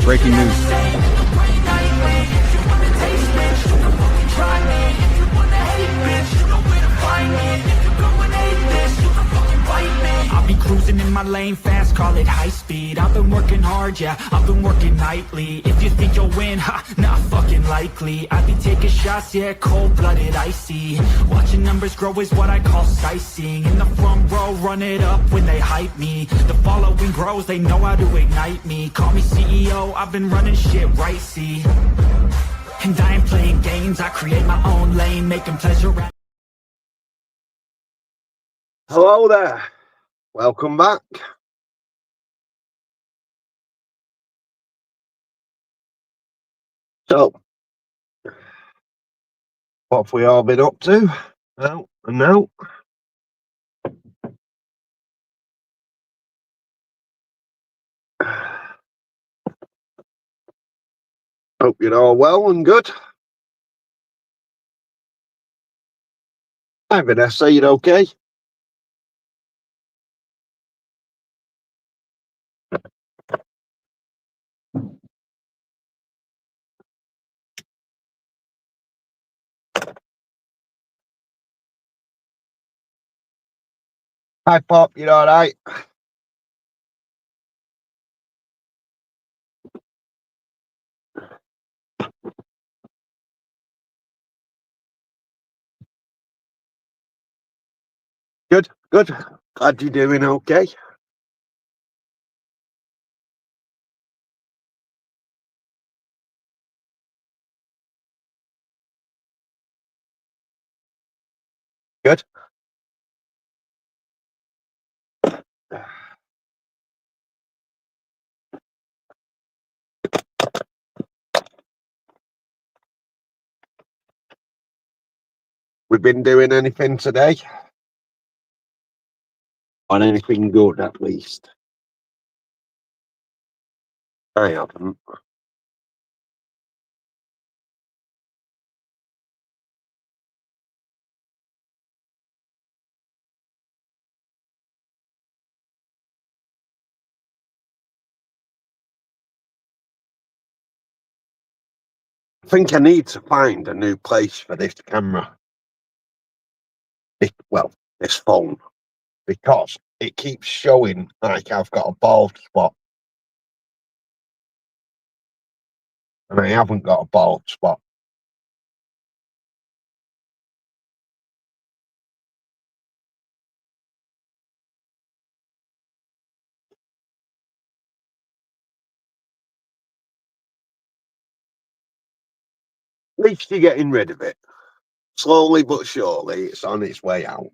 Breaking news. I'll be cruising in my lane fast, call it high speed. I've been working hard, yeah, I've been working nightly. If you think you'll win, ha, not fucking likely. I be taking shots, yeah, cold-blooded, icy. Watching numbers grow is what I call sightseeing. In the front row, run it up when they hype me. The following grows, they know how to ignite me. Call me CEO, I've been running shit right, see. And I ain't playing games, I create my own lane, making pleasure. Hello there, welcome back. So, what have we all been up to? Well, and now. Hope you're all well and good. Hi Vanessa, you okay? Hi Pop, you alright? Good, good. Glad you're doing okay. Good. We've been doing anything today? Or anything good at least? I haven't. I think I need to find a new place for this camera. Well, this phone. Because it keeps showing like I've got a bald spot. And I haven't got a bald spot. At least you're getting rid of it. Slowly but surely, it's on its way out.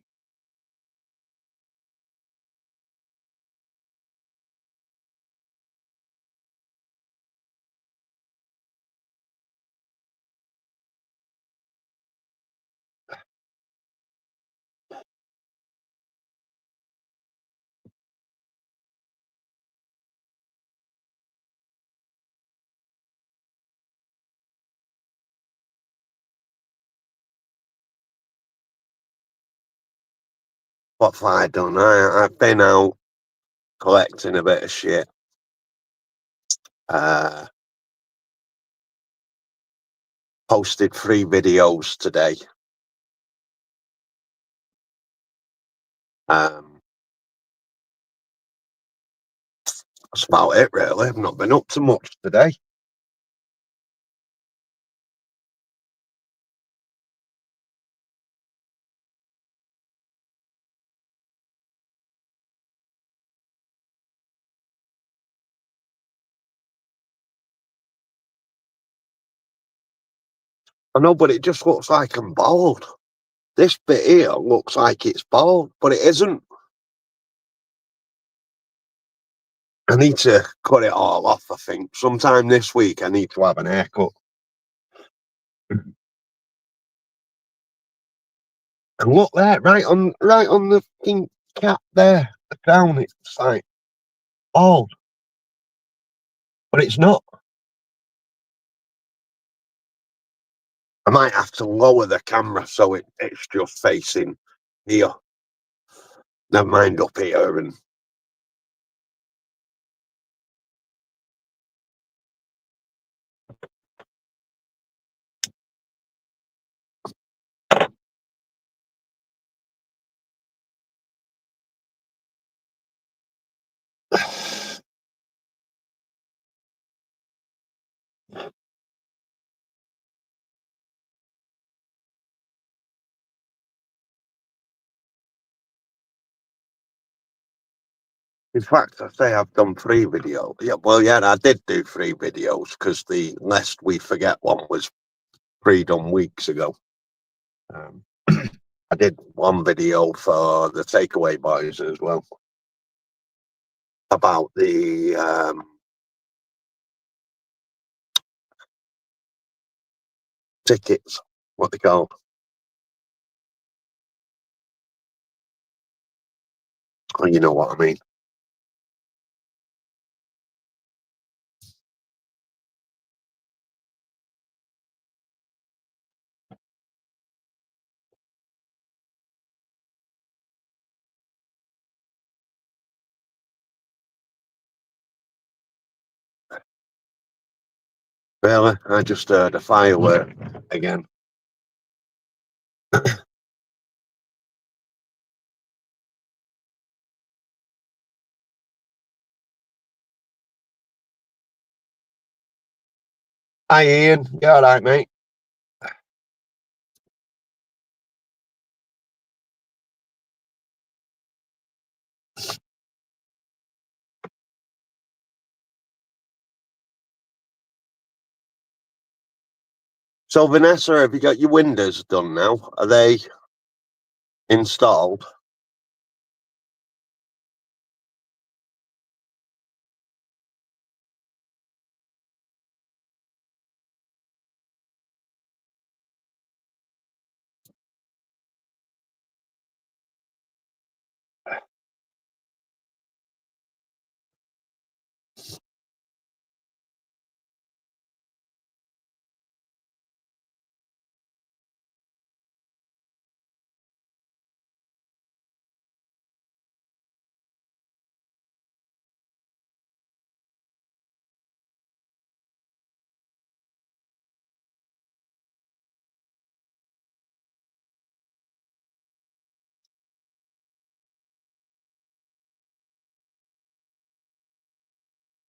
What have I done? I've been out collecting a bit of shit. Posted 3 videos today. That's about it really. I've not been up to much today. I know, but it just looks like I'm bald. This bit here looks like it's bald, but it isn't. I need to cut it all off, I think. Sometime this week I need to have an haircut. And look there, right on the pink cap there, the crown, it's like bald. But it's not. I might have to lower the camera so it's just facing here. Never mind up here. And In fact, I say I've done 3 videos. Yeah, well, yeah, I did do 3 videos because the Lest We Forget one was pre-done weeks ago. I did 1 video for the Takeaway Boys as well about the tickets, what they call. Oh, you know what I mean. Really, I just heard a firework again. Hi, Ian. You all right, mate? So, Vanessa, have you got your windows done now? Are they installed?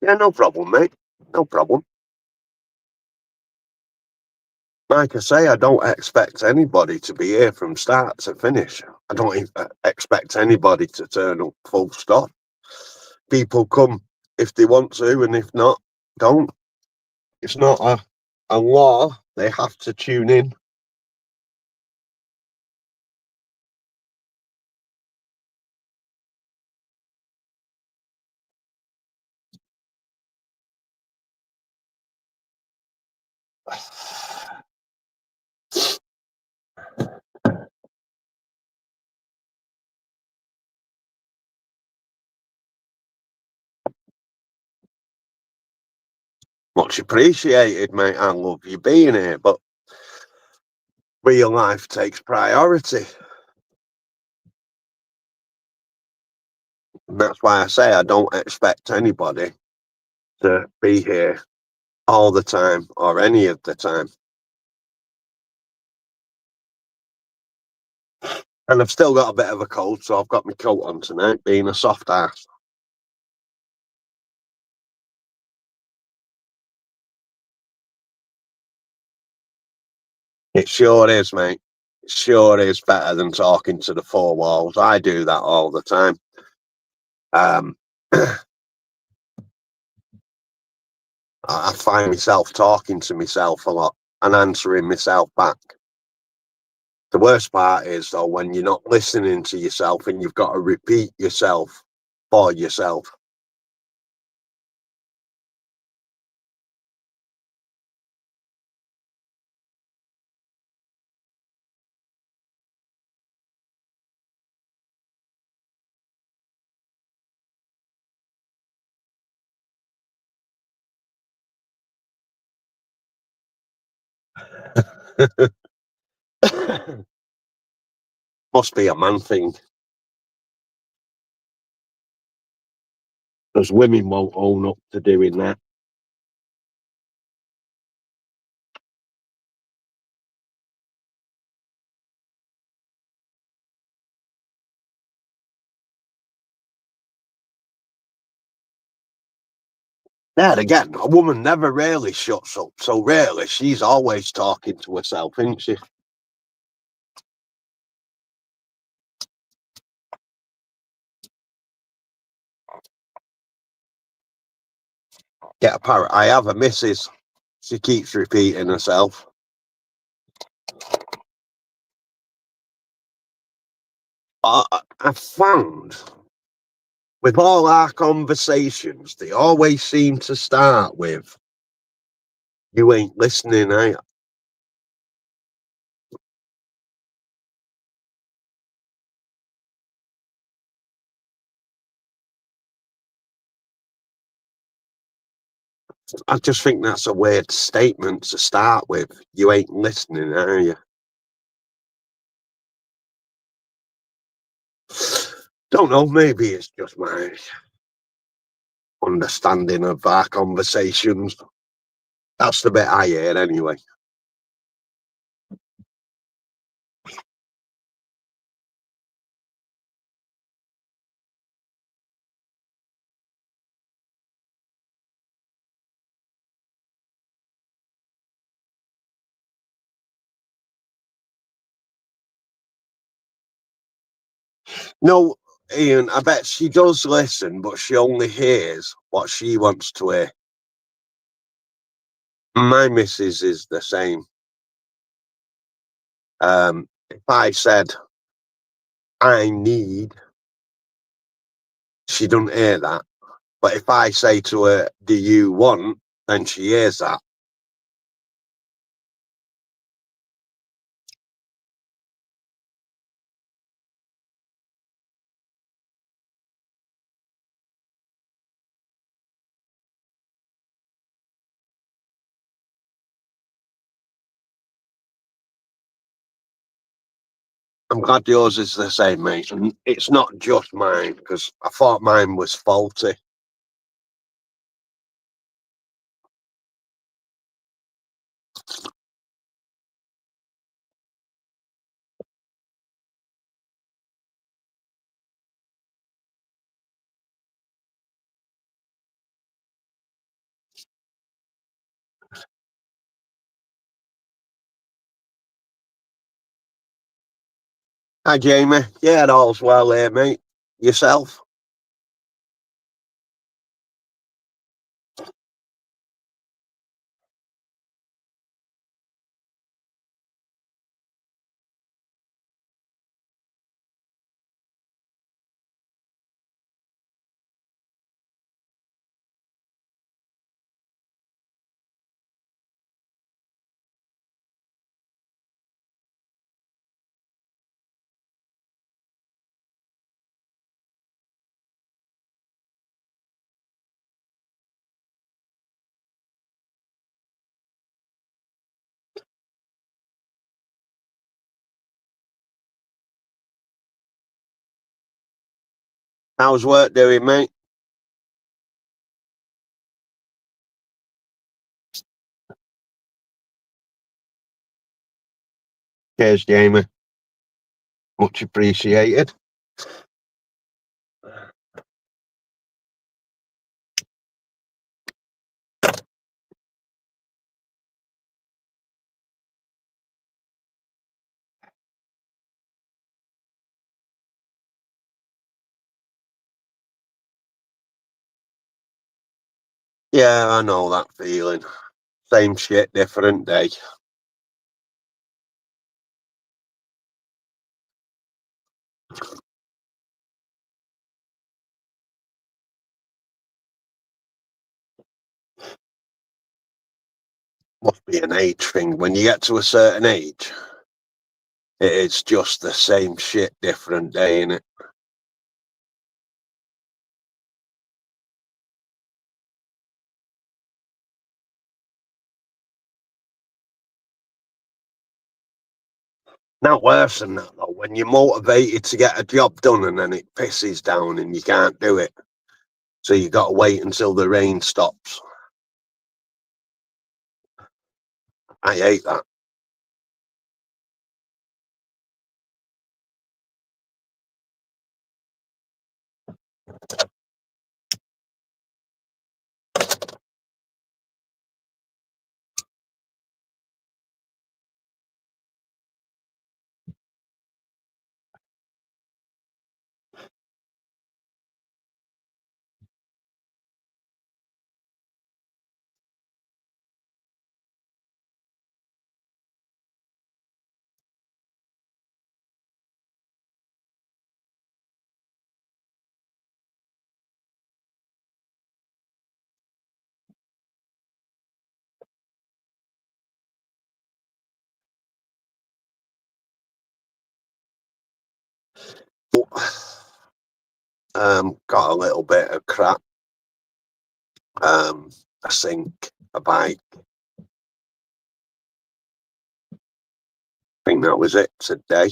Yeah, no problem, mate. No problem. Like I say, I don't expect anybody to be here from start to finish. I don't expect anybody to turn up full stop. People come if they want to, and if not, don't. It's not a law. They have to tune in. Much appreciated, mate. I love you being here, but real life takes priority. And that's why I say I don't expect anybody to be here all the time or any of the time. And I've still got a bit of a cold, so I've got my coat on tonight, being a soft ass. It sure is, mate. It sure is better than talking to the 4 walls. I do that all the time. I find myself talking to myself a lot and answering myself back. The worst part is, though, when you're not listening to yourself and you've got to repeat yourself for yourself. Must be a man thing. Because women won't own up to doing that. There again, a woman never really shuts up. So really, she's always talking to herself, isn't she? Get a parrot. I have a missus. She keeps repeating herself. I found with all our conversations, they always seem to start with, "You ain't listening, are you?" I just think that's a weird statement to start with. "You ain't listening, are you?" Don't know, maybe it's just my understanding of our conversations. That's the bit I hear anyway. No, Ian, I bet she does listen, but she only hears what she wants to hear. My missus is the same. If I said, "I need," she doesn't hear that. But if I say to her, "Do you want?" then she hears that. I'm glad yours is the same, mate. And it's not just mine, because I thought mine was faulty. Hi, Jamie. Yeah, all's well here, mate. Yourself? How's work doing, mate? Cheers, Jamie. Much appreciated. Yeah, I know that feeling. Same shit, different day. Must be an age thing. When you get to a certain age, it's just the same shit, different day, innit? Not worse than that, though. When you're motivated to get a job done and then it pisses down and you can't do it. So you got to wait until the rain stops. I hate that. Got a little bit of crap. A sink, a bike. I think that was it today.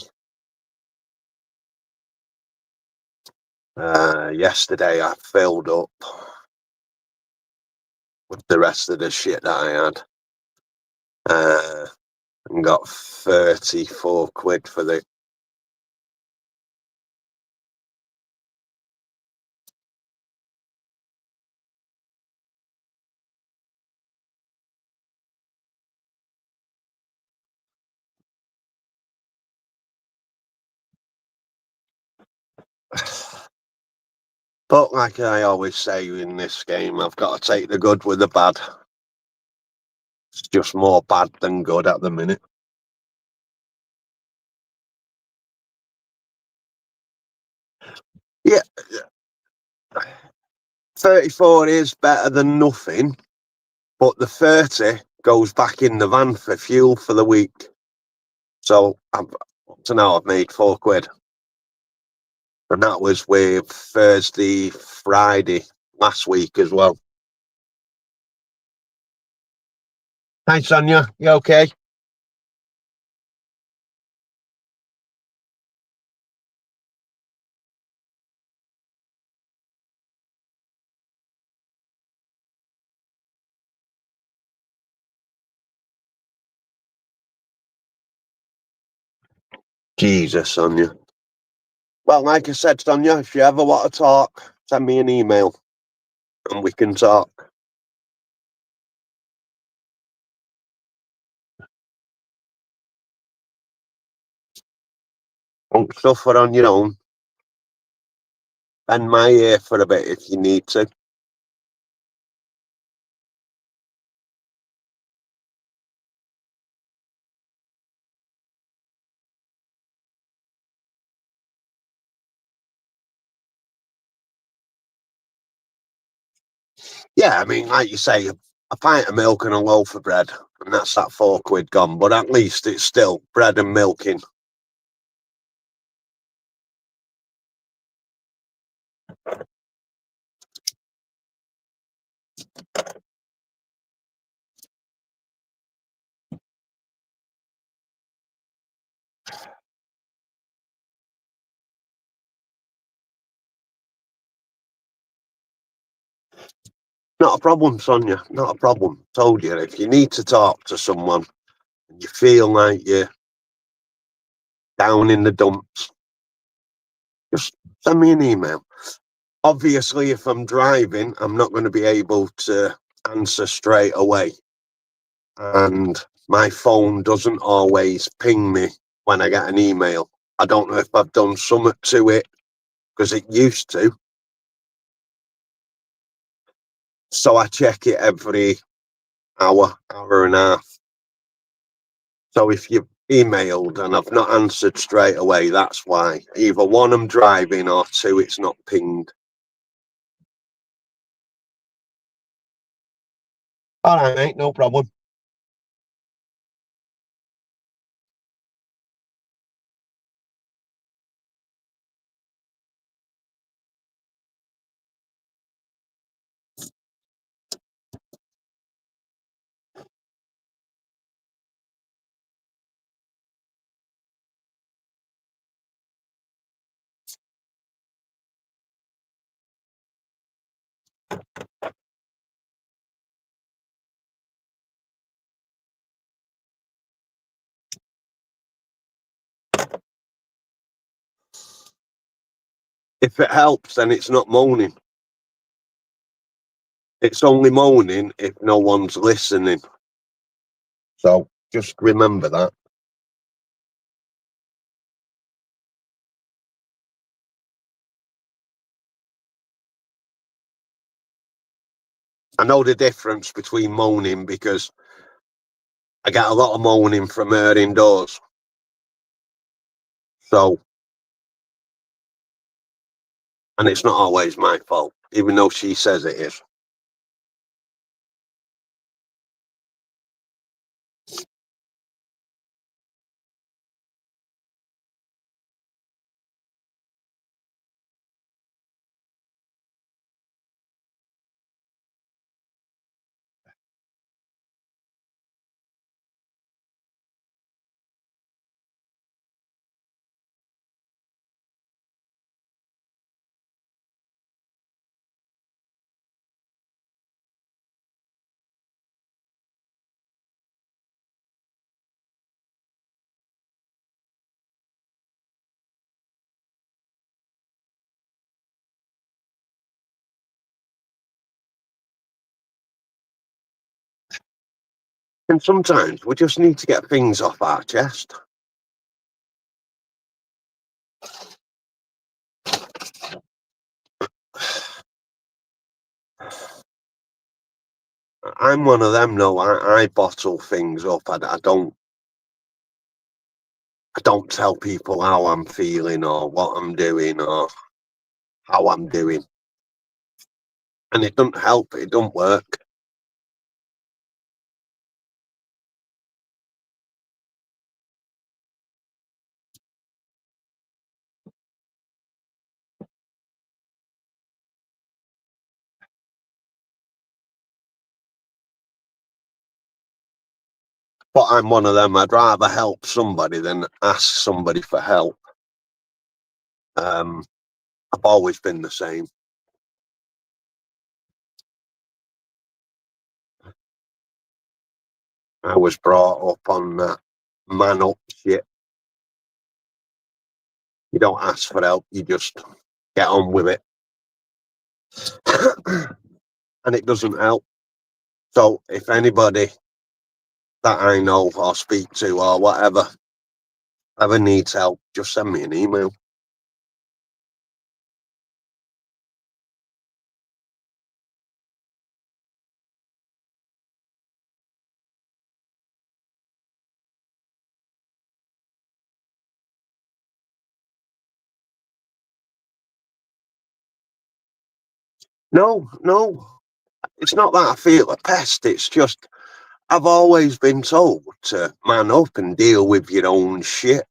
Yesterday I filled up with the rest of the shit that I had. And got 34 quid for the but like I always say in this game, I've got to take the good with the bad. It's just more bad than good at the minute. Yeah, 34 is better than nothing, but the 30 goes back in the van for fuel for the week. So now I've made 4 quid. And that was with Thursday, Friday last week as well. Hi, Sonia. You okay? Jesus, Sonia. Well, like I said, Sonia, if you ever want to talk, send me an email and we can talk. Don't suffer on your own. Bend my ear for a bit if you need to. Yeah, I mean, like you say, a pint of milk and a loaf of bread, and that's that 4 quid gone. But at least it's still bread and milking. Not a problem, Sonia. Not a problem. Told you, if you need to talk to someone and you feel like you're down in the dumps, just send me an email. Obviously, if I'm driving, I'm not going to be able to answer straight away. And my phone doesn't always ping me when I get an email. I don't know if I've done something to it because it used to. So I check it every hour and a half. So if you've emailed and I've not answered straight away, that's why. Either one, I'm driving, or two, it's not pinged. All right, mate, no problem. If it helps, then it's not moaning. It's only moaning if no one's listening. So just remember that. I know the difference between moaning because I get a lot of moaning from her indoors. So, and it's not always my fault, even though she says it is. And sometimes we just need to get things off our chest. I'm one of them, though. I bottle things up. I don't tell people how I'm feeling or what I'm doing or how I'm doing. And it doesn't help. It doesn't work. But I'm one of them. I'd rather help somebody than ask somebody for help. I've always been the same. I was brought up on that man up shit. You don't ask for help, you just get on with it. And it doesn't help. So if anybody that I know or speak to or whatever ever needs help, just send me an email. No, it's not that I feel a pest. It's just I've always been told to man up and deal with your own shit.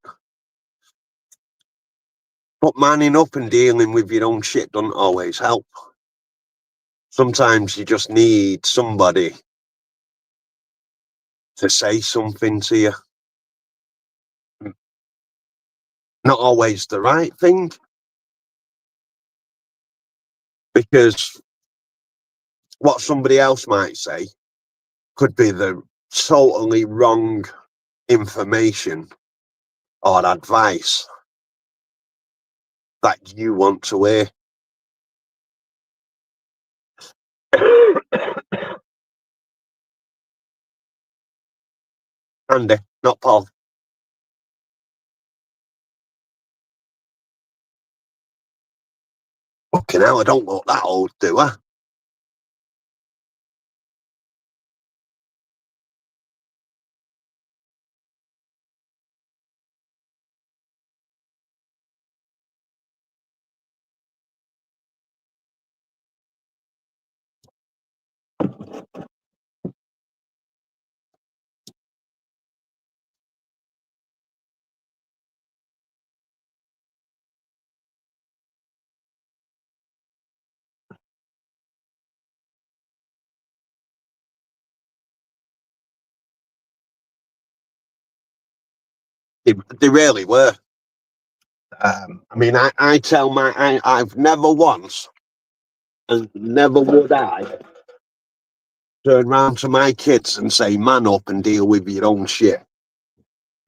But manning up and dealing with your own shit doesn't always help. Sometimes you just need somebody to say something to you. Not always the right thing, because what somebody else might say could be the totally wrong information or advice that you want to hear. Andy, not Paul. Fucking hell, I don't look that old, do I? They really were. I mean, I tell I've never once, and never would I, turn round to my kids and say, man up and deal with your own shit.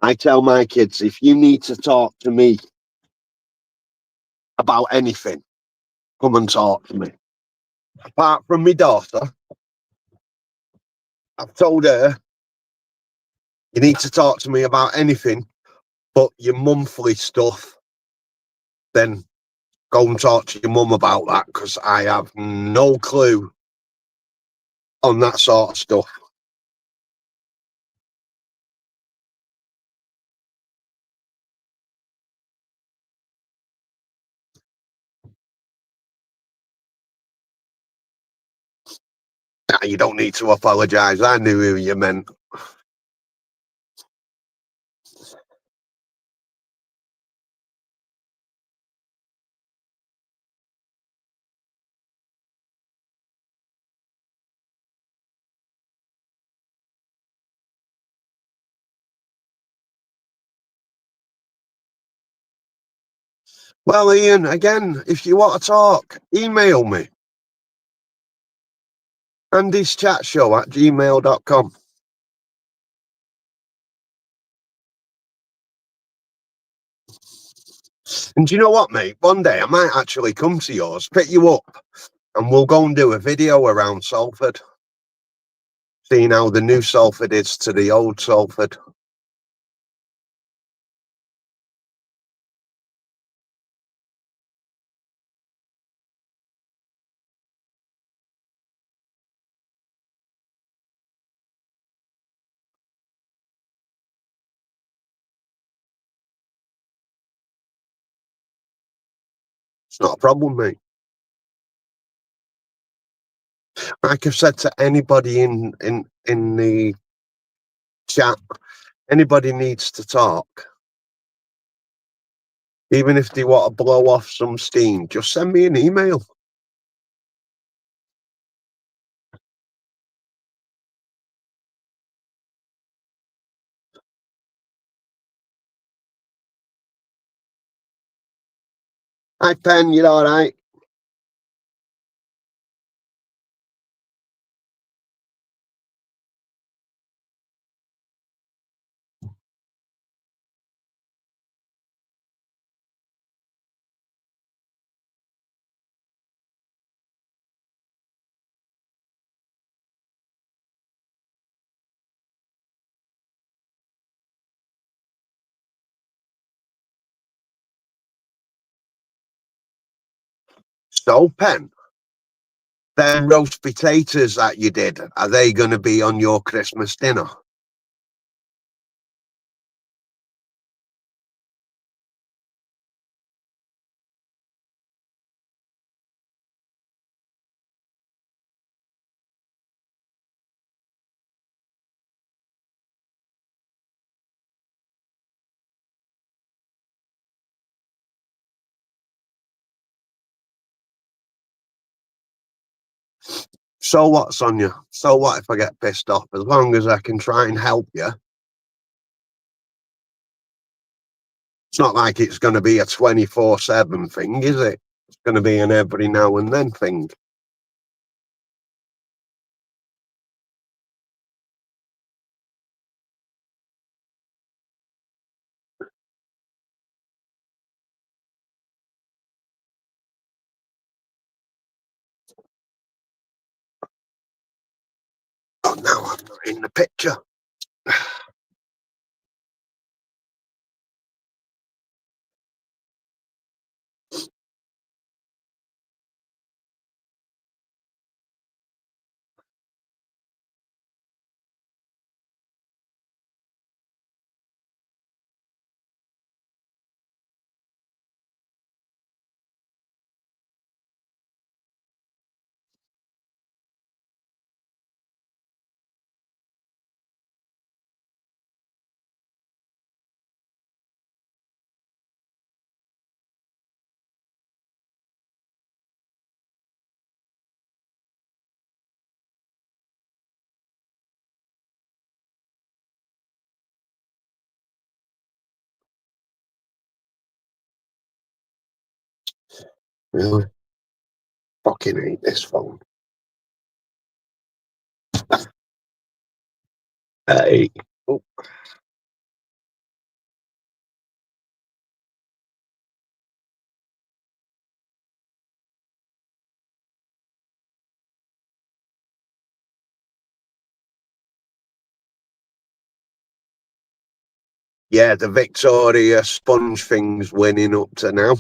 I tell my kids, if you need to talk to me about anything, come and talk to me. Apart from my daughter, I've told her, you need to talk to me about anything but your monthly stuff, then go and talk to your mum about that, because I have no clue on that sort of stuff. You don't need to apologise. I knew who you meant. Well, Ian, again, if you want to talk, email me. AndysChatShow@gmail.com. And do you know what, mate? One day I might actually come to yours, pick you up, and we'll go and do a video around Salford. seeing how the new Salford is to the old Salford. It's not a problem, mate. Like I've said to anybody in the chat, anybody needs to talk. Even if they want to blow off some steam, just send me an email. Hi, Pen, you're all right? So, Pen, them roast potatoes that you did, are they going to be on your Christmas dinner? So what, Sonia? So what if I get pissed off? As long as I can try and help you. It's not like it's going to be a 24/7 thing, is it? It's going to be an every now and then thing. Oh, no, I'm not in the picture. Really? Fucking hate this phone. Hey. Oh, yeah, the Victoria sponge thing's winning up to now.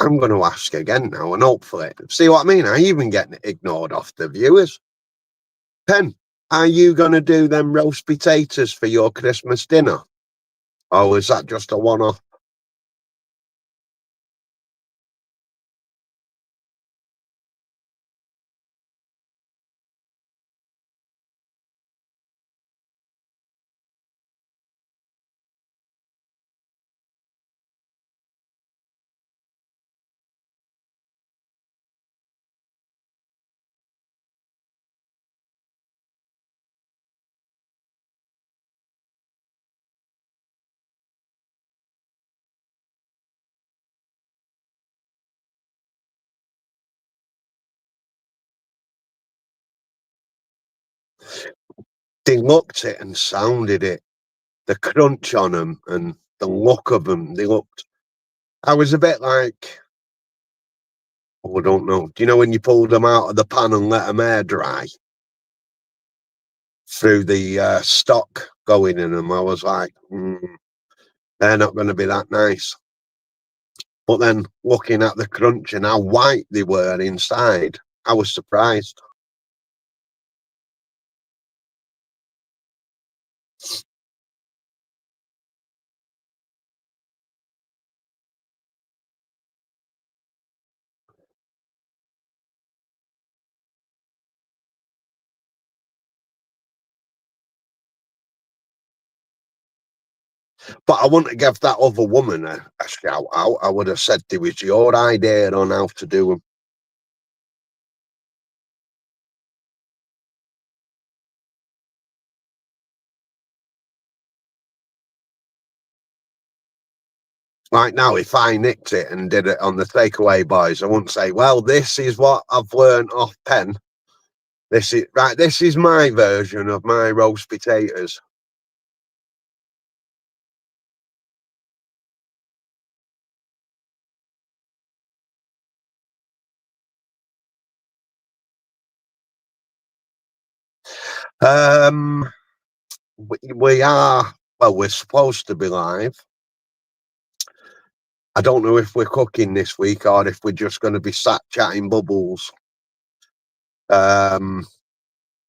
I'm going to ask again now, and hopefully, see what I mean? I even get ignored off the viewers. Pen, are you going to do them roast potatoes for your Christmas dinner? Or is that just a one-off? they looked it and sounded it. The crunch on them and the look of them, they looked. I was a bit like, oh, I don't know. Do you know when you pulled them out of the pan and let them air dry through the stock going in them? I was like, they're not going to be that nice. But then looking at the crunch and how white they were inside, I was surprised. But I wouldn't give that other woman a shout out. I would have said it was your idea on how to do them. Like now, if I nicked it and did it on the Takeaway Boys, I wouldn't say, well, this is what I've learned off Penn. This is right, this is my version of my roast potatoes. Um we are, well, we're supposed to be live. I don't know if we're cooking this week or if we're just going to be sat chatting bubbles. Um,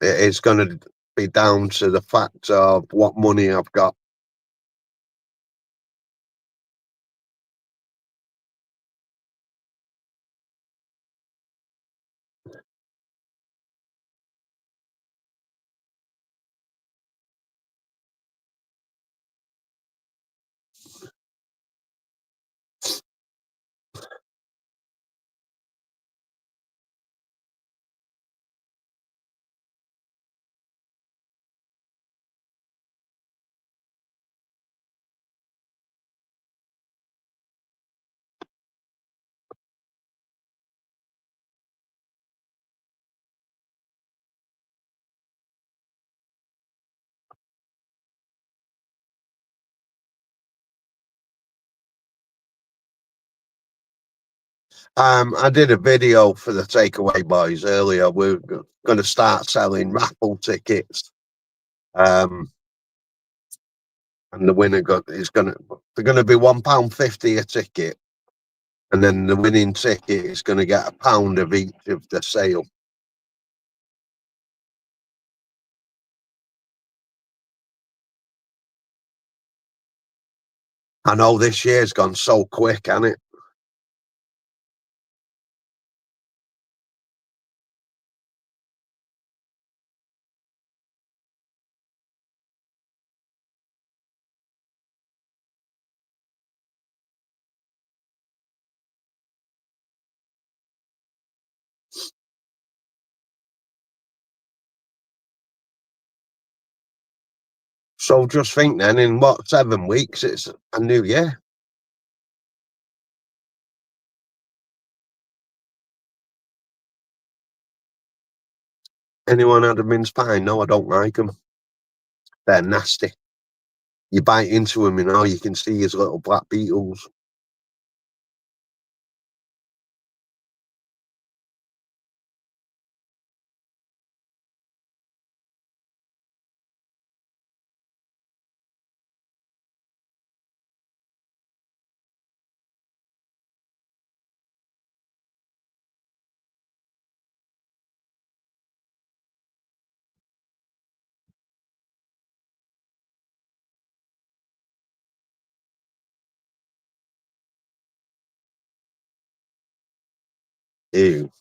it is going to be down to the fact of what money I've got. I did a video for the Takeaway Boys earlier. We're going to start selling raffle tickets. And the winner is going to, they're going to be £1.50 a ticket. And then the winning ticket is going to get £1 of each of the sale. I know this year's gone so quick, hasn't it? So just think then, in what, 7 weeks, it's a new year. Anyone had a mince pie? No, I don't like them. They're nasty. You bite into them, you can see his little black beetles. Ew.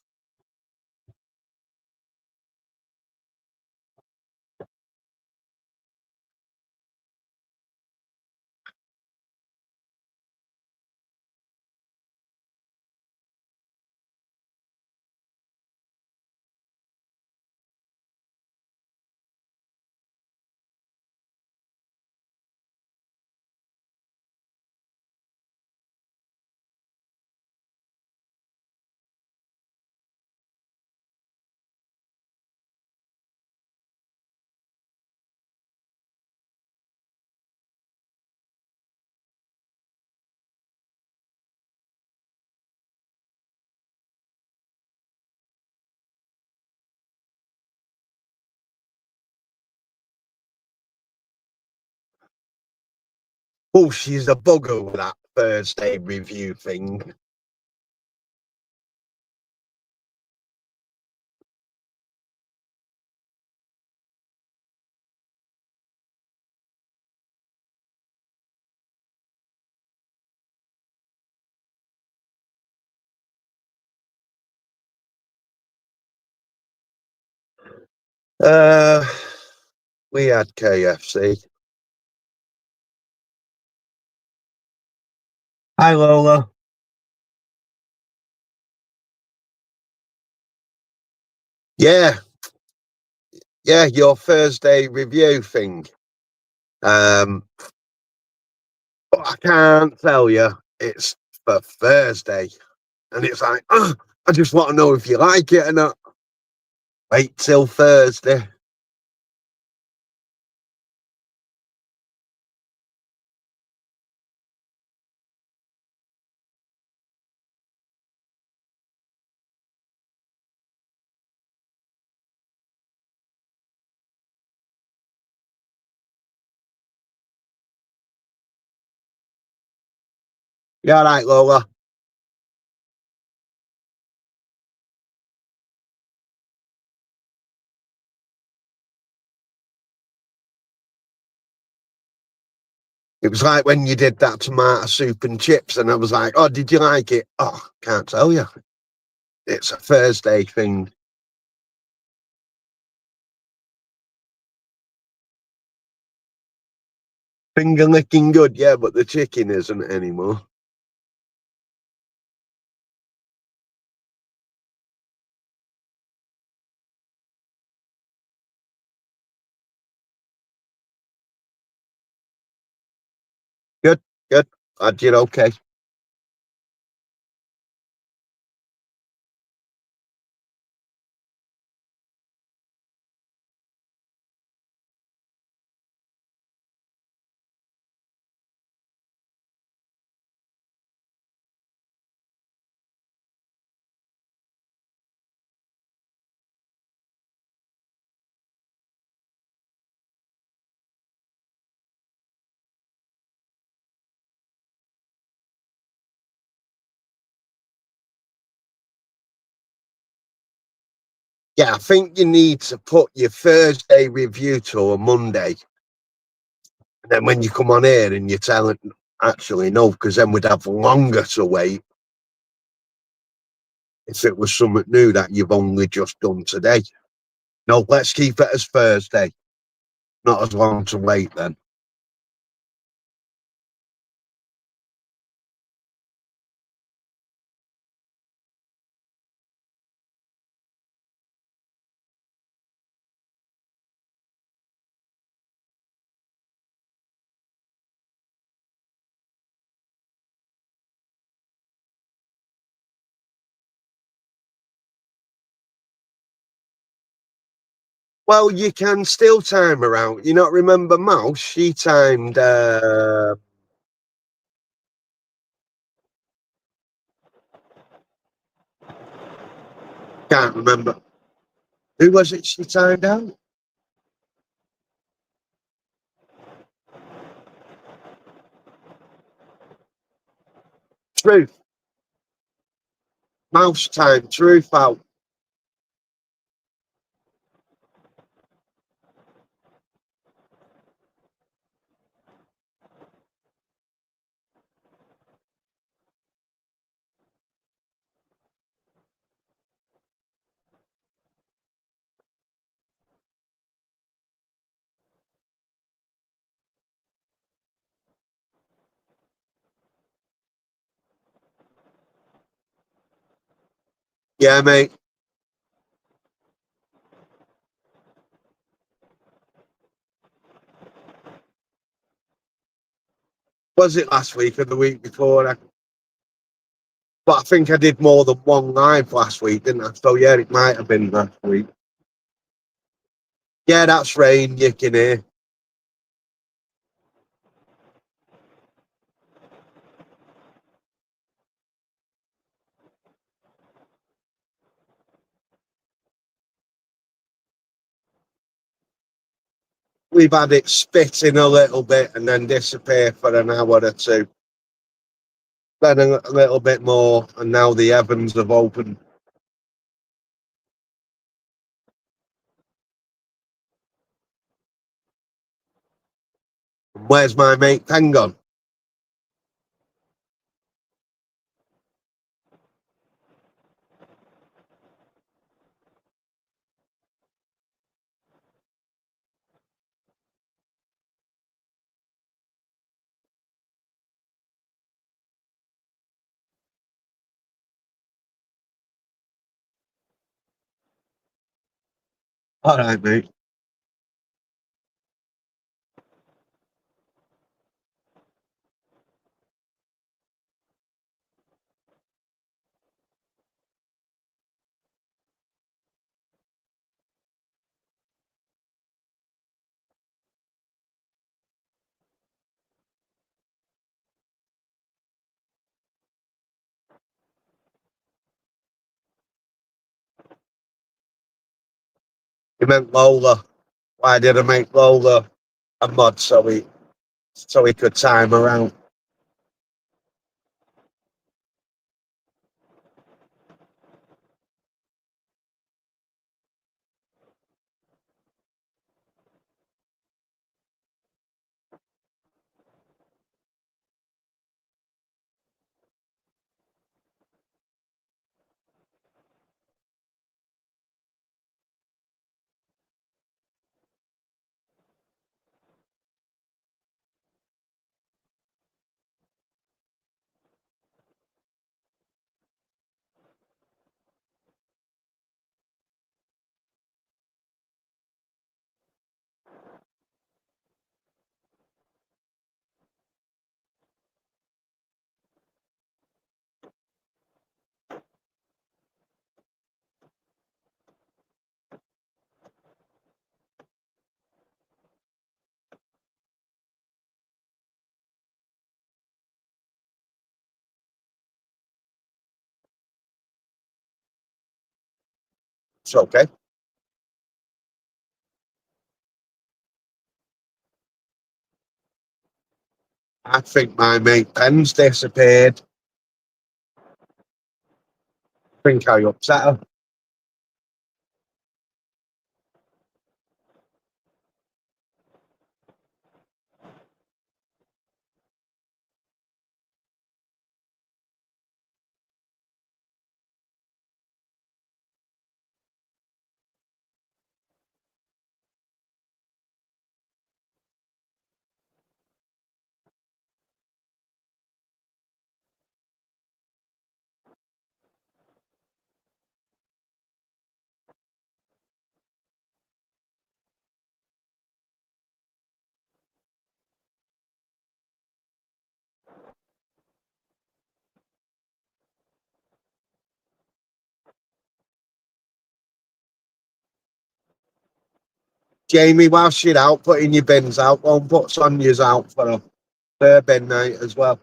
Oh, she's a bugger with that Thursday review thing. Uh, we had KFC. Hi, Lola. Yeah, yeah, your Thursday review thing. But I can't tell you it's for Thursday, and it's like, I just want to know if you like it or not. Wait till Thursday. Yeah, all right, Lola. It was like when you did that tomato soup and chips, and I was like, oh, did you like it? Oh, can't tell you. It's a Thursday thing. Finger licking good, yeah, but the chicken isn't anymore. Good, good. I did okay. Yeah, I think you need to put your Thursday review to a Monday. And then when you come on here and you tell it, actually, no, because then we'd have longer to wait if it was something new that you've only just done today. No, let's keep it as Thursday, not as long to wait then. Well, you can still time her out. You not remember Mouse? She timed, can't remember. Who was it she timed out? Truth. Mouse time, Truth out. Yeah, mate. Was it last week or the week before? But I think I did more than one live last week, didn't I? So yeah, it might have been last week. Yeah, that's rain. You can hear. we've had it spitting a little bit and then disappear for an hour or two. Then a little bit more, and now the heavens have opened. Where's my mate Pen gone? All right, mate. You meant Lola. Why did I make Lola a mod so he could time around? It's okay. I think my mate Pen's disappeared. I think I upset her. Jamie, whilst you're out putting your bins out, won't put Sonia's out for her bin night as well.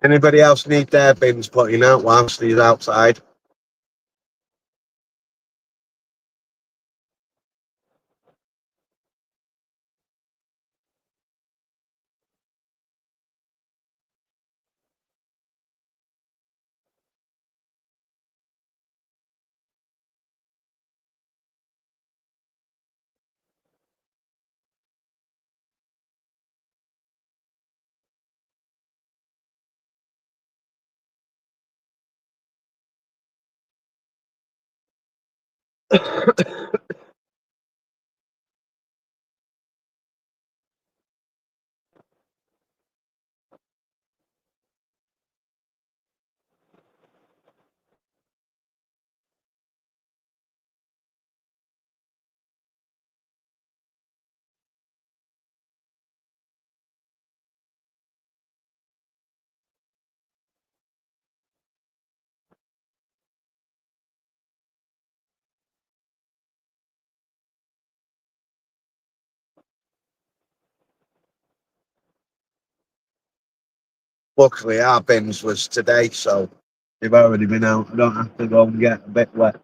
Anybody else need their bins putting out whilst he's outside? Luckily, our bins was today, so They've already been out. I don't have to go and get a bit wet.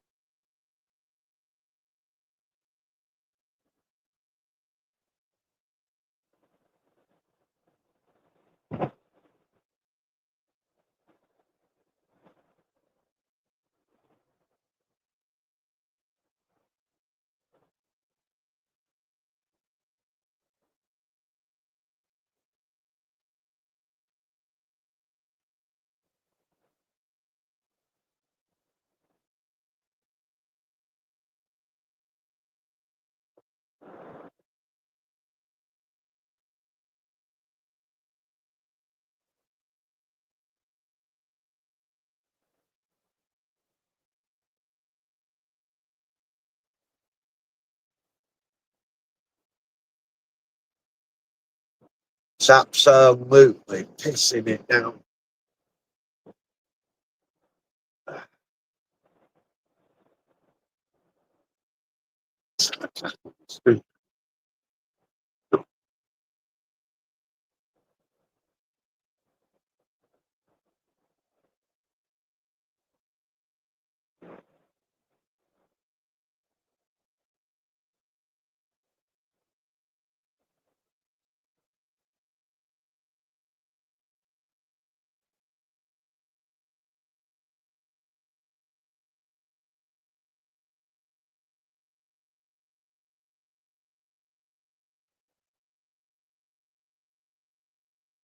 It's absolutely pissing it down.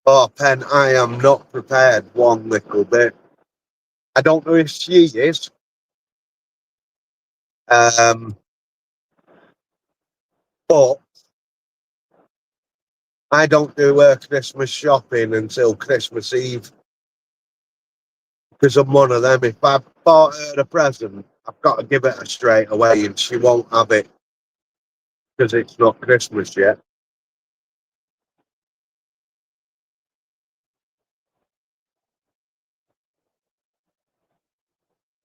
Oh, Pen, I am not prepared one little bit. I don't know if she is. But I don't do her Christmas shopping until Christmas Eve because I'm one of them. If I bought her a present, I've got to give it her straight away, and she won't have it because it's not Christmas yet.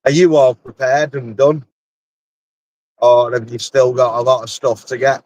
Are you all prepared and done? Or have you still got a lot of stuff to get?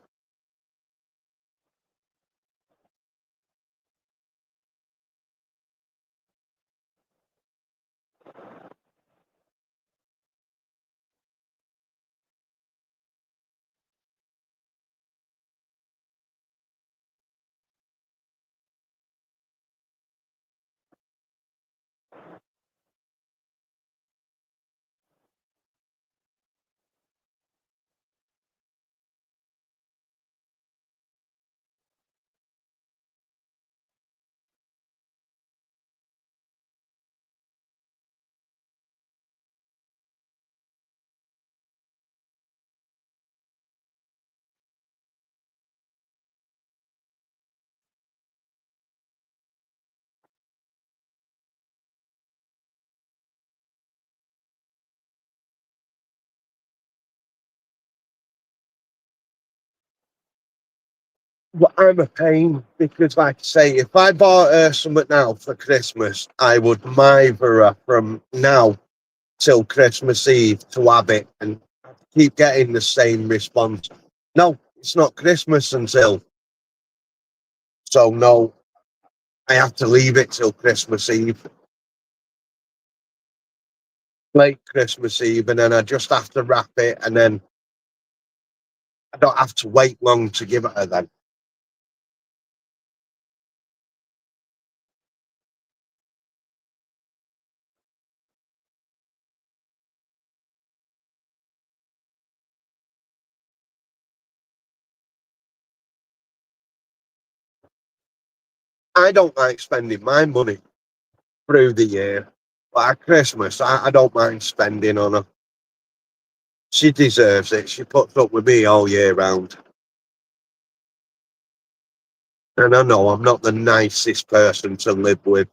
Well, I'm a pain because, like I say, if I bought her something now for Christmas, I would mither her from now till Christmas Eve to have it and keep getting the same response. No, it's not Christmas until. So, no, I have to leave it till Christmas Eve, late Christmas Eve, and then I just have to wrap it, and then I don't have to wait long to give it her then. I don't like spending my money through the year. But at Christmas, I don't mind spending on her. She deserves it. She puts up with me all year round. And I know I'm not the nicest person to live with.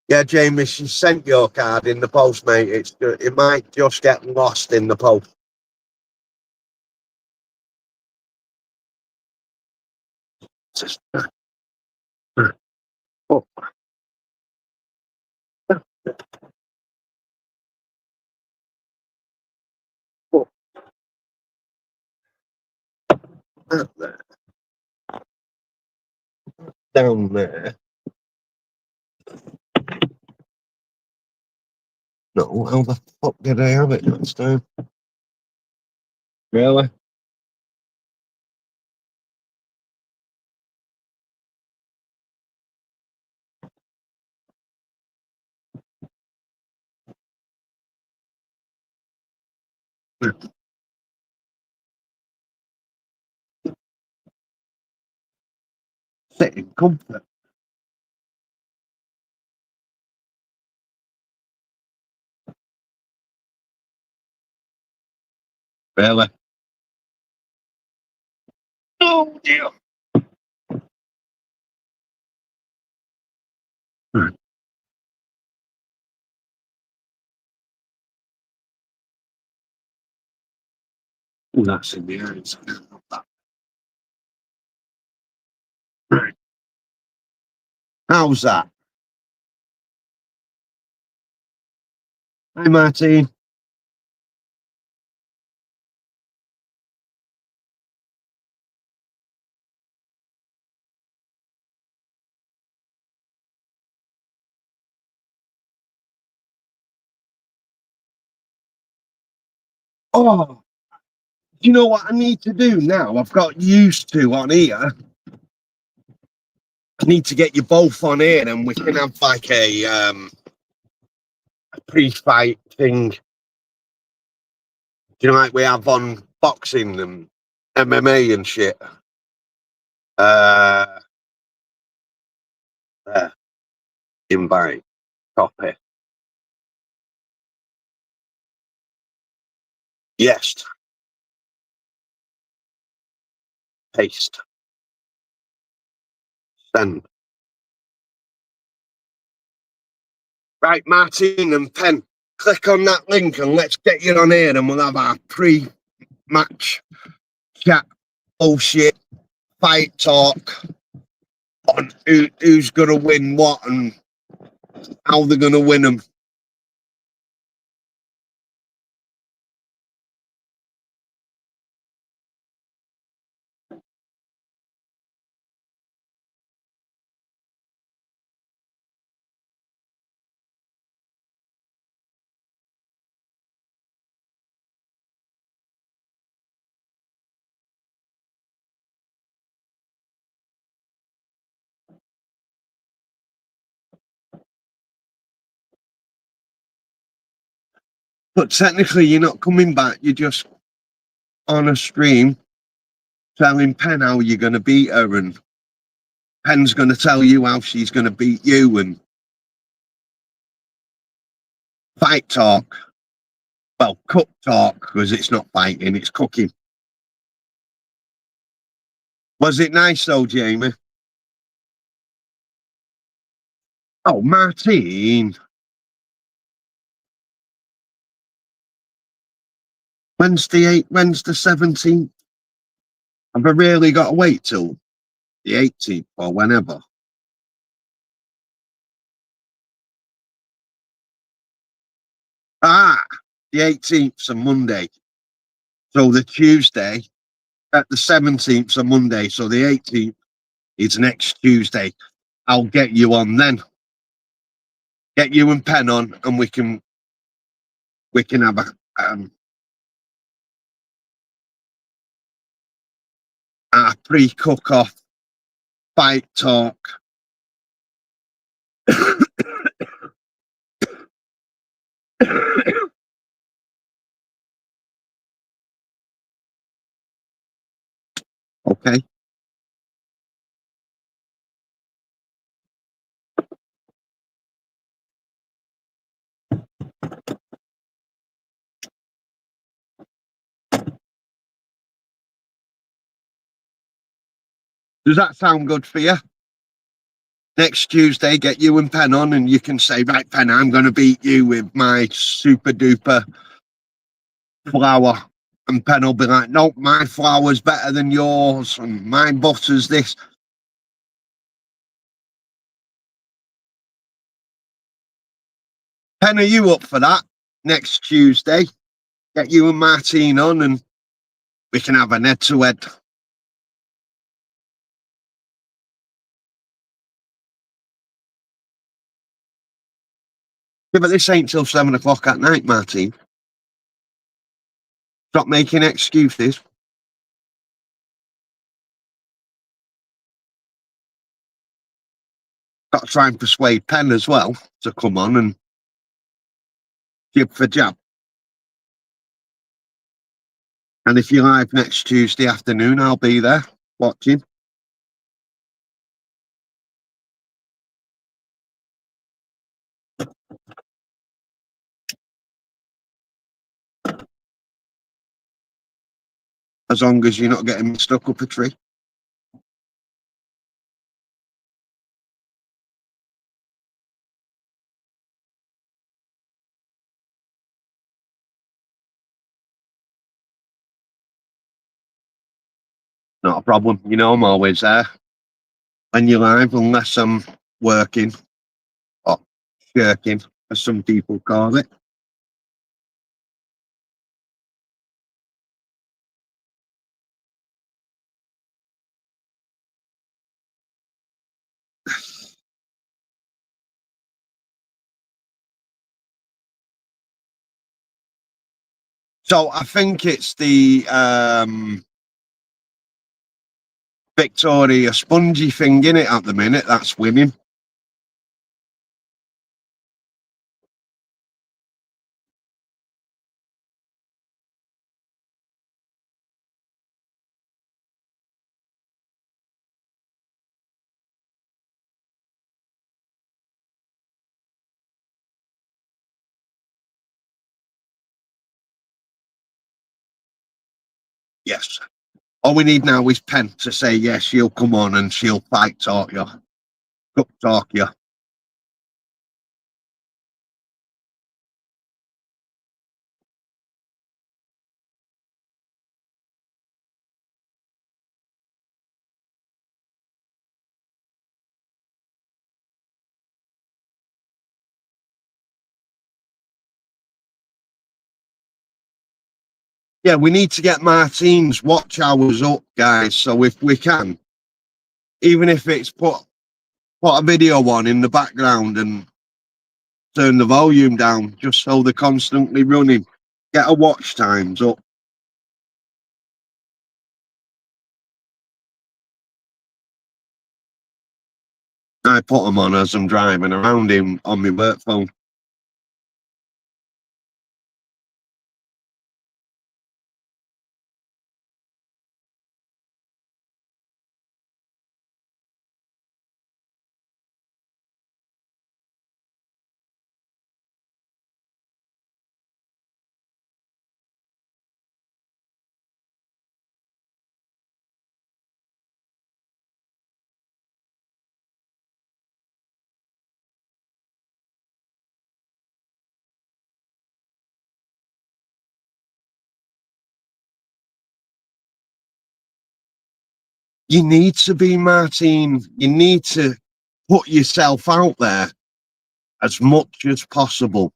Yeah, Jamie, she sent your card in the post, mate. It might just get lost in the post. Oh, Put that there, down there. No, how the fuck did I have it last time? Really? Sit in comfort. Really? Oh dear. Right. Oh, that's in the eyes. Right. How's that? Hi, Martin. Oh, do you know what I need to do now? I've got used to on here. I need to get you both on here and we can have like a pre-fight thing. Do you know, like we have on boxing and MMA and shit? There. Invite. Copy. Yes. Paste. Send. Right, Martin and Pen, click on that link and let's get you on here and we'll have our pre-match chat, bullshit, fight talk on who's going to win what and how they're going to win them. But technically, you're not coming back. You're just on a stream telling Pen how you're going to beat her, and Pen's going to tell you how she's going to beat you, and fight talk. Well, cook talk, because it's not fighting, it's cooking. Was it nice though, Jamie? Oh, Martin. Wednesday 17th. Have I really got to wait till the 18th or whenever? Ah, the 18th's a Monday. So the Tuesday at the 17th's a Monday. So the 18th is next Tuesday. I'll get you on then. Get you and Pen on, and we can have a pre-cook off fight talk. Okay. Does that sound good for you? Next Tuesday, get you and Pen on, and you can say, right, Pen, I'm going to beat you with my super duper flour. And Pen will be like, no, my flour's better than yours, and my butter's this. Pen, are you up for that next Tuesday? Get you and Martine on and we can have an head-to-head. Yeah, but this ain't till 7 o'clock at night, Martine. Stop making excuses. Got to try and persuade Pen as well to come on and jib for jab. And if you're live next Tuesday afternoon, I'll be there watching. As long as you're not getting me stuck up a tree. Not a problem. You know, I'm always there when you're live, unless I'm working or shirking, as some people call it. So I think it's the Victoria Spongy thing in it at the minute. That's winning. Yes. All we need now is Pen to say yes, she'll come on and she'll fight talk you. Cup talk you. Yeah, we need to get Martine's watch hours up, guys. So if we can, even if it's put a video on in the background and turn the volume down, just so they're constantly running. Get our watch times up. I put them on as I'm driving around him on my work phone. You need to be, Martine. You need to put yourself out there as much as possible.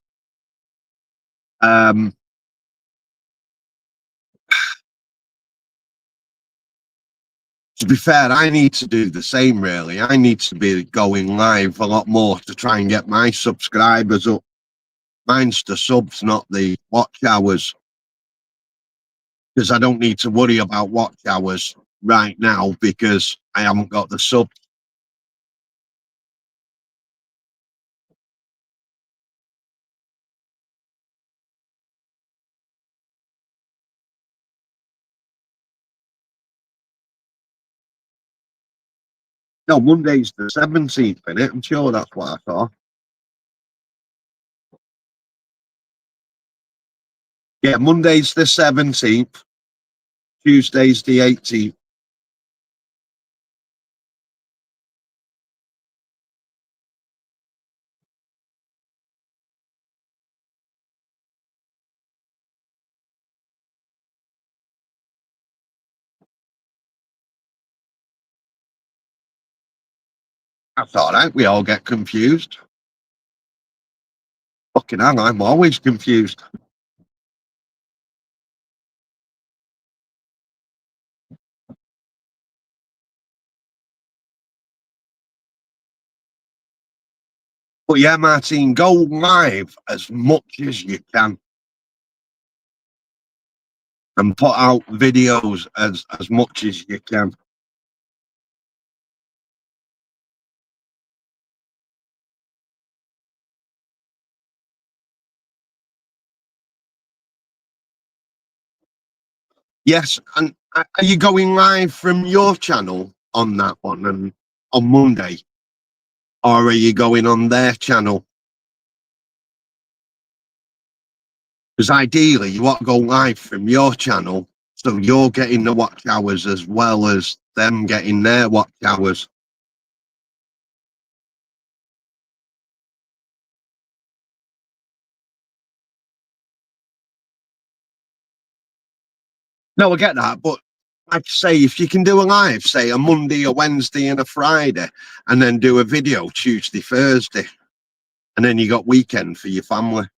To be fair, I need to do the same, really. I need to be going live a lot more to try and get my subscribers up. Mine's the subs, not the watch hours. Because I don't need to worry about watch hours right now because I haven't got the subs. No, Monday's the 17th, innit? I'm sure that's what I saw. Yeah, Monday's the 17th. Tuesday's the 18th. That's all right. We all get confused. Fucking hell, I'm always confused. But yeah, Martin, go live as much as you can and put out videos as much as you can. Yes, and are you going live from your channel on that one and on Monday? Or are you going on their channel? Because ideally, you want to go live from your channel, so you're getting the watch hours as well as them getting their watch hours. No, I get that, but like I say, if you can do a live, say a Monday, a Wednesday, and a Friday, and then do a video Tuesday, Thursday, and then you got weekend for your family.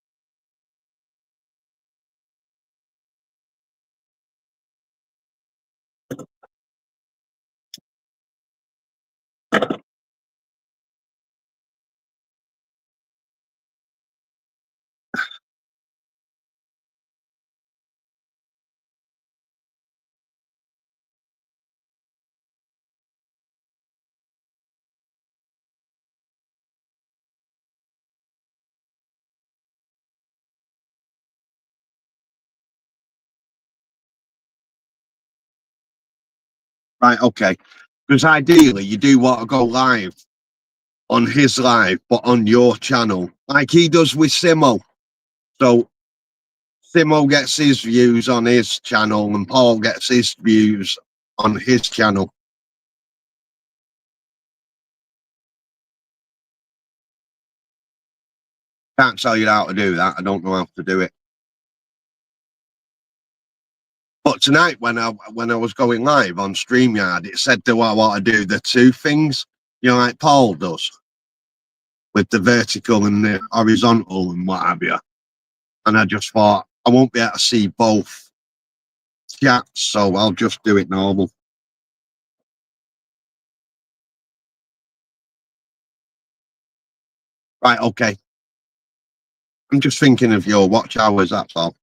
Right, okay. Because ideally, you do want to go live on his live, but on your channel, like he does with Simo. So Simo gets his views on his channel, and Paul gets his views on his channel. Can't tell you how to do that. I don't know how to do it. But tonight, when I was going live on StreamYard, it said, "Do I want to do the two things?" You know, like Paul does, with the vertical and the horizontal and what have you. And I just thought I won't be able to see both chats, so I'll just do it normal. Right, okay. I'm just thinking of your watch hours, that's all.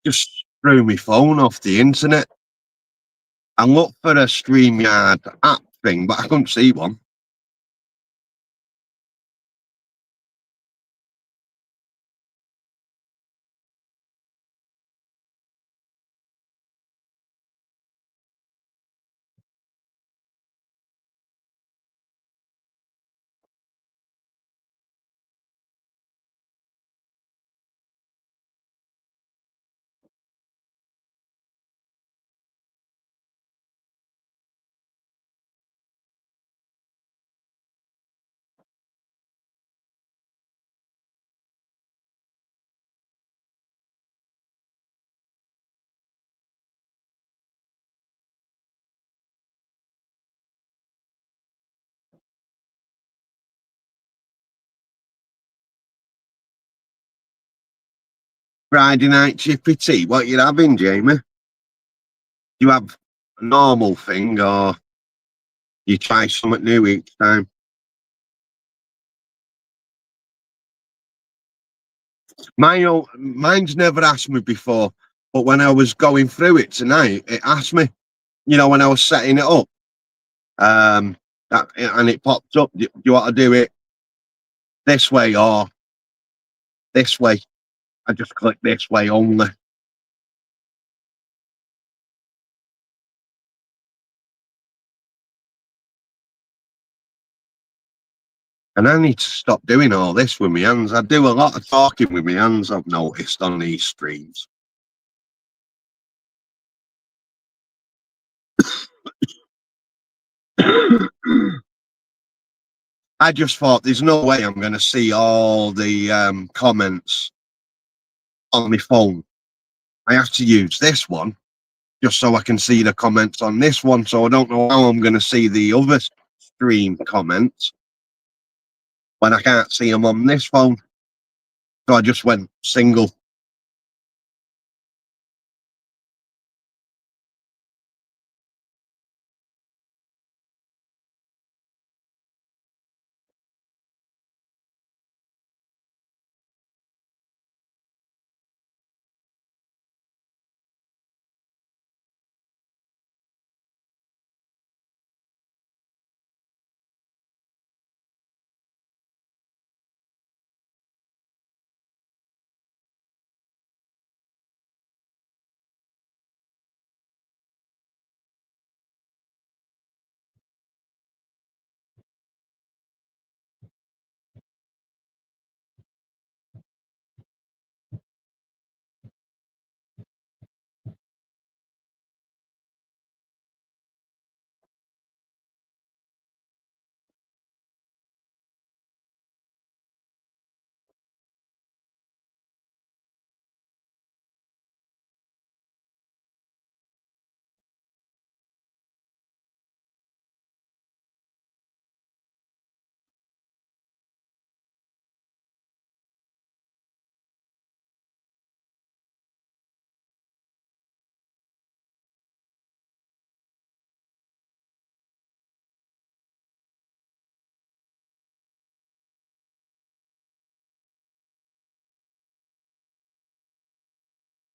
Just threw my phone off the internet. I looked for a StreamYard app thing, but I couldn't see one. Friday night chippy tea. What you having, Jamie? You have a normal thing, or you try something new each time? Mine's never asked me before, but when I was going through it tonight, it asked me. You know, when I was setting it up, and it popped up. Do you want to do it this way or this way? I just click this way only. And I need to stop doing all this with my hands. I do a lot of talking with my hands, I've noticed on these streams. I just thought there's no way I'm going to see all the comments on my phone. I have to use this one just so I can see the comments on this one. So I don't know how I'm going to see the other stream comments when I can't see them on this phone. So I just went single.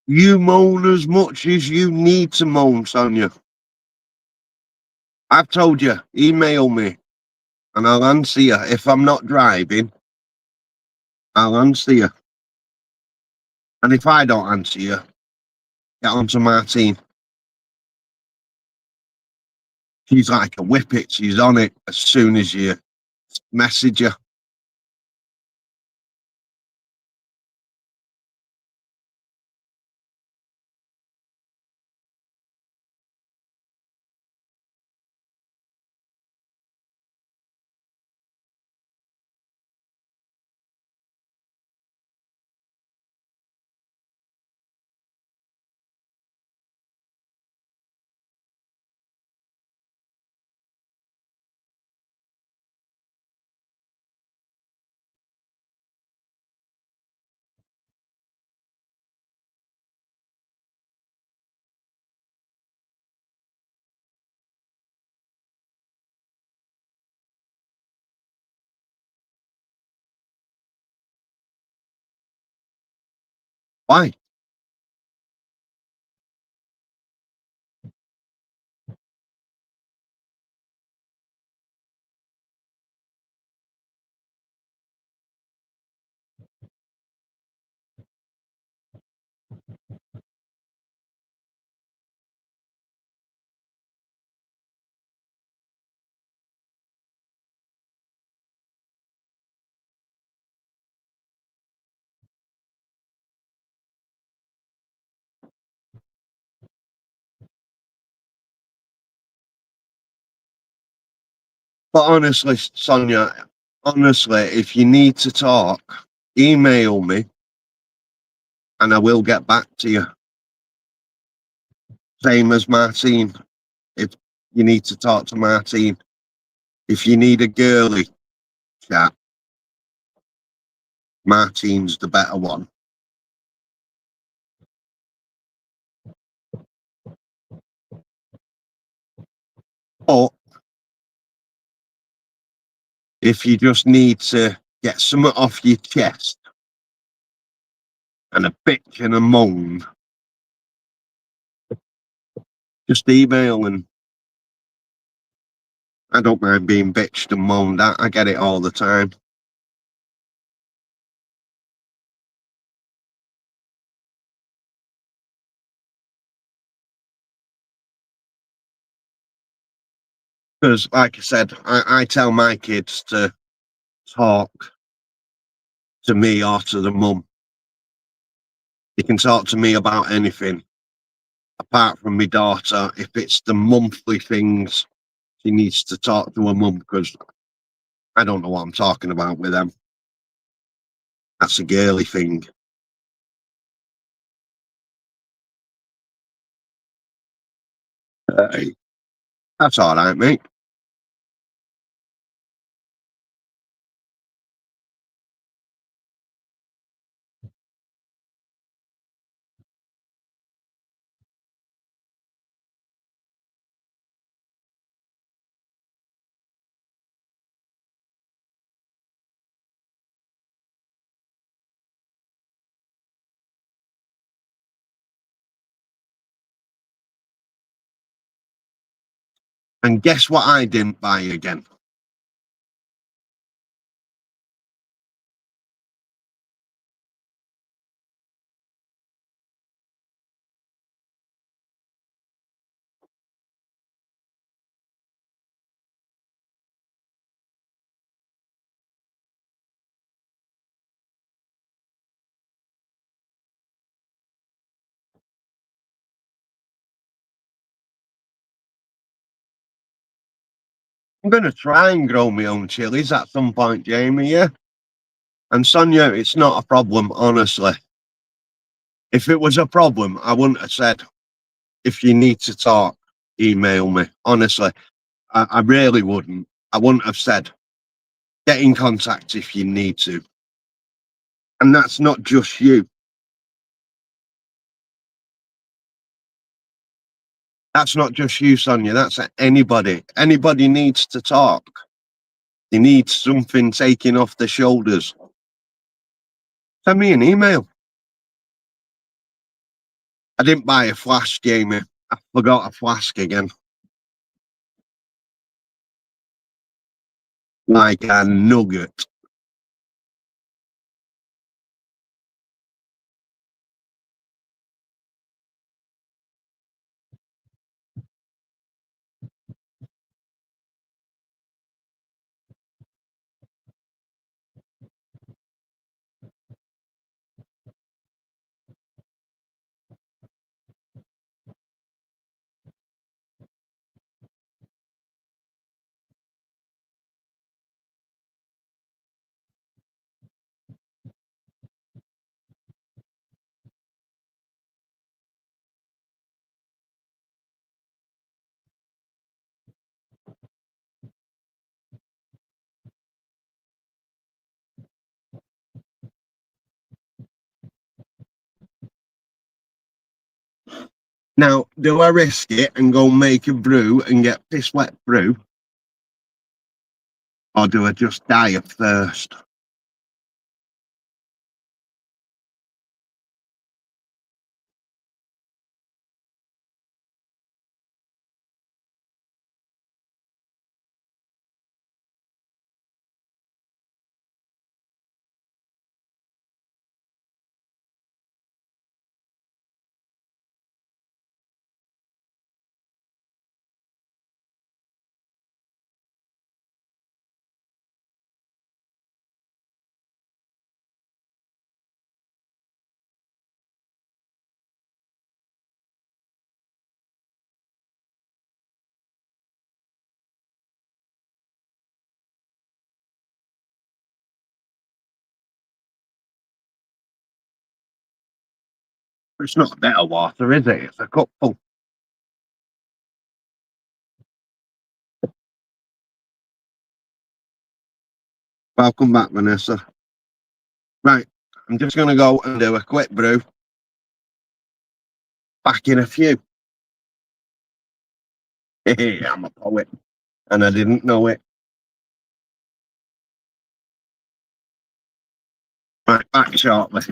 You moan as much as you need to moan, Sonia. I've told you, email me and I'll answer you. If I'm not driving, I'll answer you. And if I don't answer you, get on to Martine. She's like a whippet. She's on it as soon as you message her. Why? But honestly, Sonia, honestly, if you need to talk, email me and I will get back to you. Same as Martine. If you need to talk to Martine, if you need a girly chat, Martine's the better one. But if you just need to get something off your chest and a bitch and a moan, just email. And I don't mind being bitched and moaned at. I get it all the time. Because, like I said, I tell my kids to talk to me or to the mum. You can talk to me about anything apart from my daughter. If it's the monthly things, she needs to talk to her mum because I don't know what I'm talking about with them. That's a girly thing. Hey, that's all right, mate. And guess what I didn't buy again? I'm going to try and grow my own chilies at some point, Jamie, yeah? And Sonia, it's not a problem, honestly. If it was a problem, I wouldn't have said, if you need to talk, email me. Honestly, I really wouldn't. I wouldn't have said, get in contact if you need to. And that's not just you. That's not just you, Sonia. That's anybody. Anybody needs to talk. They need something taken off their shoulders. Send me an email. I didn't buy a flask, Jamie. I forgot a flask again. Like a nugget. Now, do I risk it and go make a brew and get piss wet brew? Or do I just die of thirst? It's not a bit of water, is it? It's a cupful. Welcome back, Vanessa. Right, I'm just going to go and do a quick brew. Back in a few. I'm a poet, and I didn't know it. Right, back shortly.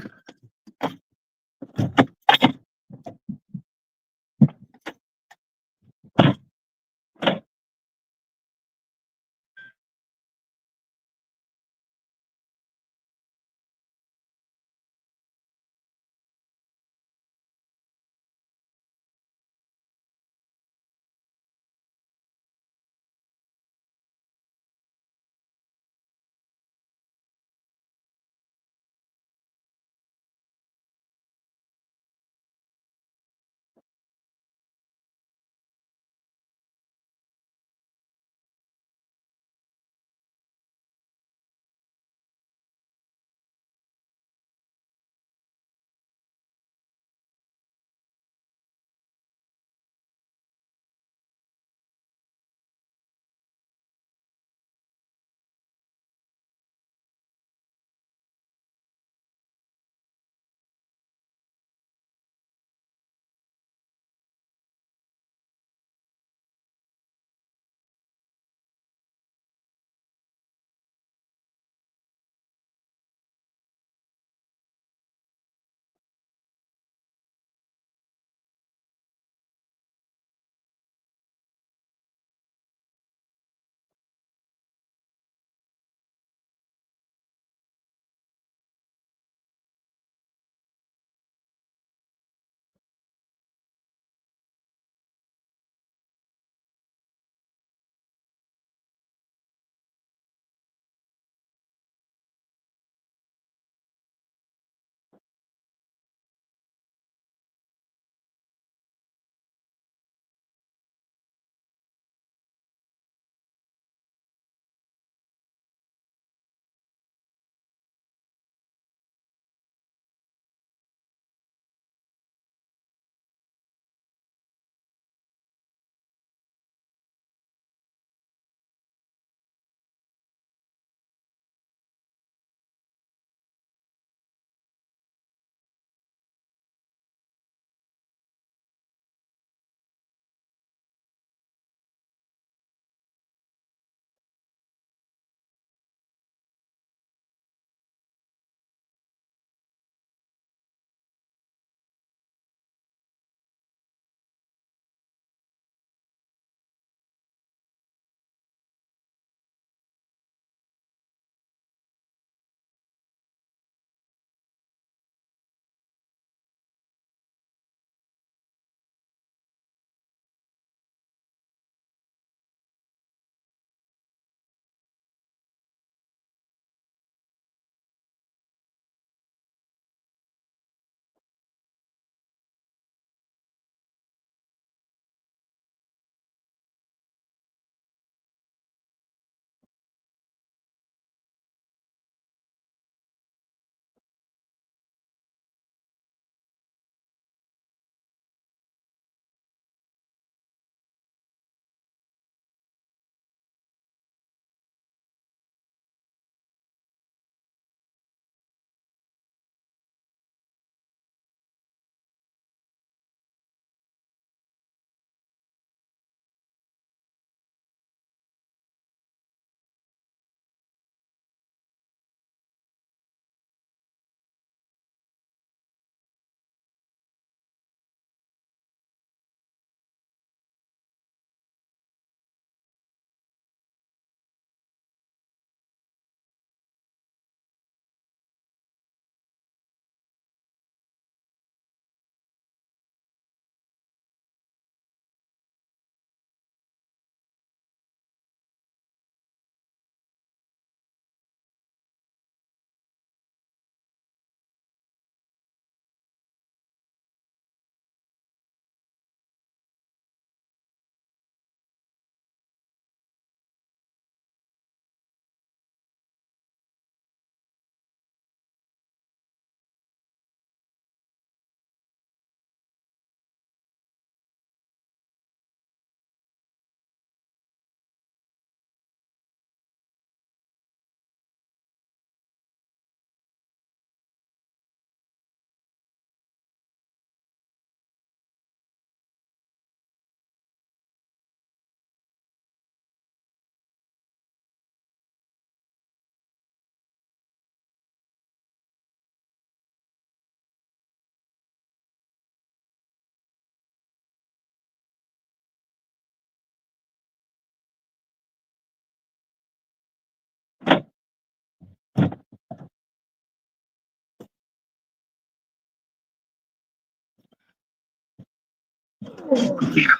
Right.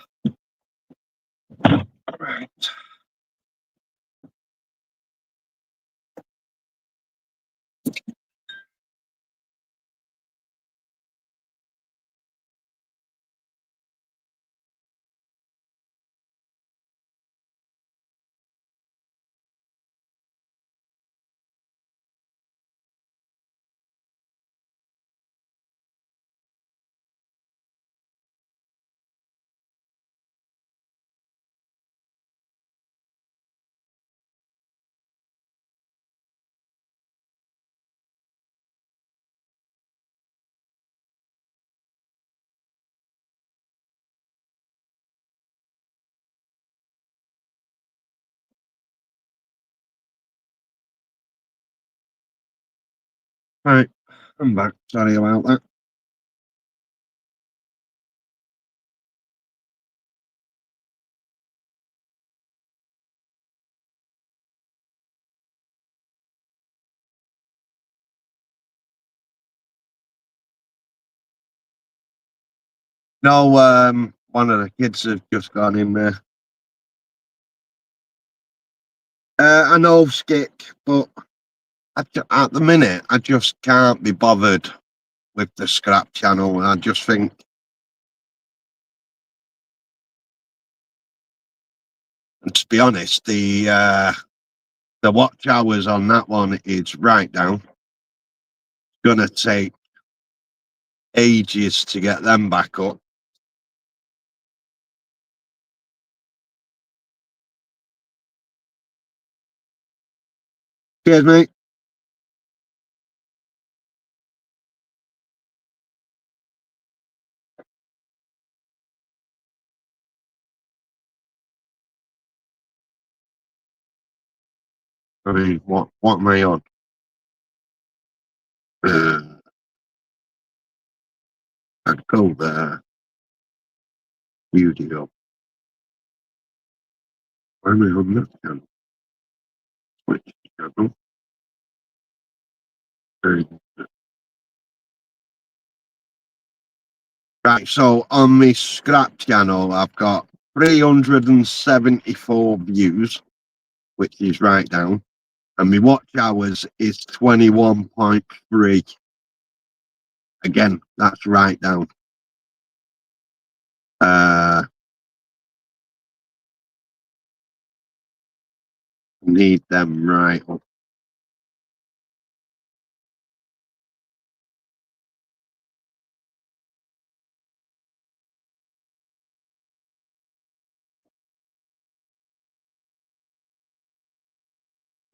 Right, I'm back. Sorry about that. No, one of the kids has just gone in there. I know Skick, but at the minute, I just can't be bothered with the scrap channel. I just think, and to be honest, the watch hours on that one is right down. Gonna take ages to get them back up. Cheers, mate. I mean, what am I on? I'd go there. Video. Why am I on that channel? Which channel? Right, so on my scrap channel, I've got 374 views, which is right down, and my watch hours is 21.3. Again, that's right down. Need them right up.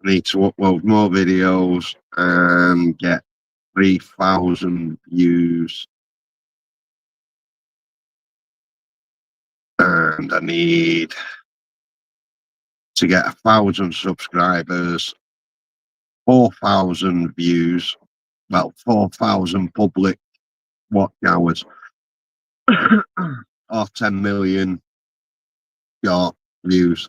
Need to upload more videos and get 3,000 views. And I need to get 1,000 subscribers, 4,000 views, well, 4,000 public watch hours, or 10 million short views.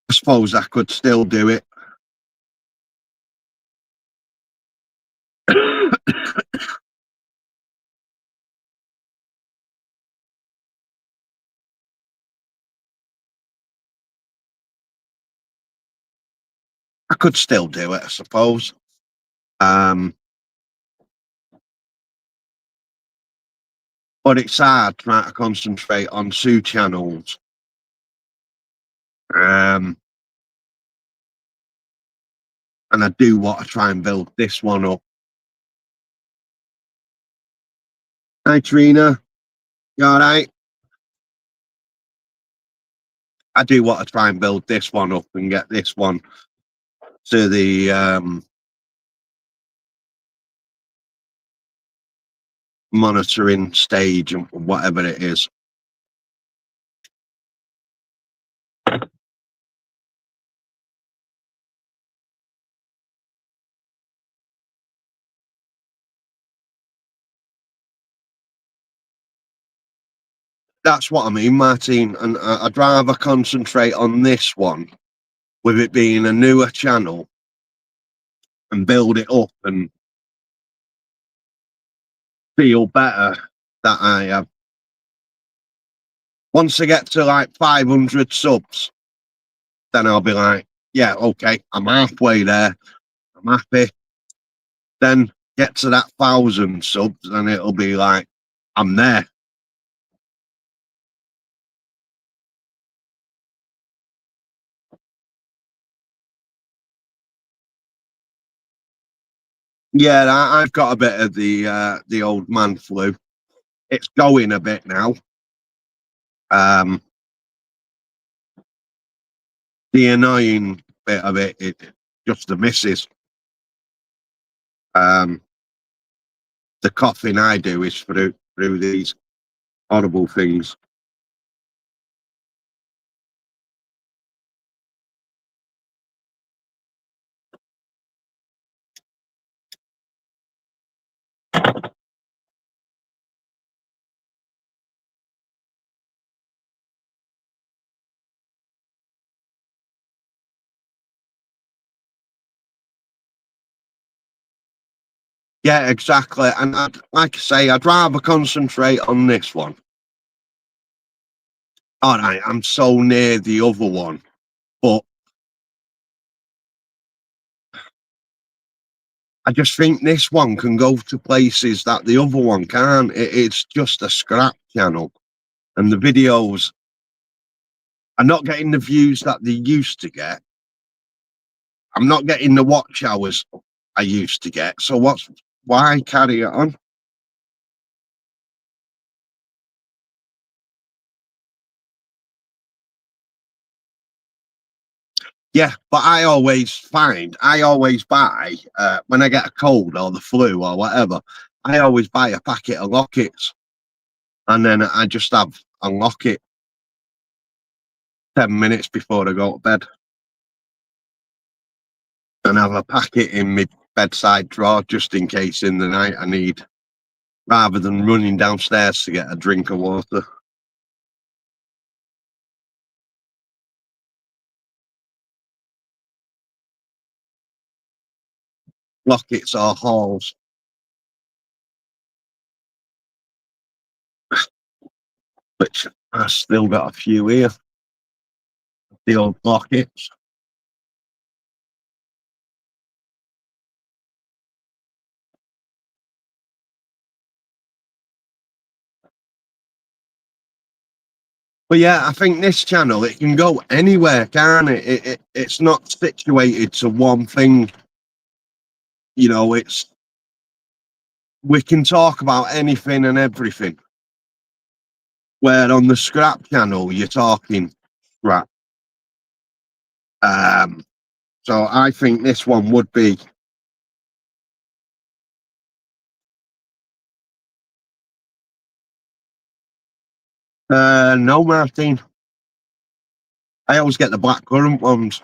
I suppose I could still do it. I could still do it, I suppose. But it's hard trying to concentrate on two channels. And I do want to try and build this one up. Hi, Trina. You all right? I do want to try and build this one up and get this one to the monitoring stage and whatever it is. That's what I mean, Martin. And I'd rather concentrate on this one, with it being a newer channel, and build it up and feel better that I have. Once I get to like 500 subs, then I'll be like, yeah, okay, I'm halfway there. I'm happy. Then get to that 1,000 subs and it'll be like, I'm there. Yeah, I've got a bit of the old man flu. It's going a bit now. The annoying bit of it is just the misses. The coughing I do is through these horrible things. Yeah, exactly. And like I say, I'd rather concentrate on this one. All right, I'm so near the other one, but I just think this one can go to places that the other one can't. It's just a scrap channel, and the videos are not getting the views that they used to get. I'm not getting the watch hours I used to get. So why carry it on? Yeah, but I always buy when I get a cold or the flu or whatever, I always buy a packet of lockets and then I just have a locket 10 minutes before I go to bed and have a packet in my bedside drawer just in case in the night I need, rather than running downstairs to get a drink of water. Lockets or halls, which I still got a few here. The old lockets. But yeah, I think this channel, it can go anywhere, can't it? It's not situated to one thing. You know, we can talk about anything and everything. Where on the scrap channel, you're talking scrap. So I think this one would be. No, Martin. I always get the blackcurrant ones.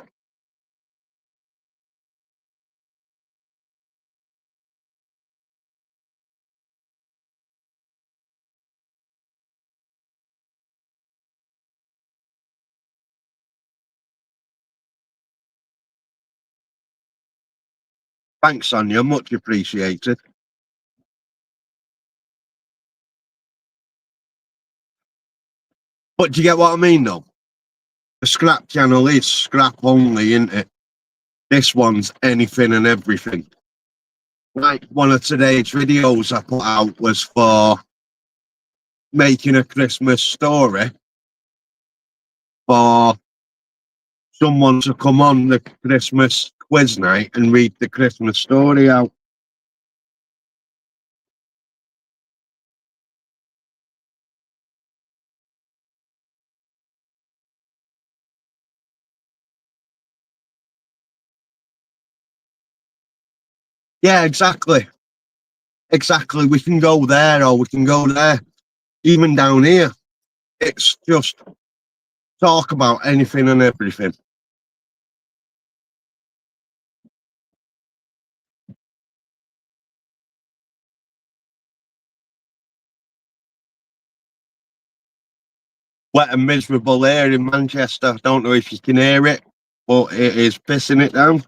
Thanks, Sonia. Much appreciated. But do you get what I mean, though? The scrap channel is scrap only, isn't it? This one's anything and everything. Like one of today's videos I put out was for making a Christmas story for someone to come on the Christmas quiz night and read the Christmas story out. Yeah, exactly. Exactly. We can go there or we can go there. Even down here, it's just talk about anything and everything. Wet and miserable here in Manchester. Don't know if you can hear it, but it is pissing it down.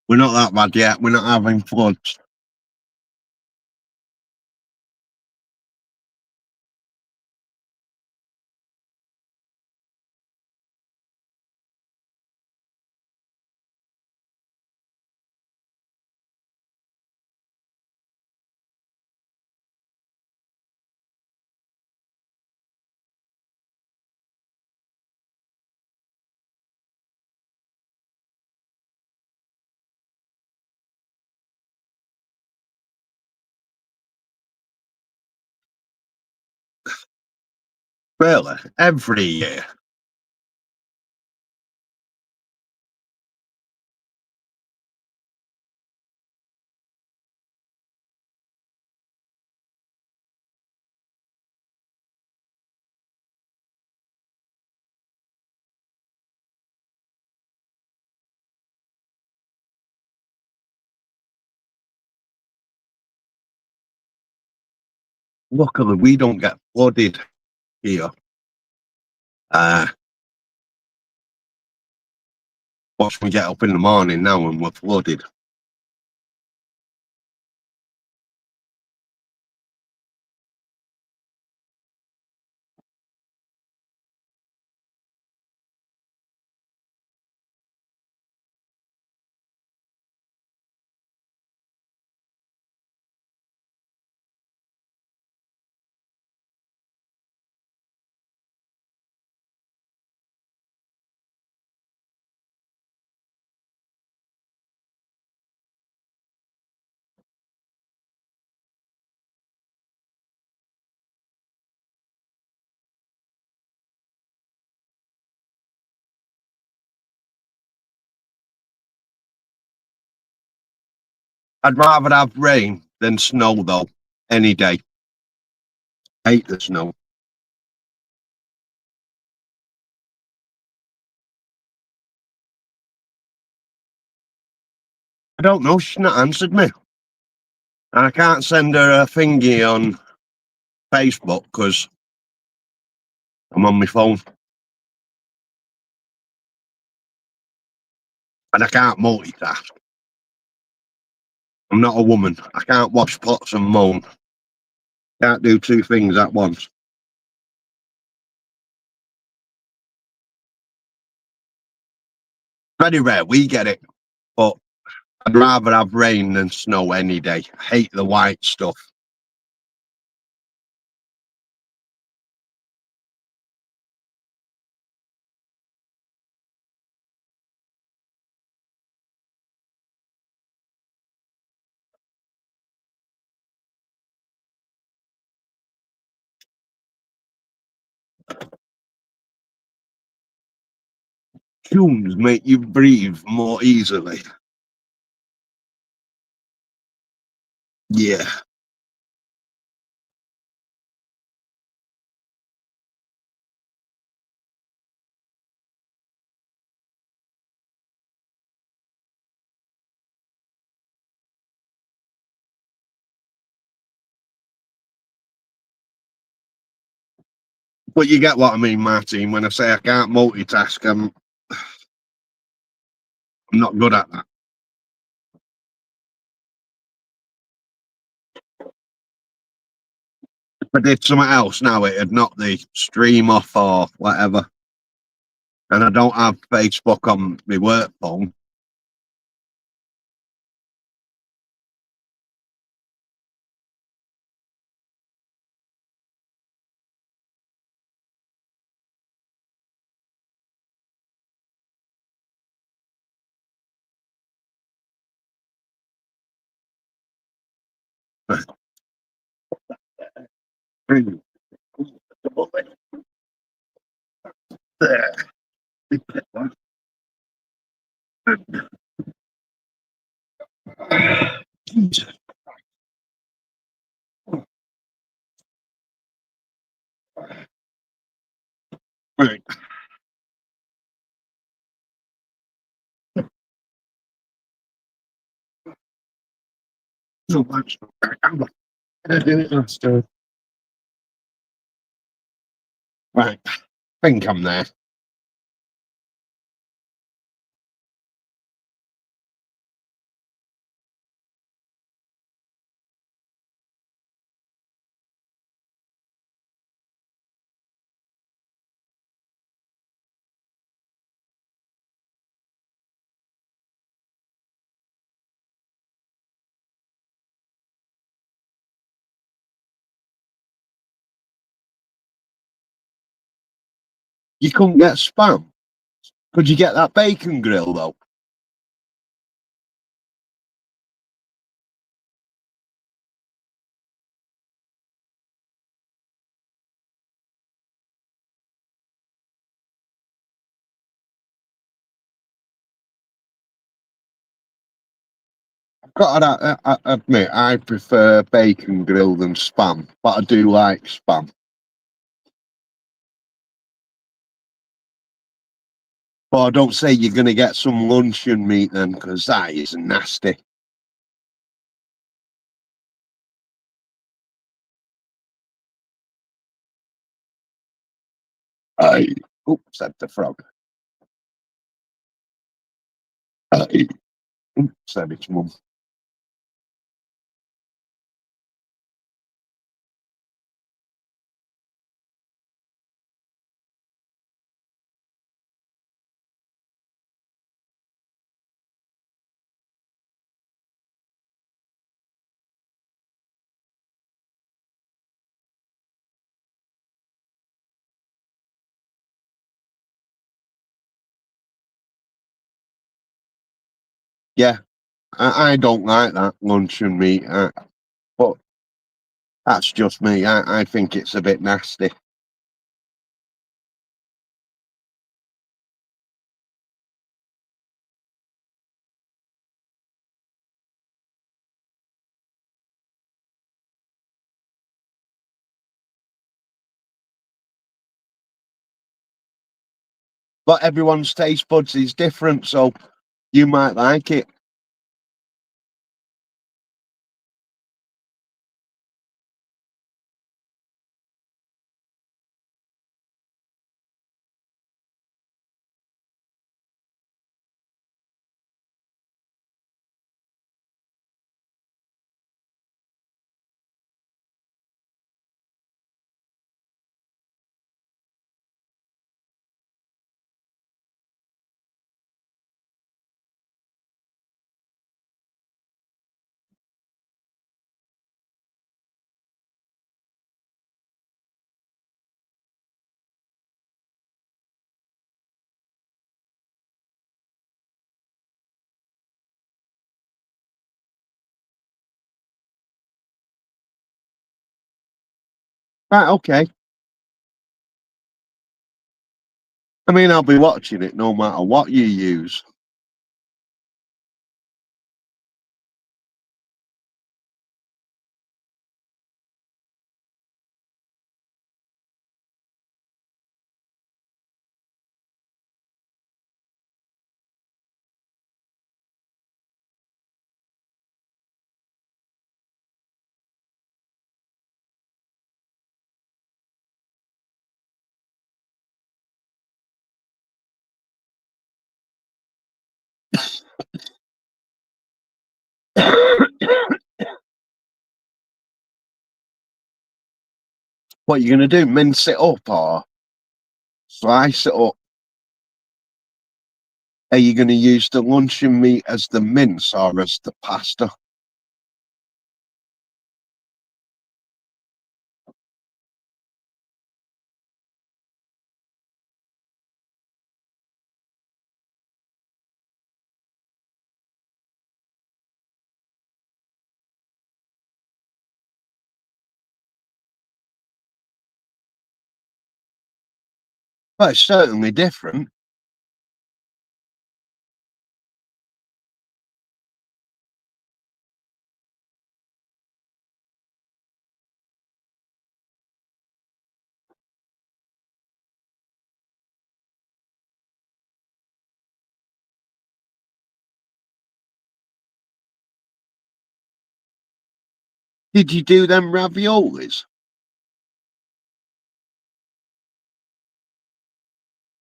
We're not that bad yet. We're not having floods. Really? Every year. Luckily, we don't get flooded here. Watch me get up in the morning now and we're flooded. I'd rather have rain than snow, though, any day. Hate the snow. I don't know. She's not answered me. And I can't send her a thingy on Facebook because I'm on my phone. And I can't multitask. I'm not a woman. I can't wash pots and moan. Can't do two things at once. Very rare. We get it. But I'd rather have rain than snow any day. I hate the white stuff. Fumes make you breathe more easily. Yeah. But you get what I mean, Martin. When I say I can't multitask, I'm not good at that. If I did something else now, it'd knock the stream off or whatever. And I don't have Facebook on my work phone. Right. So much. I did it last time. Right. I think I'm there. You couldn't get spam. Could you get that bacon grill though? I've got to admit, I prefer bacon grill than spam, but I do like spam. But I don't say you're going to get some luncheon meat then, because that is nasty. Aye. Oops, said the frog. Aye. Oops, said its mum. Yeah, I don't like that luncheon meat, but that's just me. I think it's a bit nasty. But everyone's taste buds is different, so you might like it. Right, okay. I mean, I'll be watching it no matter what you use. What are you going to do? Mince it up or slice it up? Are you going to use the luncheon meat as the mince or as the pasta? Well, it's certainly different. Did you do them raviolis?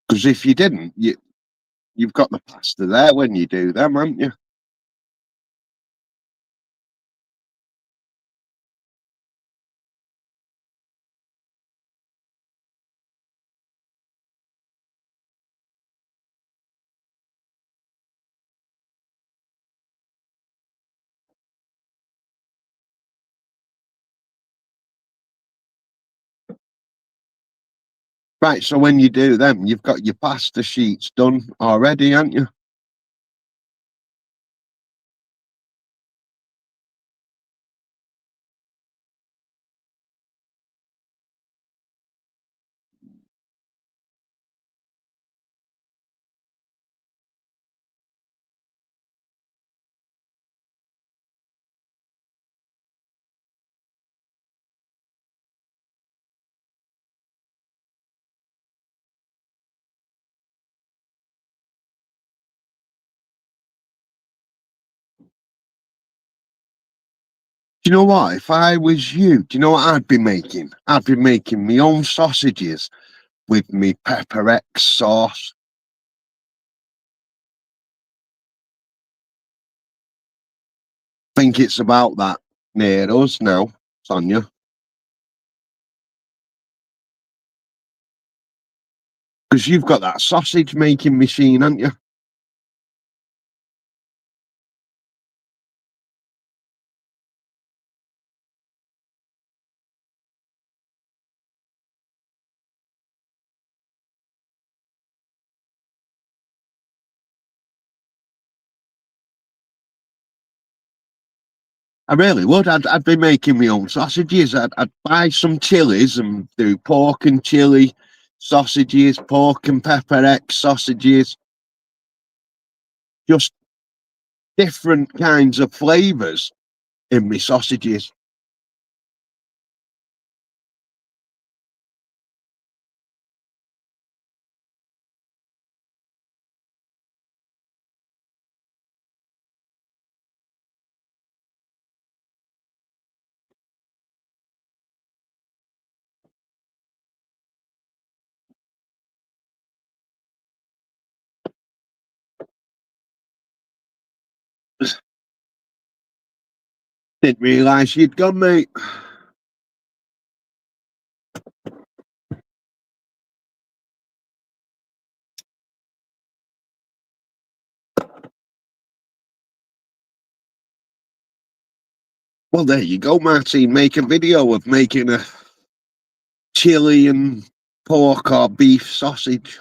Because if you didn't, you've got the pasta there when you do them, haven't you? Right, so when you do them, you've got your pasta sheets done already, haven't you? Do you know what? If I was you, do you know what I'd be making? I'd be making my own sausages with me Pepper X sauce. Think it's about that near us now, Sonia. Because you've got that sausage making machine, haven't you? I really would. I'd be making my own sausages. I'd buy some chilies and do pork and chili sausages, pork and pepper X sausages, just different kinds of flavours in my sausages. Didn't realise you'd gone, mate. Well, there you go, Martin. Make a video of making a chili and pork or beef sausage,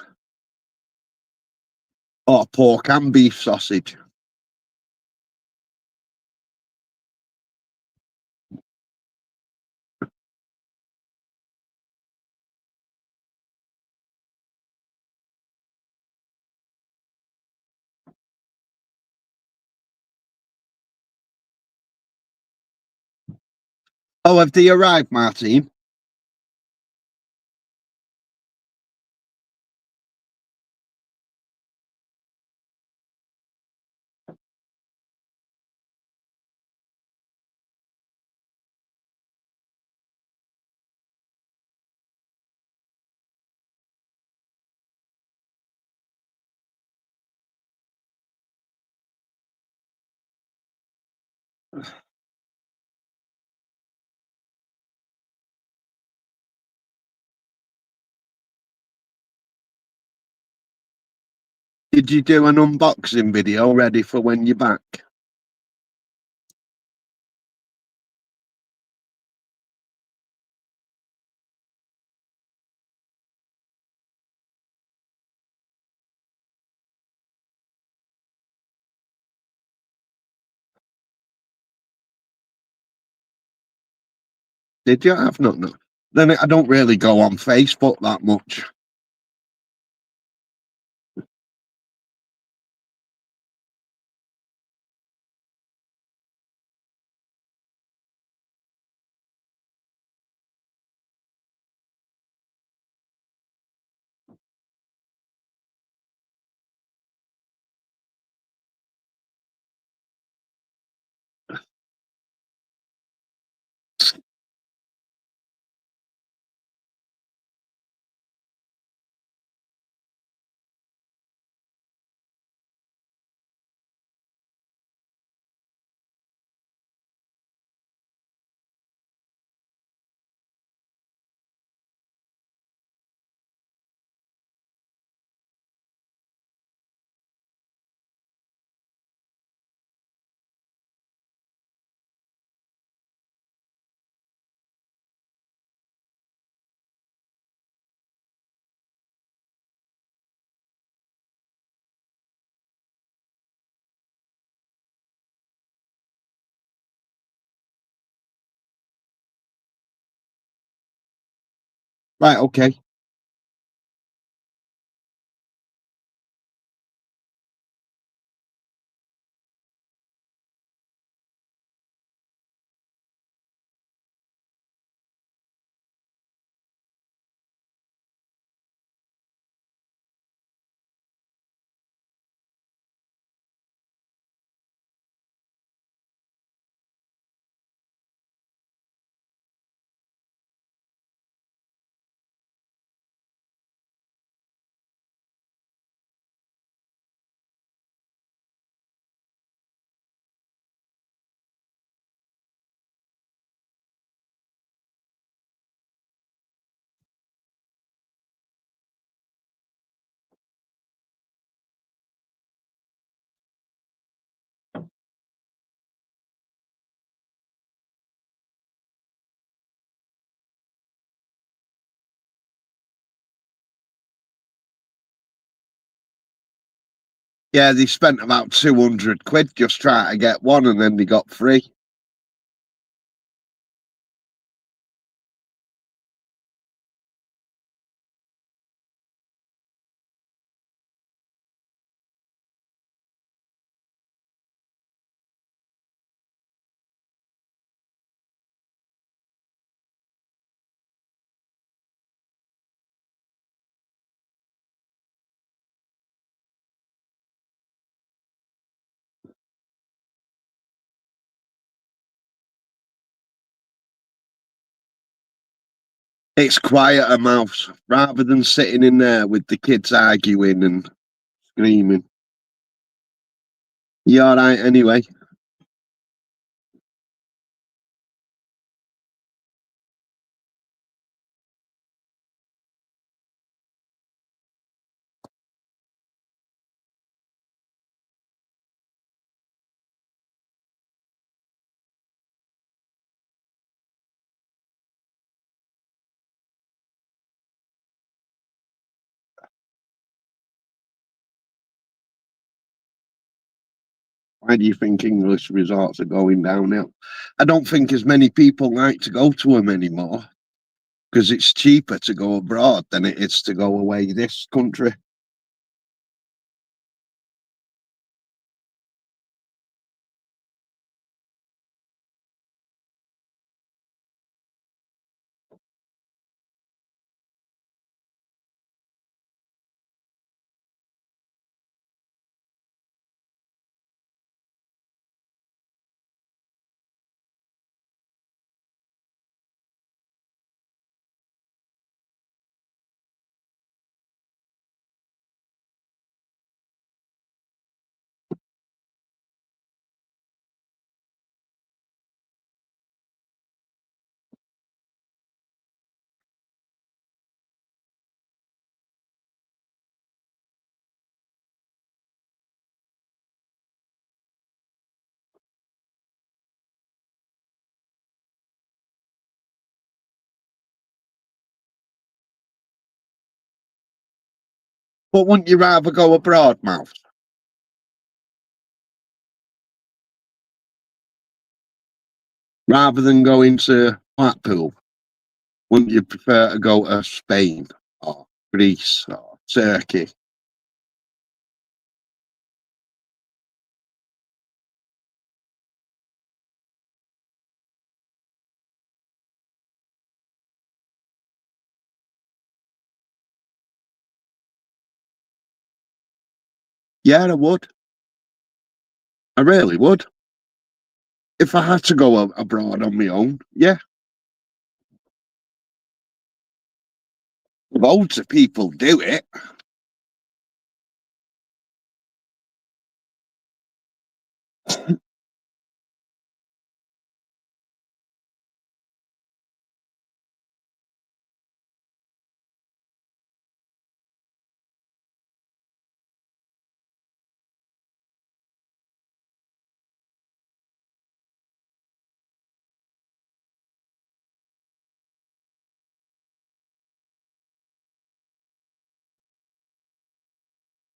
or pork and beef sausage. Oh, have they arrived, Martin? Did you do an unboxing video ready for when you're back? Did you? I've not. No. Then I don't really go on Facebook that much. Right, okay. Yeah, they spent about 200 quid just trying to get one, and then they got three. It's quieter, mouse, rather than sitting in there with the kids arguing and screaming. You all right anyway? Why do you think English resorts are going downhill? I don't think as many people like to go to them anymore because it's cheaper to go abroad than it is to go away this country. But wouldn't you rather go abroad, Mouse, rather than going to Blackpool? Wouldn't you prefer to go to Spain or Greece or Turkey? Yeah, I would. I really would. If I had to go abroad on my own, yeah. Loads of people do it.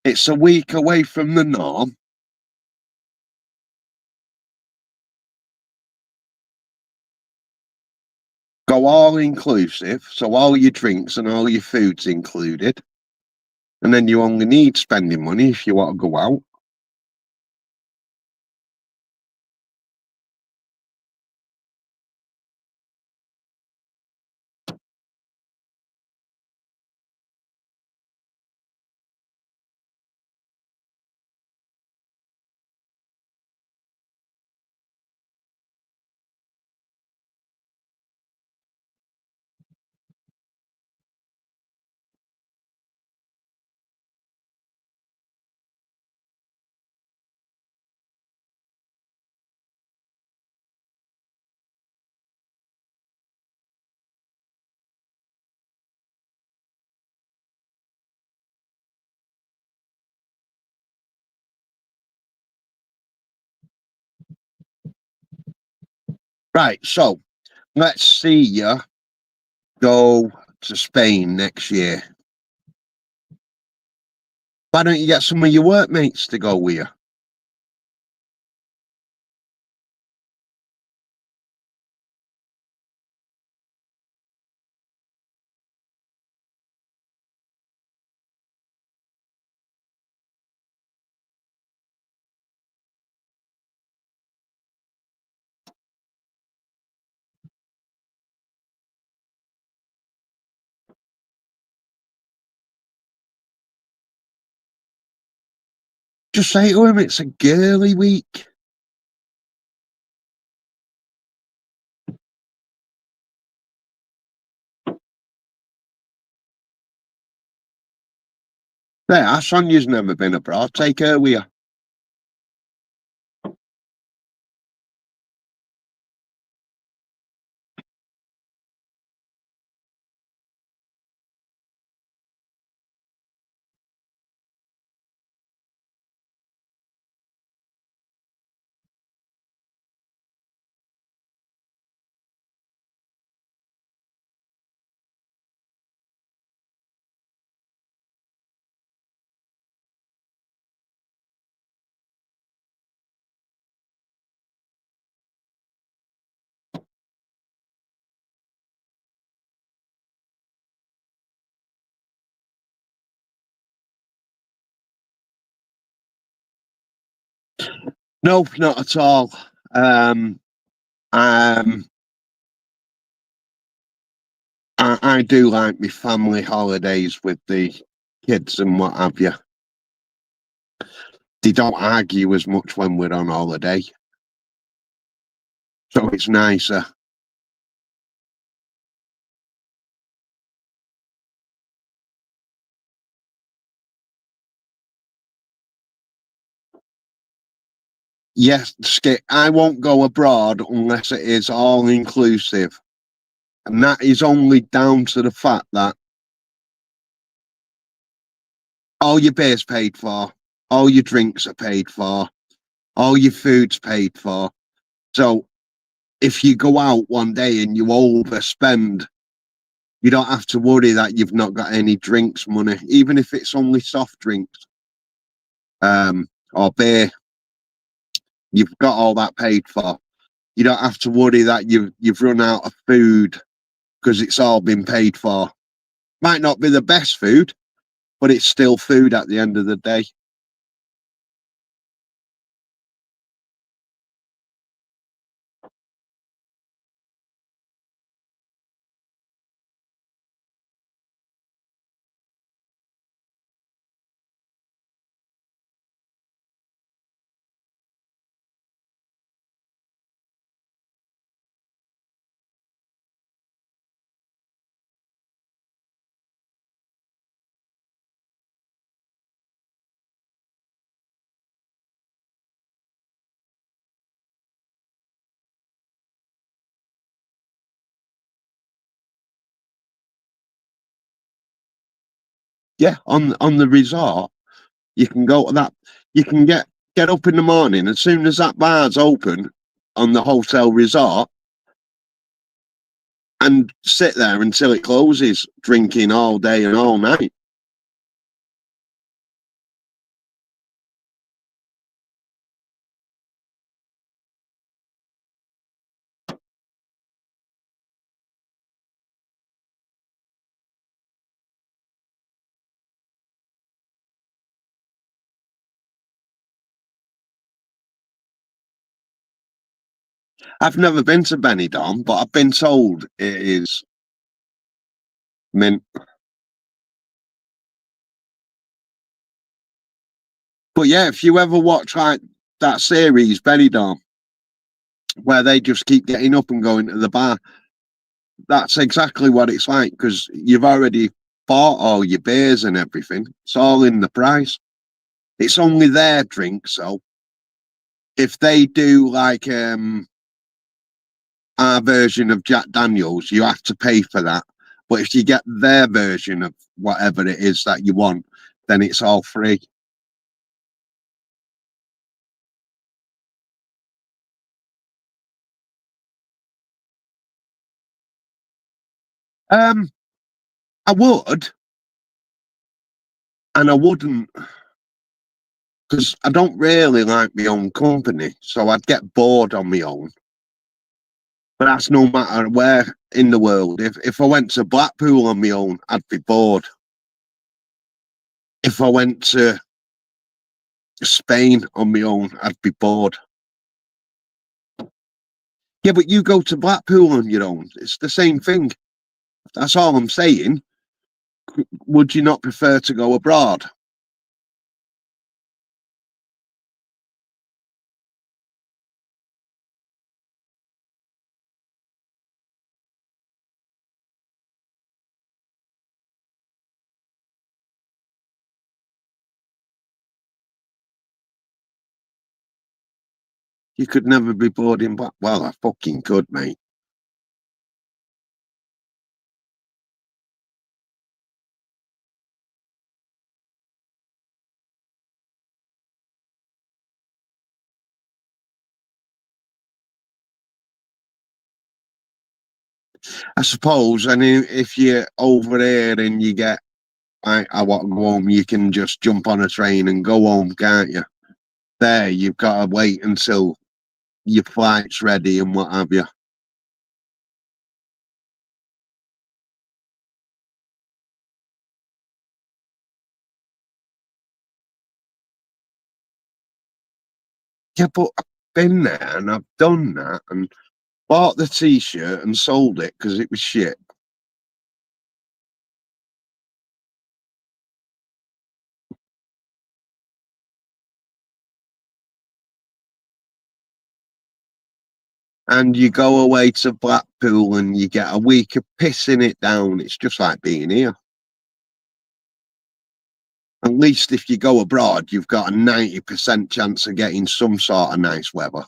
It's a week away from the norm. Go all inclusive, so all your drinks and all your food's included. And then you only need spending money if you want to go out. Right, so let's see you go to Spain next year. Why don't you get some of your workmates to go with you? Just say to him it's a girly week. There, Sonia's never been abroad. Take her with you. No, not at all. Um, I do like my family holidays with the kids and what have you. They don't argue as much when we're on holiday, so it's nicer. Yes, Skip, I won't go abroad unless it is all inclusive. And that is only down to the fact that all your beer's paid for, all your drinks are paid for, all your food's paid for. So if you go out one day and you overspend, you don't have to worry that you've not got any drinks money, even if it's only soft drinks or beer. You've got all that paid for. You don't have to worry that you've run out of food because it's all been paid for. Might not be the best food, but it's still food at the end of the day. Yeah, on the resort, you can go to that. You can get up in the morning as soon as that bar's open on the hotel resort and sit there until it closes, drinking all day and all night. I've never been to Benidorm, but I've been told it is mint. But yeah, if you ever watch like that series, Benidorm, where they just keep getting up and going to the bar, that's exactly what it's like because you've already bought all your beers and everything. It's all in the price. It's only their drink, so if they do like our version of Jack Daniels, you have to pay for that. But if you get their version of whatever it is that you want, then it's all free. Um, I would, and I wouldn't, because I don't really like my own company, so I'd get bored on my own. But that's no matter where in the world. If I went to Blackpool on my own, I'd be bored. If I went to Spain on my own, I'd be bored. Yeah, but you go to Blackpool on your own. It's the same thing. That's all I'm saying. Would you not prefer to go abroad? You could never be bored in Black. Well, I fucking could, mate. I suppose. And if you're over here and you get, I want to go home, you can just jump on a train and go home, can't you? There, you've got to wait until your flight's ready and what have you. Yeah, but I've been there and I've done that and bought the t-shirt and sold it because it was shit. And you go away to Blackpool and you get a week of pissing it down. It's just like being here. At least if you go abroad, you've got a 90% chance of getting some sort of nice weather.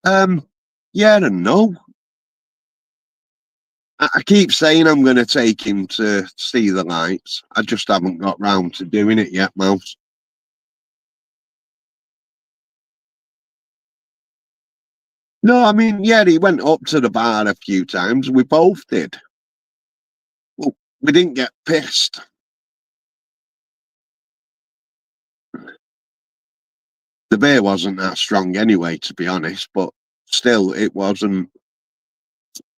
um, yeah, I don't know. I keep saying I'm going to take him to see the lights. I just haven't got round to doing it yet, Mouse. No, I mean, yeah, he went up to the bar a few times. We both did. Well, we didn't get pissed. The beer wasn't that strong anyway, to be honest, but still, it wasn't.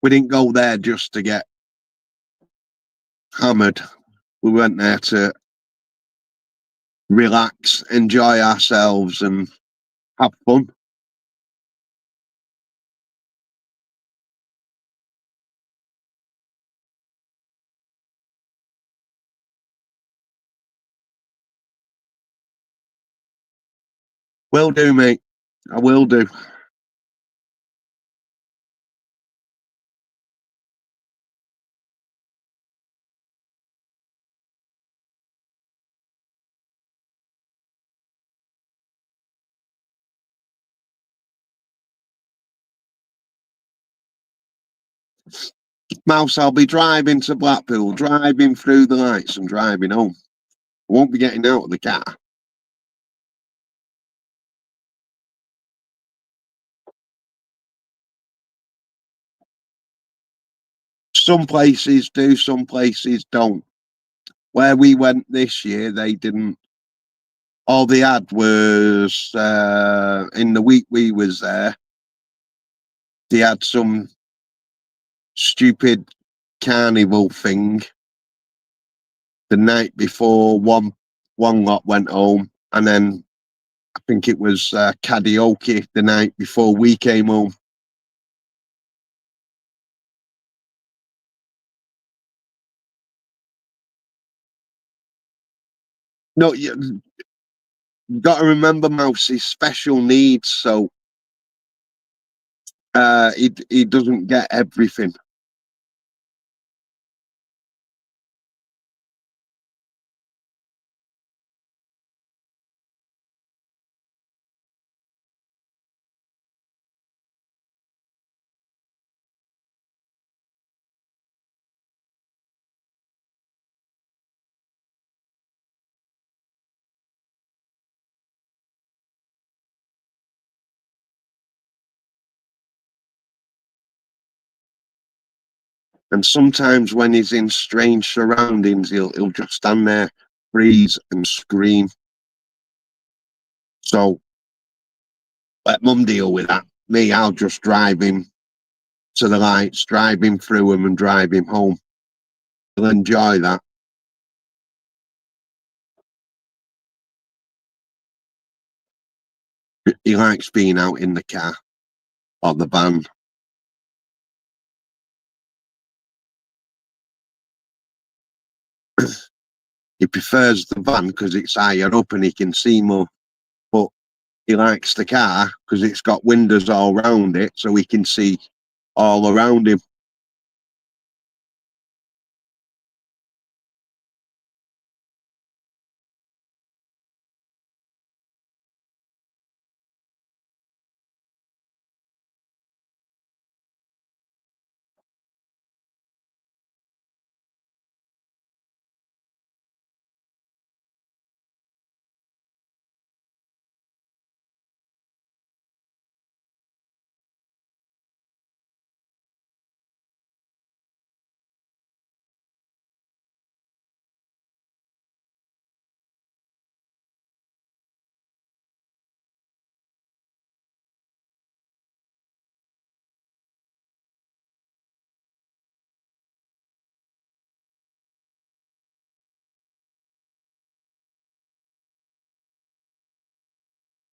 We didn't go there just to get hammered. We went there to relax, enjoy ourselves, and have fun. Will do, mate. I will do. Mouse, I'll be driving to Blackpool, driving through the lights and driving home. I won't be getting out of the car. Some places do, some places don't. Where we went this year, they didn't. All they had was in the week we was there. They had some stupid carnival thing the night before. One lot went home, and then I think it was karaoke the night before we came home. No, you got to remember, Mouse is special needs, so he doesn't get everything. And sometimes when he's in strange surroundings, he'll just stand there, freeze, and scream. So let Mum deal with that. Me, I'll just drive him to the lights, drive him through them, and drive him home. He'll enjoy that. He likes being out in the car or the van. He prefers the van because it's higher up and he can see more. But he likes the car because it's got windows all round it, so he can see all around him.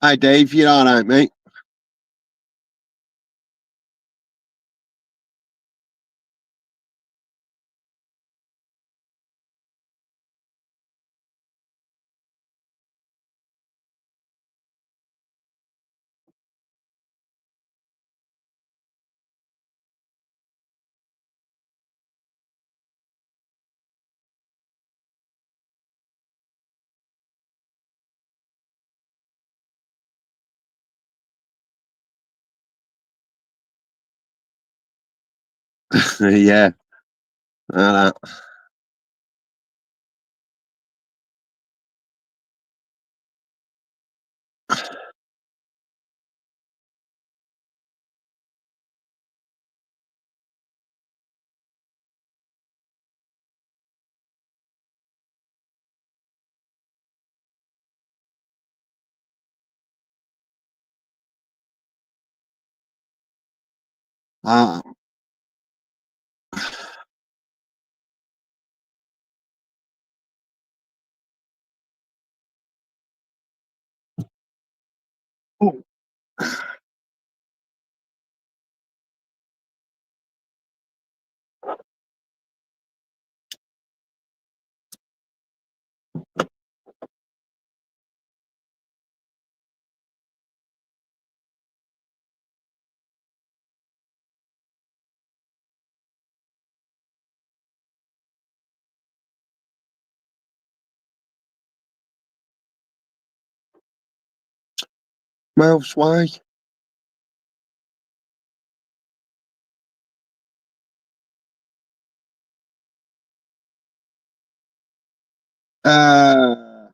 Hi, Dave. You all right, mate? Yeah. Uh, uh, Mouse, why? Uh,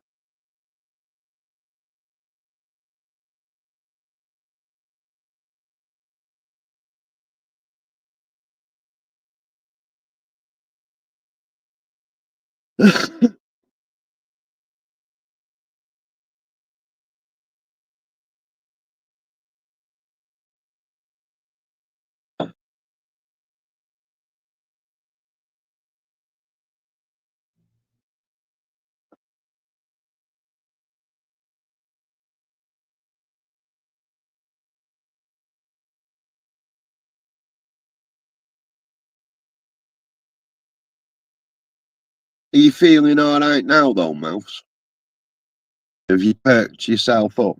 Are you feeling all right now, though, Mouse? Have you perked yourself up?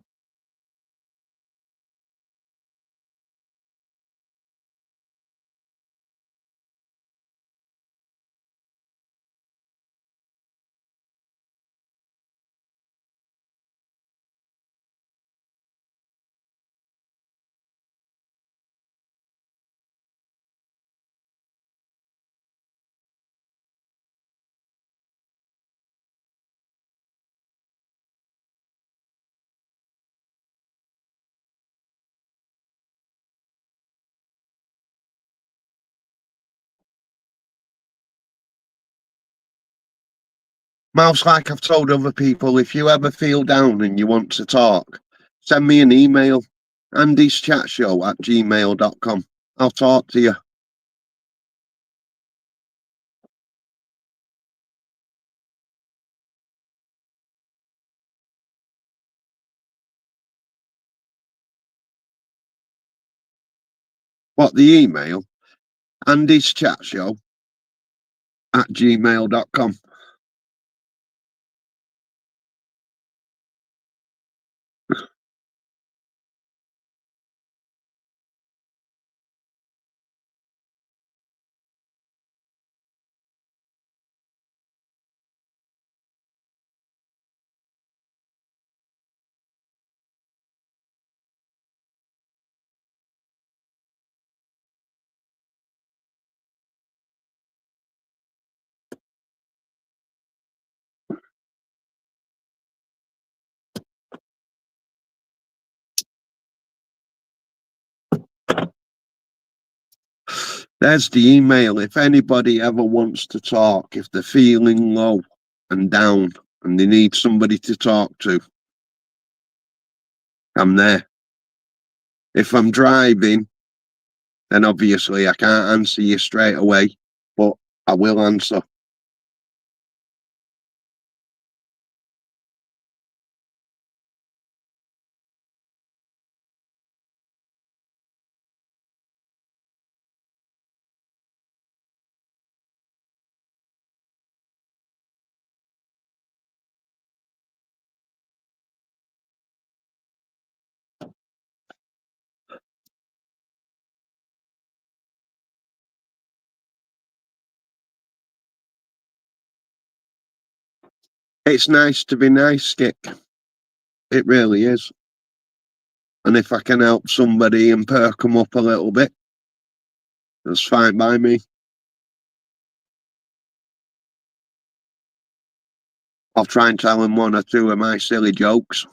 Mouse, like I've told other people, if you ever feel down and you want to talk, send me an email, andyschatshow@gmail.com. I'll talk to you. What, the email? andyschatshow@gmail.com. There's the email. If anybody ever wants to talk, if they're feeling low and down and they need somebody to talk to, I'm there. If I'm driving, then obviously I can't answer you straight away, but I will answer. It's nice to be nice, Skip. It really is. And if I can help somebody and perk them up a little bit, that's fine by me. I'll try and tell them one or two of my silly jokes.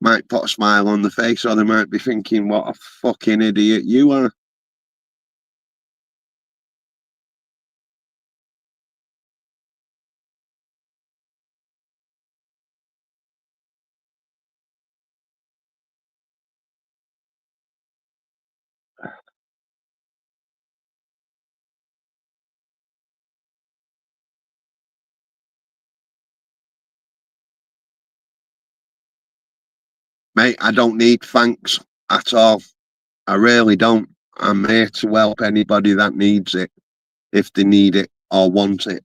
Might put a smile on the face, or they might be thinking, what a fucking idiot you are. Mate, I don't need thanks at all. I really don't. I'm here to help anybody that needs it, if they need it or want it.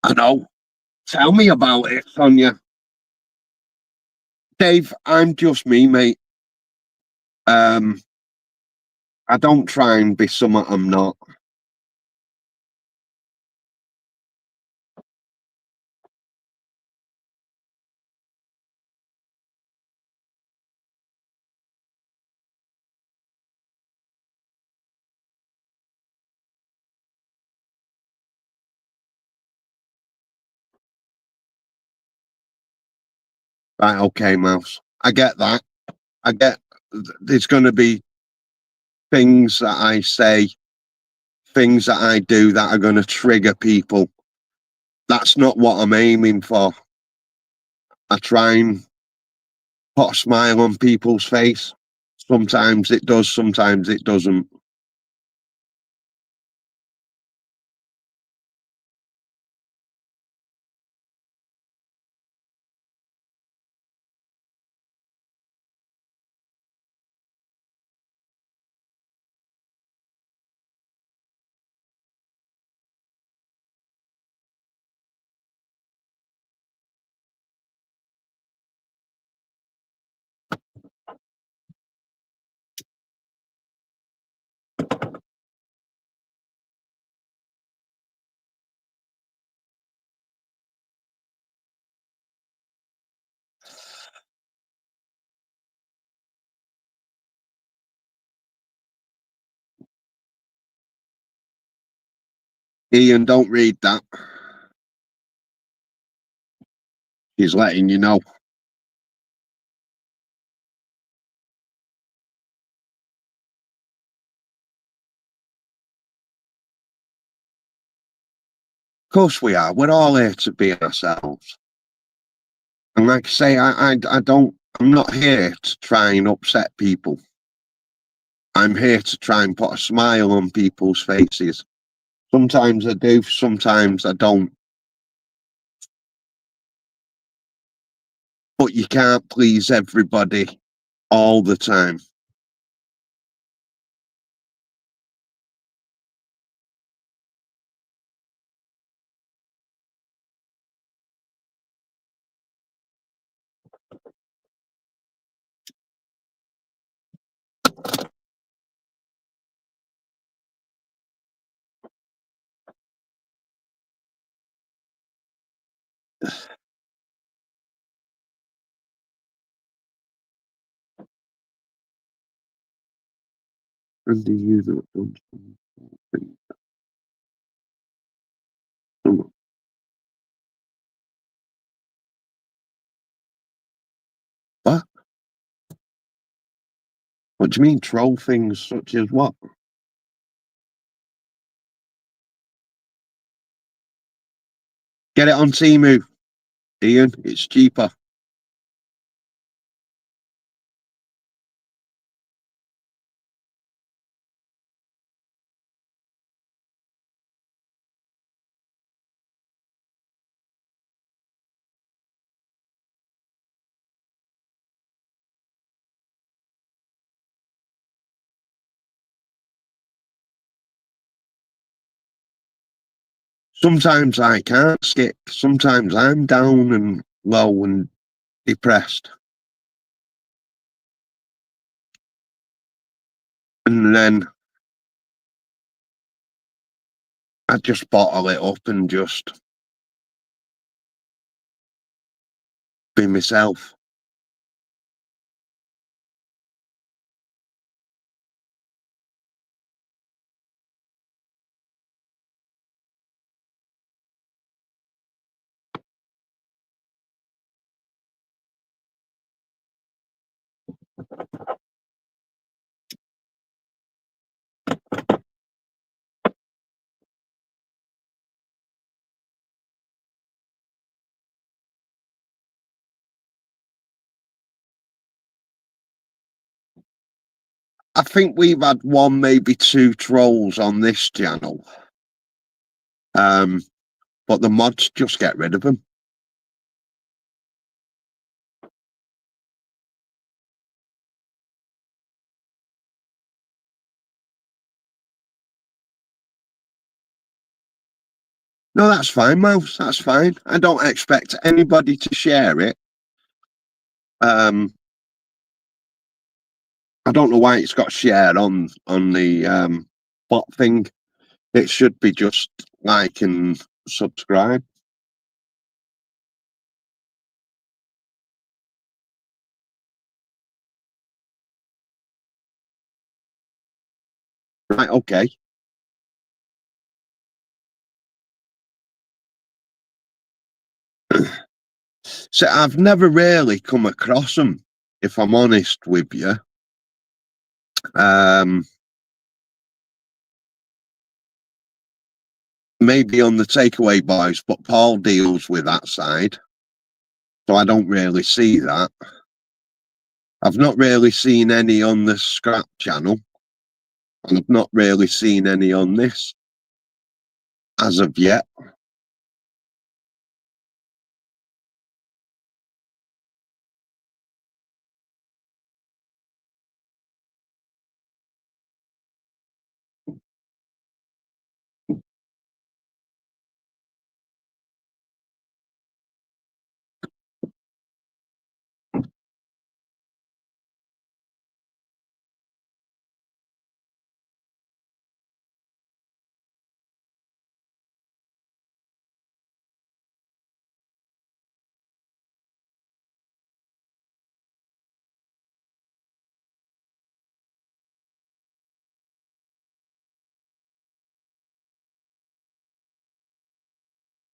I know. Tell me about it, Sonia. Dave, I'm just me, mate. Um, I don't try and be something I'm not. Right, okay, Mouse. I get that. I get there's going to be things that I say, things that I do that are going to trigger people. That's not what I'm aiming for. I try and put a smile on people's face, Sometimes it does, sometimes it doesn't. Ian, don't read that. He's letting you know. Of course we are. We're all here to be ourselves. And like I say, I'm not here to try and upset people. I'm here to try and put a smile on people's faces. Sometimes I do, sometimes I don't. But you can't please everybody all the time. And the user done something. What? What do you mean troll things such as what? Get it on Temu, Ian. It's cheaper. Sometimes I can't skip. Sometimes I'm down and low and depressed. And then I just bottle it up and just be myself. I think we've had one, maybe two trolls on this channel. But the mods just get rid of them. No, that's fine, Mouse. That's fine. I don't expect anybody to share it. I don't know why it's got shared on the bot thing. It should be just like and subscribe. Right, okay. So I've never really come across them, if I'm honest with you. Maybe on the Takeaway Boys, but Paul deals with that side, so I don't really see that. I've not really seen any on the Scrap channel, and I've not really seen any on this as of yet.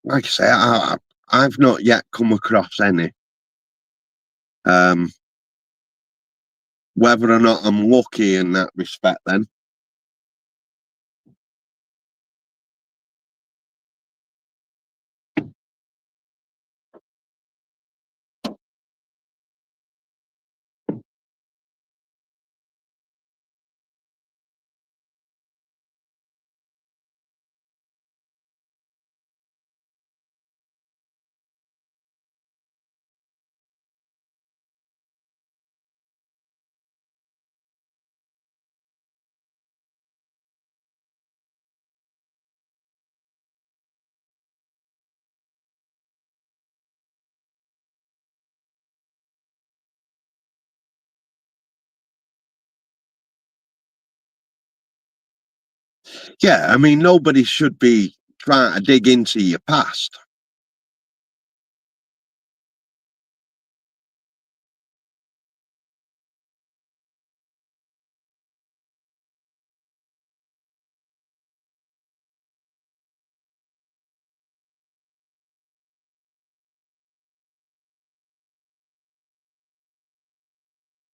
Like I say, I've not yet come across any. Whether or not I'm lucky in that respect, then. Yeah, I mean, nobody should be trying to dig into your past.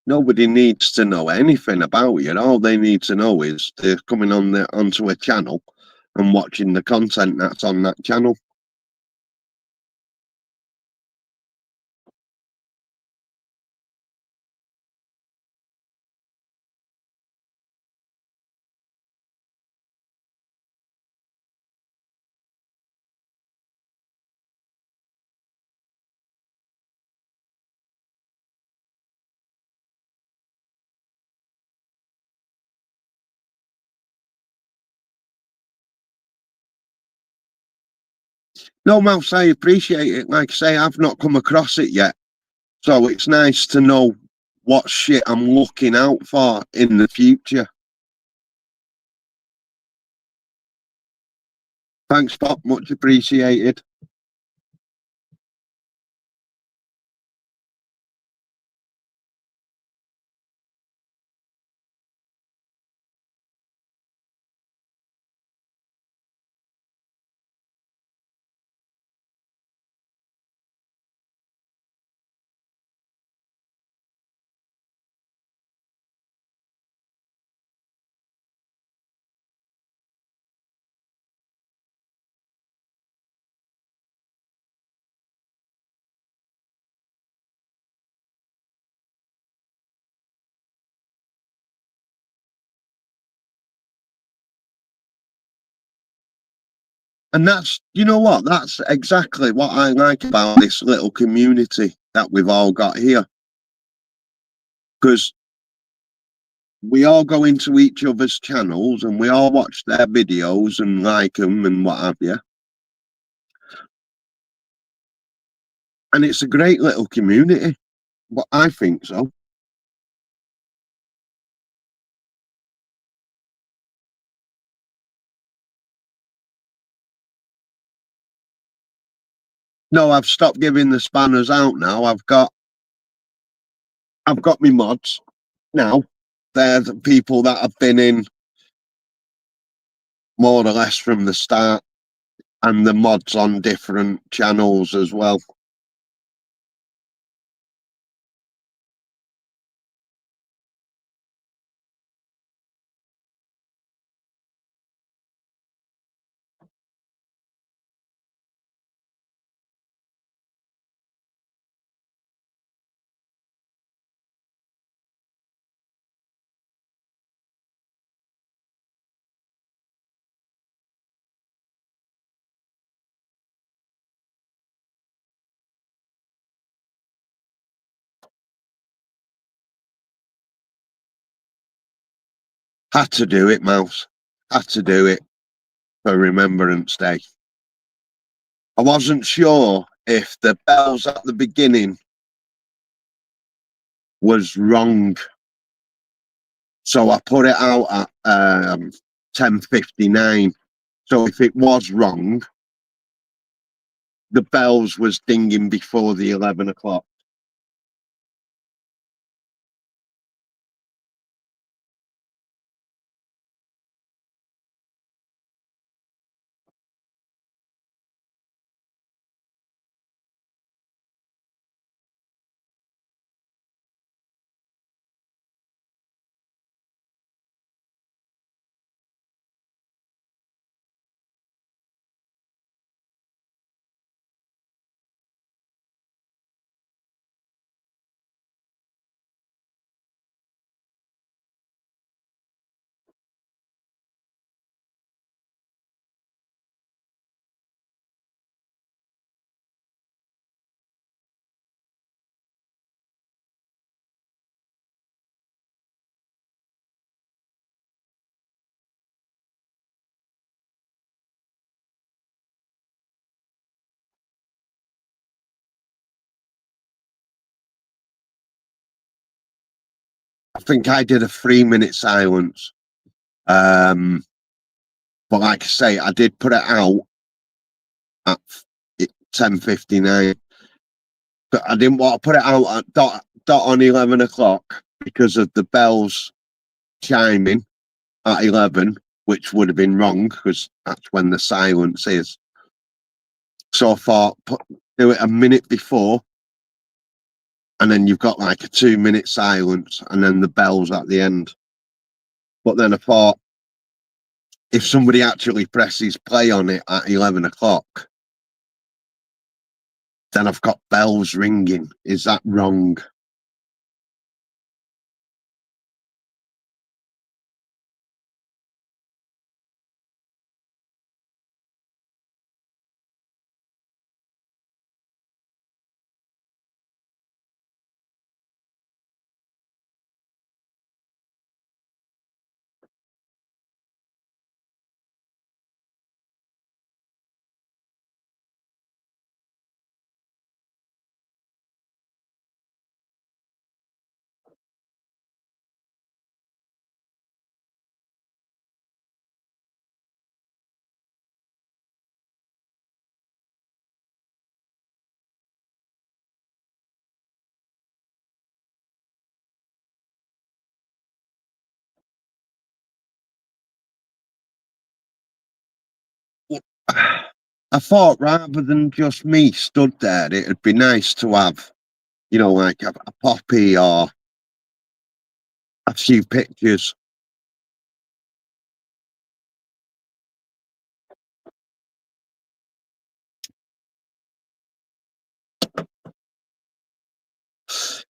Nobody needs to know anything about you. All they need to know is they're coming onto a channel and watching the content that's on that channel. No, Mouse, I appreciate it. Like I say, I've not come across it yet. So it's nice to know what shit I'm looking out for in the future. Thanks, Pop. Much appreciated. And that's, you know what? That's exactly what I like about this little community that we've all got here. Because we all go into each other's channels and we all watch their videos and like them and what have you. And it's a great little community. But I think so. No, I've stopped giving the spanners out now. I've got my mods now. They're the people that have been in more or less from the start, and the mods on different channels as well. Had to do it, Mouse. Had to do it for Remembrance Day. I wasn't sure if the bells at the beginning was wrong, so I put it out at 10:59. So if it was wrong, the bells was dinging before the 11 o'clock. I think I did a 3-minute silence. But like I say, I did put it out at 10:59. But I didn't want to put it out at dot on 11 o'clock because of the bells chiming at 11, which would have been wrong because that's when the silence is. So I thought, do it a minute before, and then you've got like a 2-minute silence, and then the bells at the end. But then I thought, if somebody actually presses play on it at 11 o'clock, then I've got bells ringing. Is that wrong? I thought rather than just me stood there, it'd be nice to have, like a poppy or a few pictures.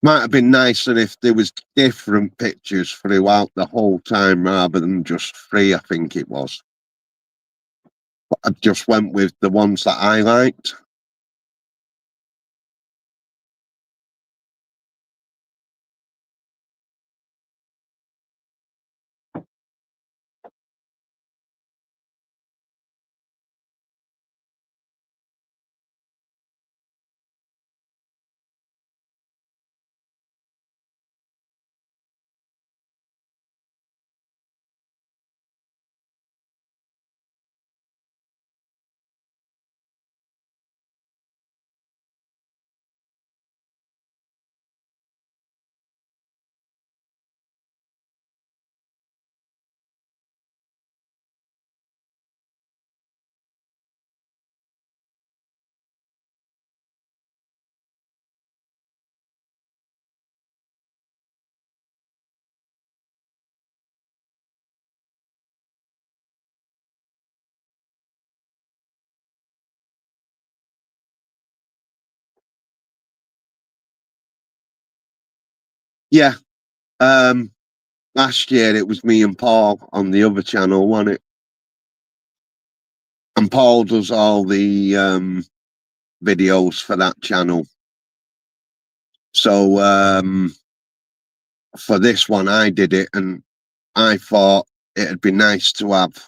Might have been nicer if there was different pictures throughout the whole time rather than just 3, I think it was. But I just went with the ones that I liked. Yeah. Last year it was me and Paul on the other channel, wasn't it? And Paul does all the videos for that channel. So for this one, I did it, and I thought it'd be nice to have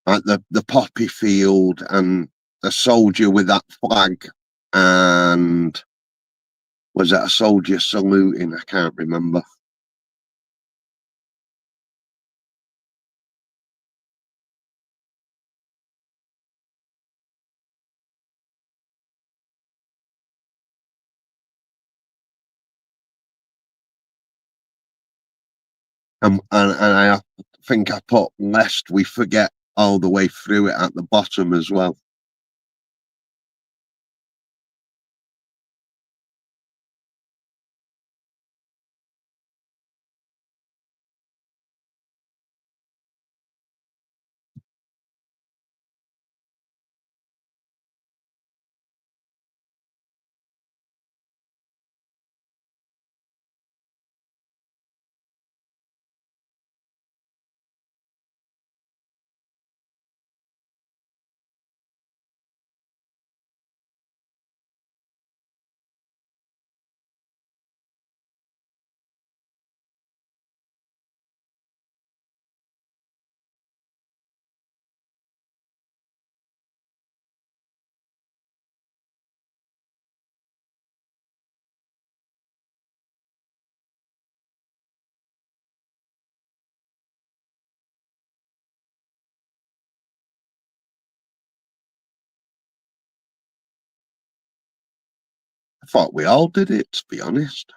like the poppy field and a soldier with that flag, and was it a soldier saluting? I can't remember. And I think I put lest we forget all the way through it at the bottom as well. I thought we all did it, to be honest.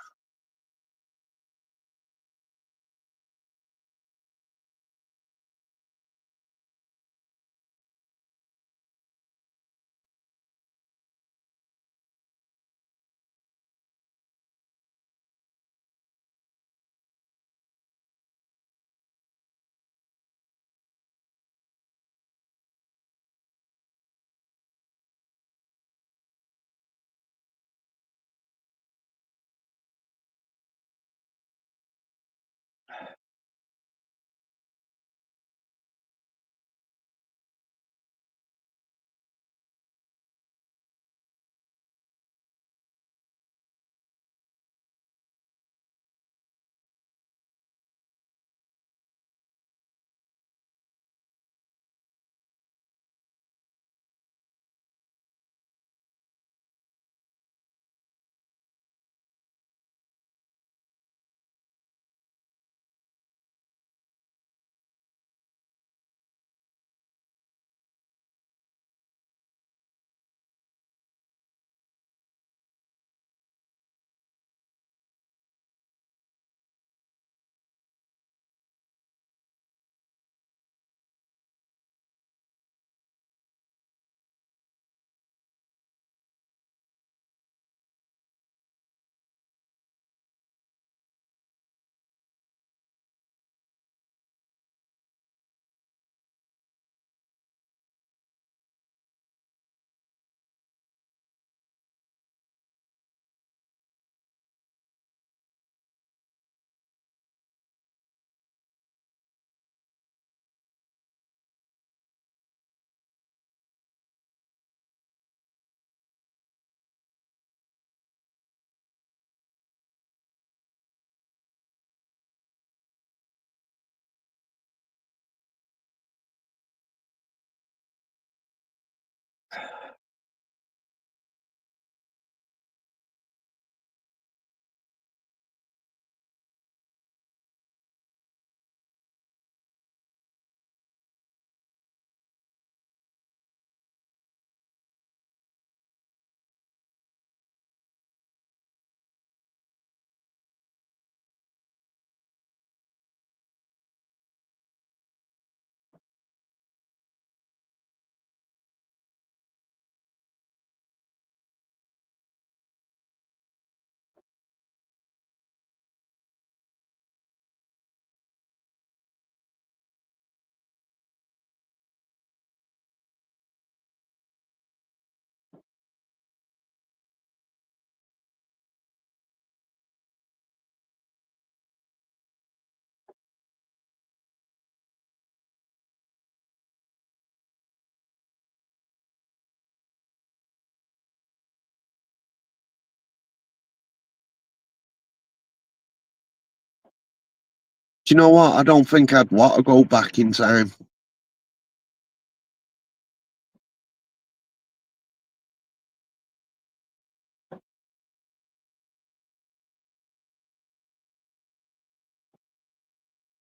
Do you know what? I don't think I'd want to go back in time.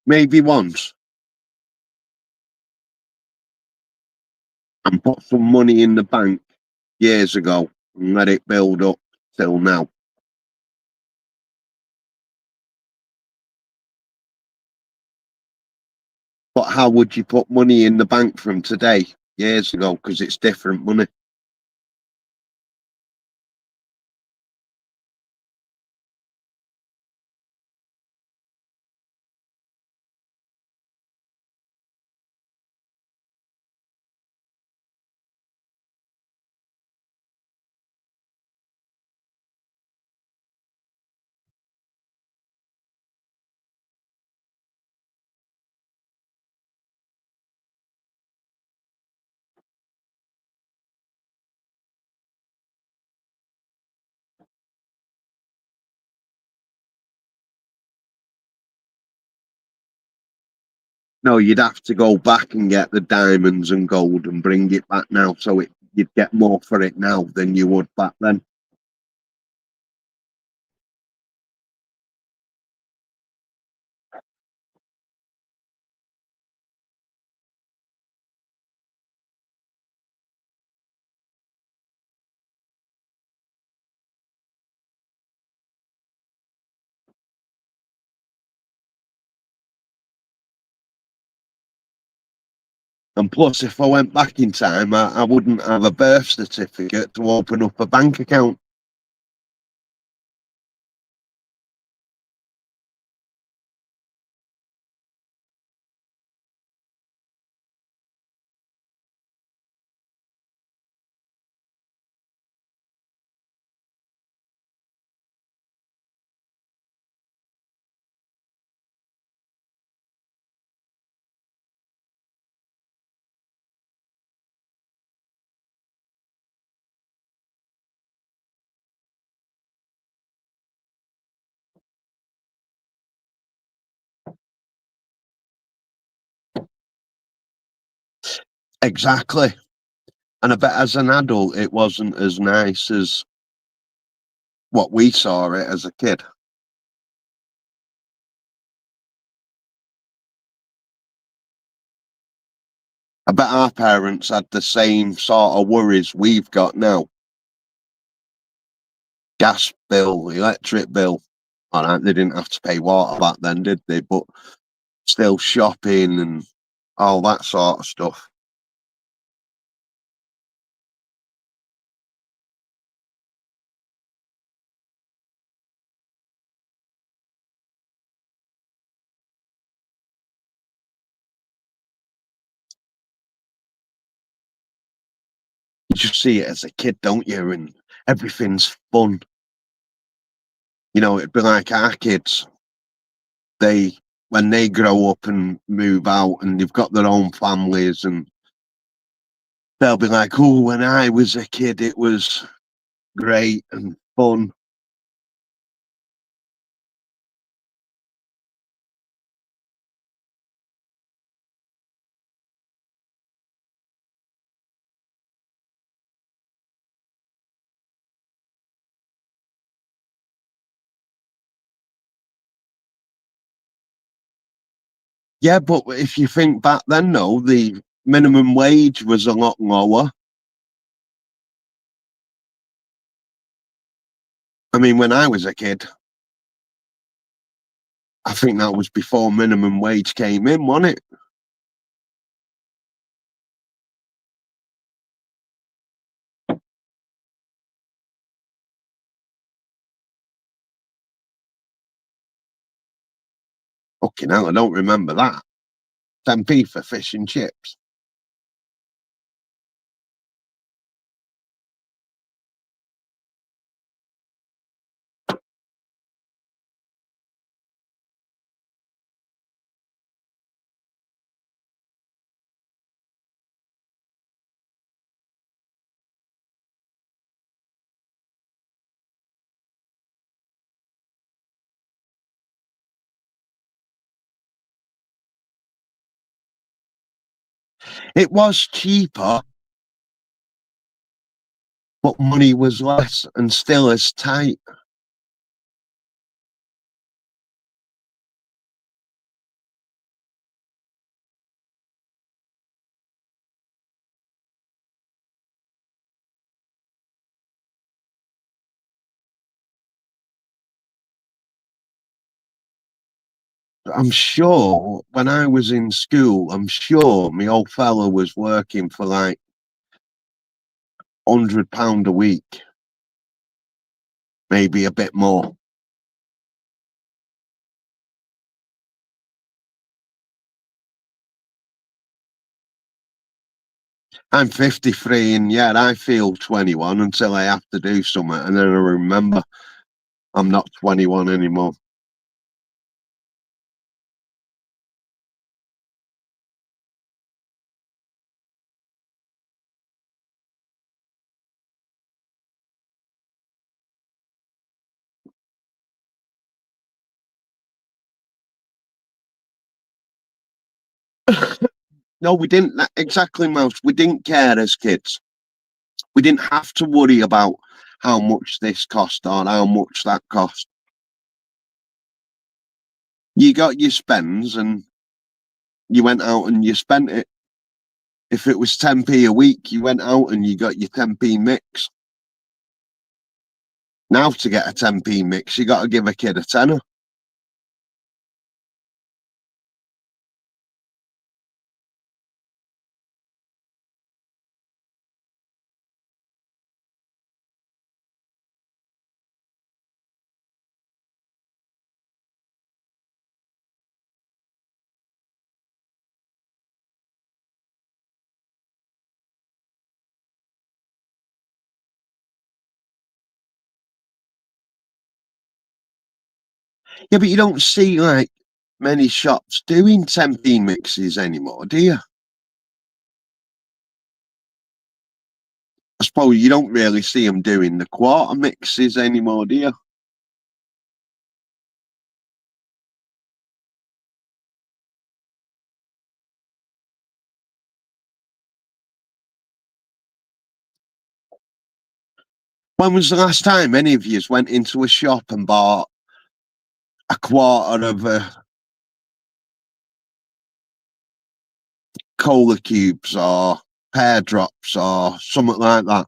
Maybe once and put some money in the bank years ago and let it build up till now. But how would you put money in the bank from today, years ago? Because it's different money. No, you'd have to go back and get the diamonds and gold and bring it back now, so you'd get more for it now than you would back then. And plus, if I went back in time, I wouldn't have a birth certificate to open up a bank account. Exactly. And I bet as an adult, it wasn't as nice as what we saw it as a kid. I bet our parents had the same sort of worries we've got now. Gas bill, electric bill. All right, they didn't have to pay water back then, did they? But still shopping and all that sort of stuff. You just see it as a kid, don't you? And everything's fun. It'd be like our kids. They, when they grow up and move out and they've got their own families, and they'll be like, "Oh, when I was a kid, it was great and fun." Yeah, but if you think back then, though, the minimum wage was a lot lower. I mean, when I was a kid, I think that was before minimum wage came in, wasn't it? Fucking hell, I don't remember that. 10p for fish and chips. It was cheaper, but money was less and still as tight. I'm sure when I was in school, I'm sure my old fella was working for like £100 a week, maybe a bit more. I'm 53 and yet I feel 21 until I have to do something and then I remember I'm not 21 anymore. No, we didn't exactly, Mouse. We didn't care as kids. We didn't have to worry about how much this cost or how much that cost. You got your spends and you went out and you spent it. If it was 10p a week, you went out and you got your 10p mix. Now to get a 10p mix, you got to give a kid a tenner. Yeah, but you don't see like many shops doing 10p mixes anymore, do you? I suppose you don't really see them doing the quarter mixes anymore, do you? When was the last time any of you went into a shop and bought a quarter of a cola cubes or pear drops or something like that?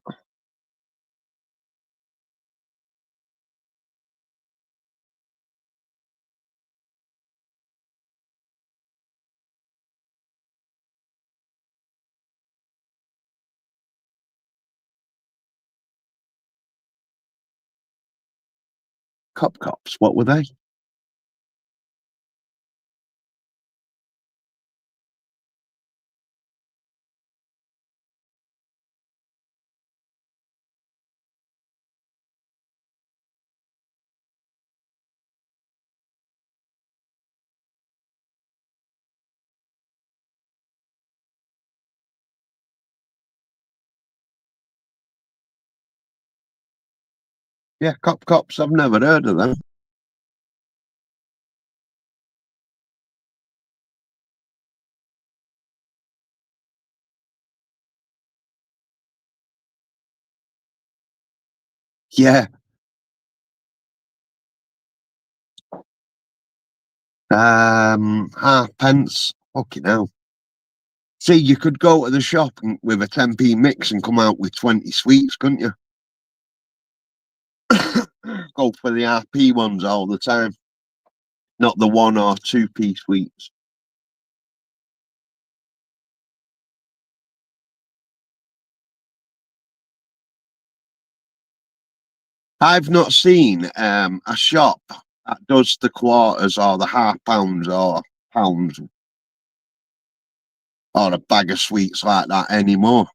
Cup cups, what were they? Yeah, cup cups. I've never heard of them. Yeah, half pence. Fucking hell. See, you could go to the shop with a 10p mix and come out with 20 sweets, couldn't you? Go for the RP ones all the time, not the 1 or 2p sweets. I've not seen a shop that does the quarters or the half pounds or pounds or a bag of sweets like that anymore.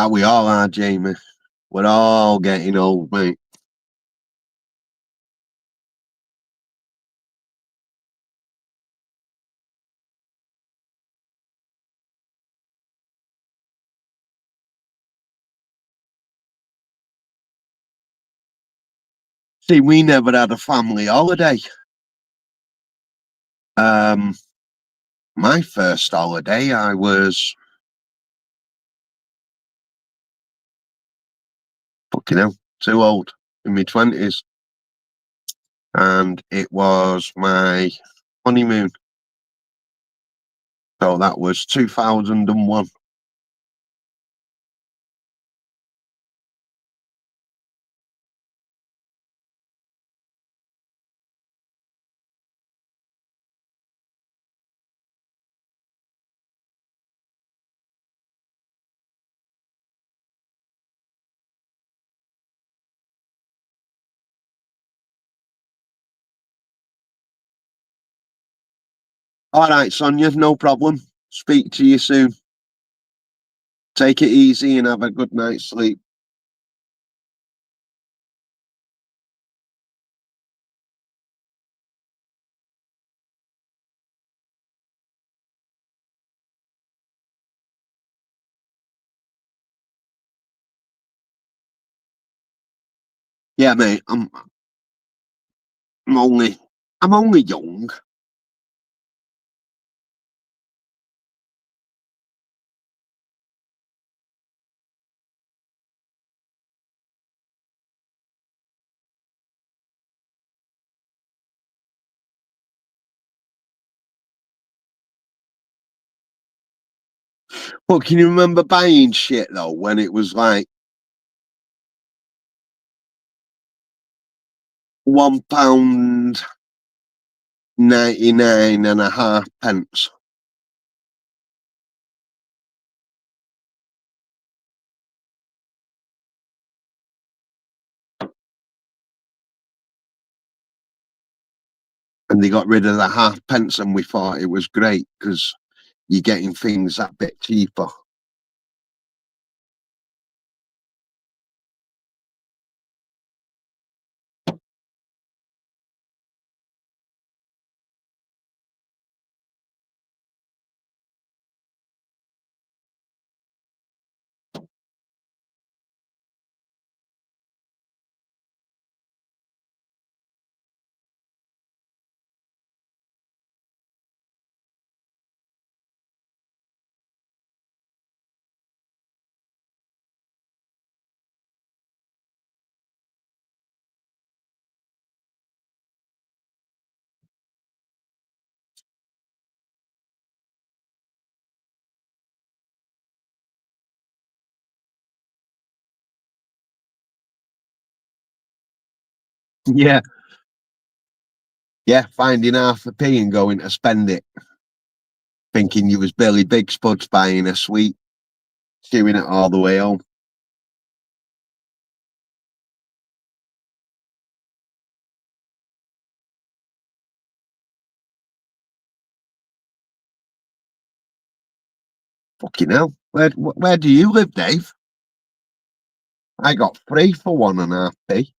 We all are, Jamie. We're all getting old, mate. See, we never had a family holiday. My first holiday, I was fucking hell, too old, in my 20s, and it was my honeymoon. So that was 2001. All right, Sonia, no problem. Speak to you soon. Take it easy and have a good night's sleep. Yeah, mate, I'm only I'm only young. But can you remember buying shit though when it was like £1.99.5? And they got rid of the halfpence, and we thought it was great because you're getting things that bit cheaper. Yeah, yeah, finding half a p and going to spend it, thinking you was Billy Big Spuds buying a sweet, chewing it all the way home. Fucking hell. Where do you live, Dave? I got free for 1.5p.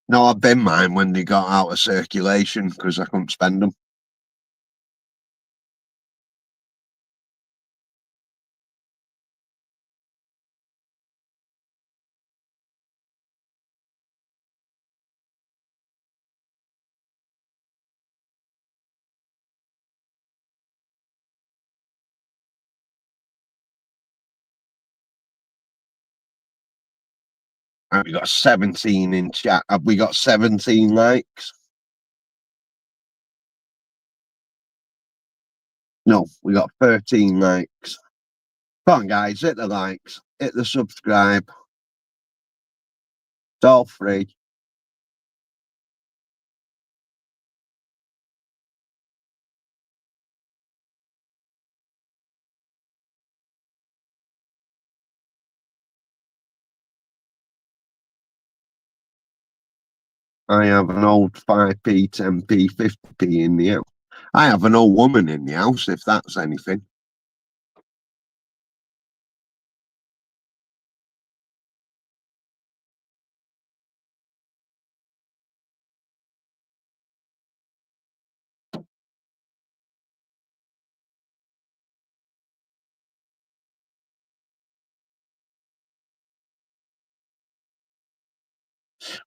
No, I've been mine when they got out of circulation because I couldn't spend them. And we got 17 in chat. Have we got 17 likes? No, we got 13 likes. Come on, guys, hit the likes, hit the subscribe. It's all free. I have an old 5p, 10p, 50p in the house. I have an old woman in the house, if that's anything.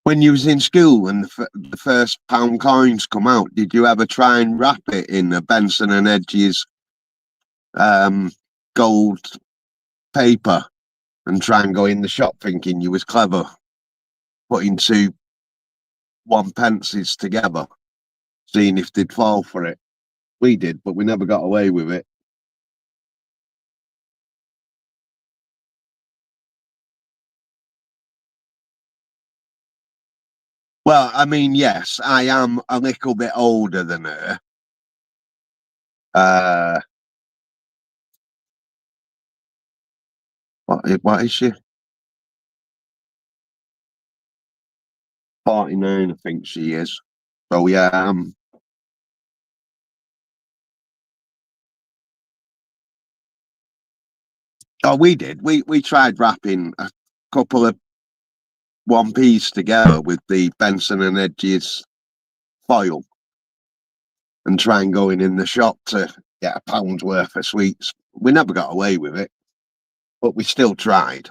When you was in school and the first pound coins come out, did you ever try and wrap it in a Benson and Hedges um, gold paper and try and go in the shop thinking you was clever, putting two 1 pences together, seeing if they'd fall for it? We did, but we never got away with it. Well, I mean, yes, I am a little bit older than her. Uh, what is she? 49, I think she is. So yeah, oh, we did. We tried wrapping a couple of 1Ps together with the Benson and Hedges foil and try and going in the shop to get a pound's worth of sweets. We never got away with it, but we still tried.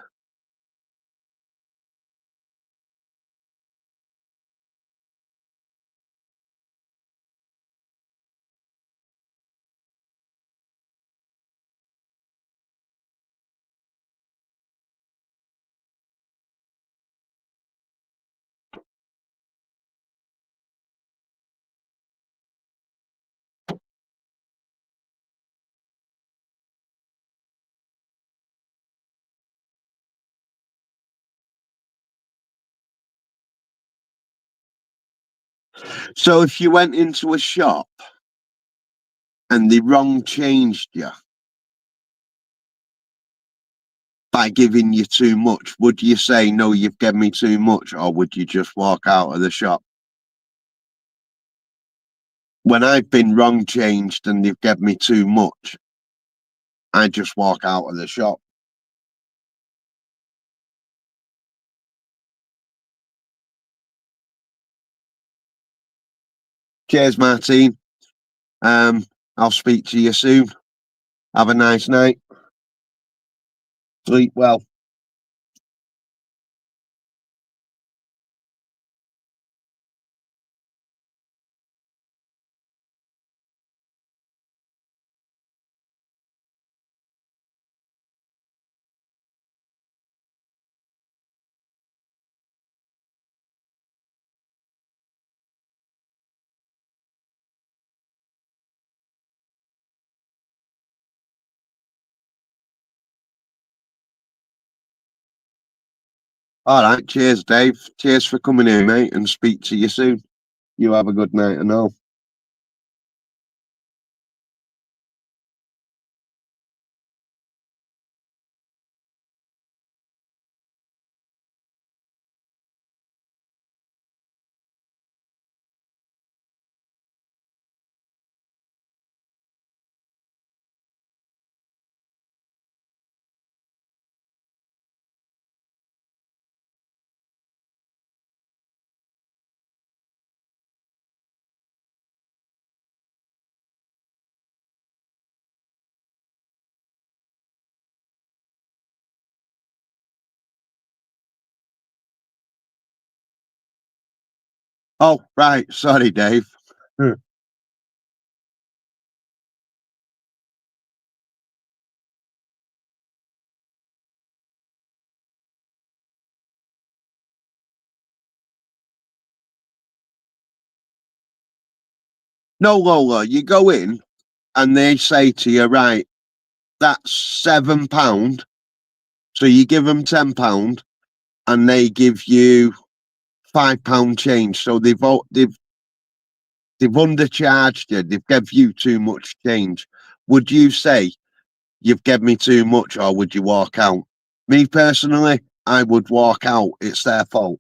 So if you went into a shop and they wrong changed you by giving you too much, would you say, no, you've given me too much, or would you just walk out of the shop? When I've been wrong changed and they've given me too much, I just walk out of the shop. Cheers, Martine. Um, I'll speak to you soon. Have a nice night. Sleep well. All right. Cheers, Dave. Cheers for coming in, mate, and speak to you soon. You have a good night and all. Oh, right. Sorry, Dave. Hmm. No, Lola, you go in and they say to you, right, that's £7. So you give them £10 and they give you £5 change. So they've undercharged you. They've given you too much change. Would you say you've given me too much, or would you walk out? Me personally, I would walk out. It's their fault.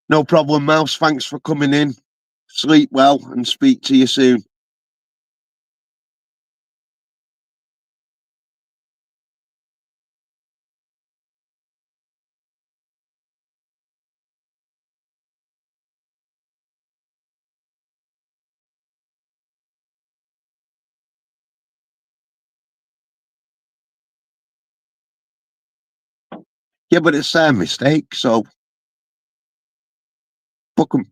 No problem, Mouse. Thanks for coming in. Sleep well and speak to you soon. Yeah, but it's their mistake, so fuck 'em.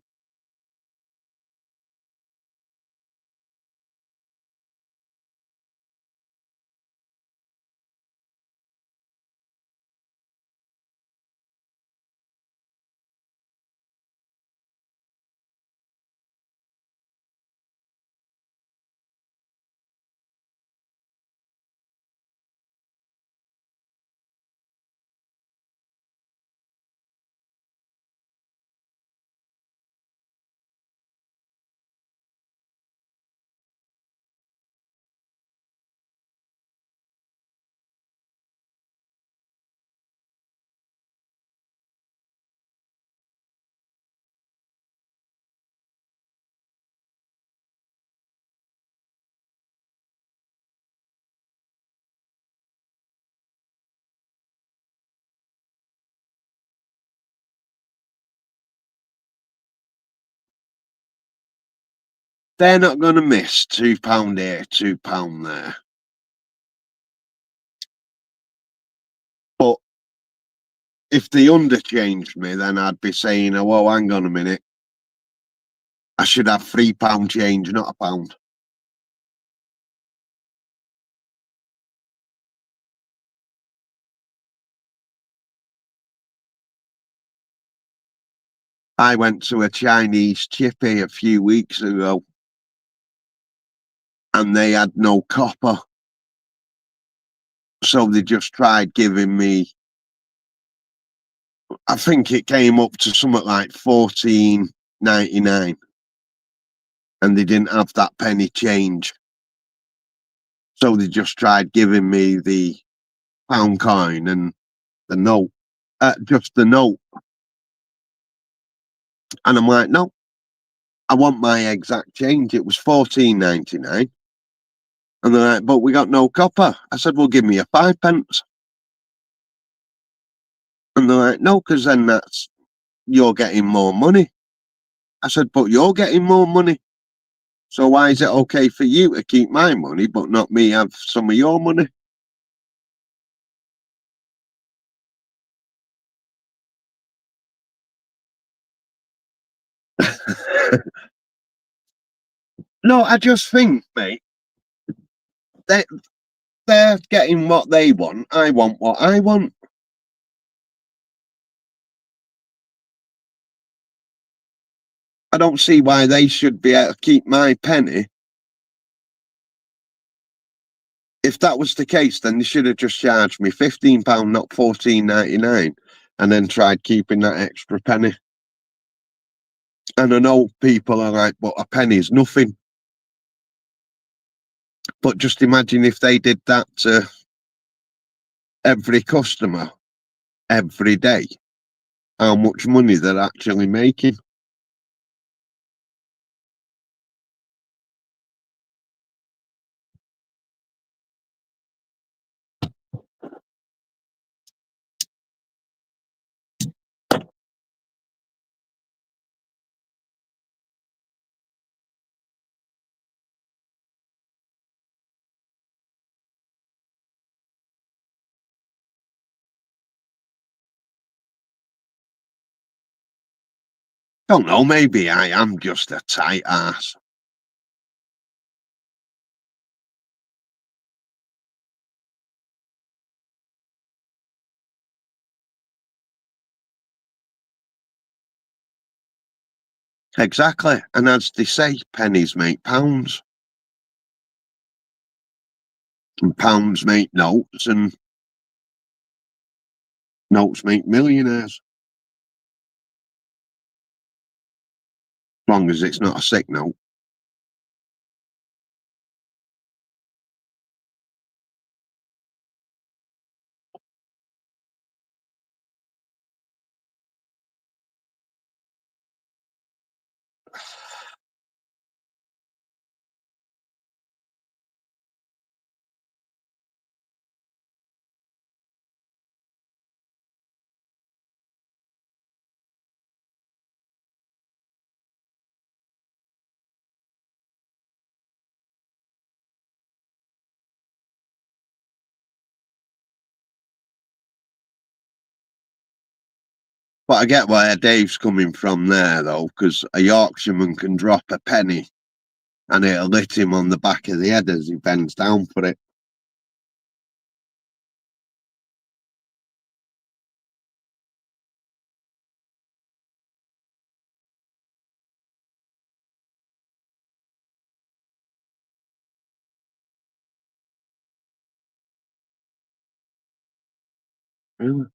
They're not going to miss £2 here, £2 there. But if they underchanged me, then I'd be saying, oh, well, hang on a minute. I should have £3 change, not a pound. I went to a Chinese chippy a few weeks ago and they had no copper. So they just tried giving me, I think it came up to something like 14.99, and they didn't have that penny change. So they just tried giving me the pound coin and the note, just the note. And I'm like, no, I want my exact change. It was 14.99. And they're like, but we got no copper. I said, well, give me a 5p. And they're like, no, because then you're getting more money. I said, but you're getting more money. So why is it okay for you to keep my money, but not me have some of your money? No, I just think, mate, they, they're getting what they want. I want what I want. I don't see why they should be able to keep my penny. If that was the case, then they should have just charged me £15, not 14.99, and then tried keeping that extra penny. And I know people are like, but a penny's nothing. But just imagine if they did that to every customer every day, how much money they're actually making. Don't know, maybe I am just a tight ass. Exactly. And as they say, pennies make pounds, and pounds make notes, and notes make millionaires. As long as it's not a sick note. But I get where Dave's coming from there, though, because a Yorkshireman can drop a penny and it'll hit him on the back of the head as he bends down for it. Mm.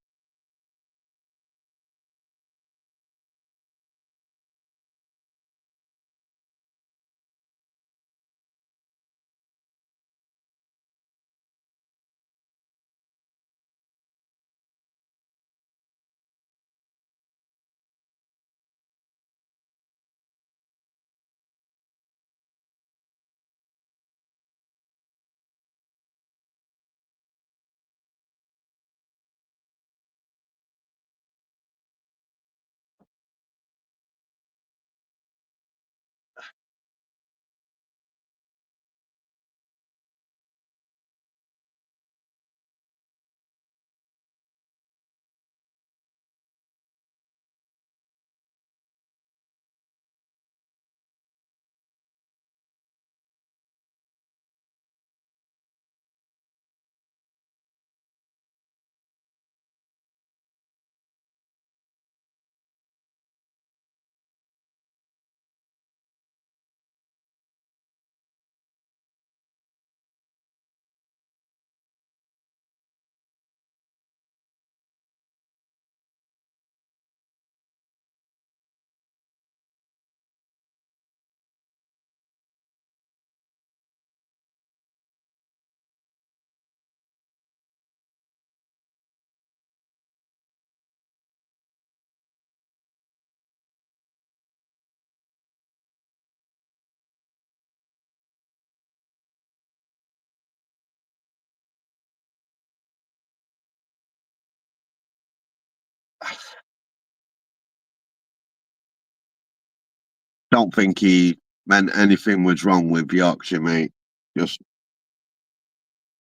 Don't think he meant anything was wrong with Yorkshire, mate. Just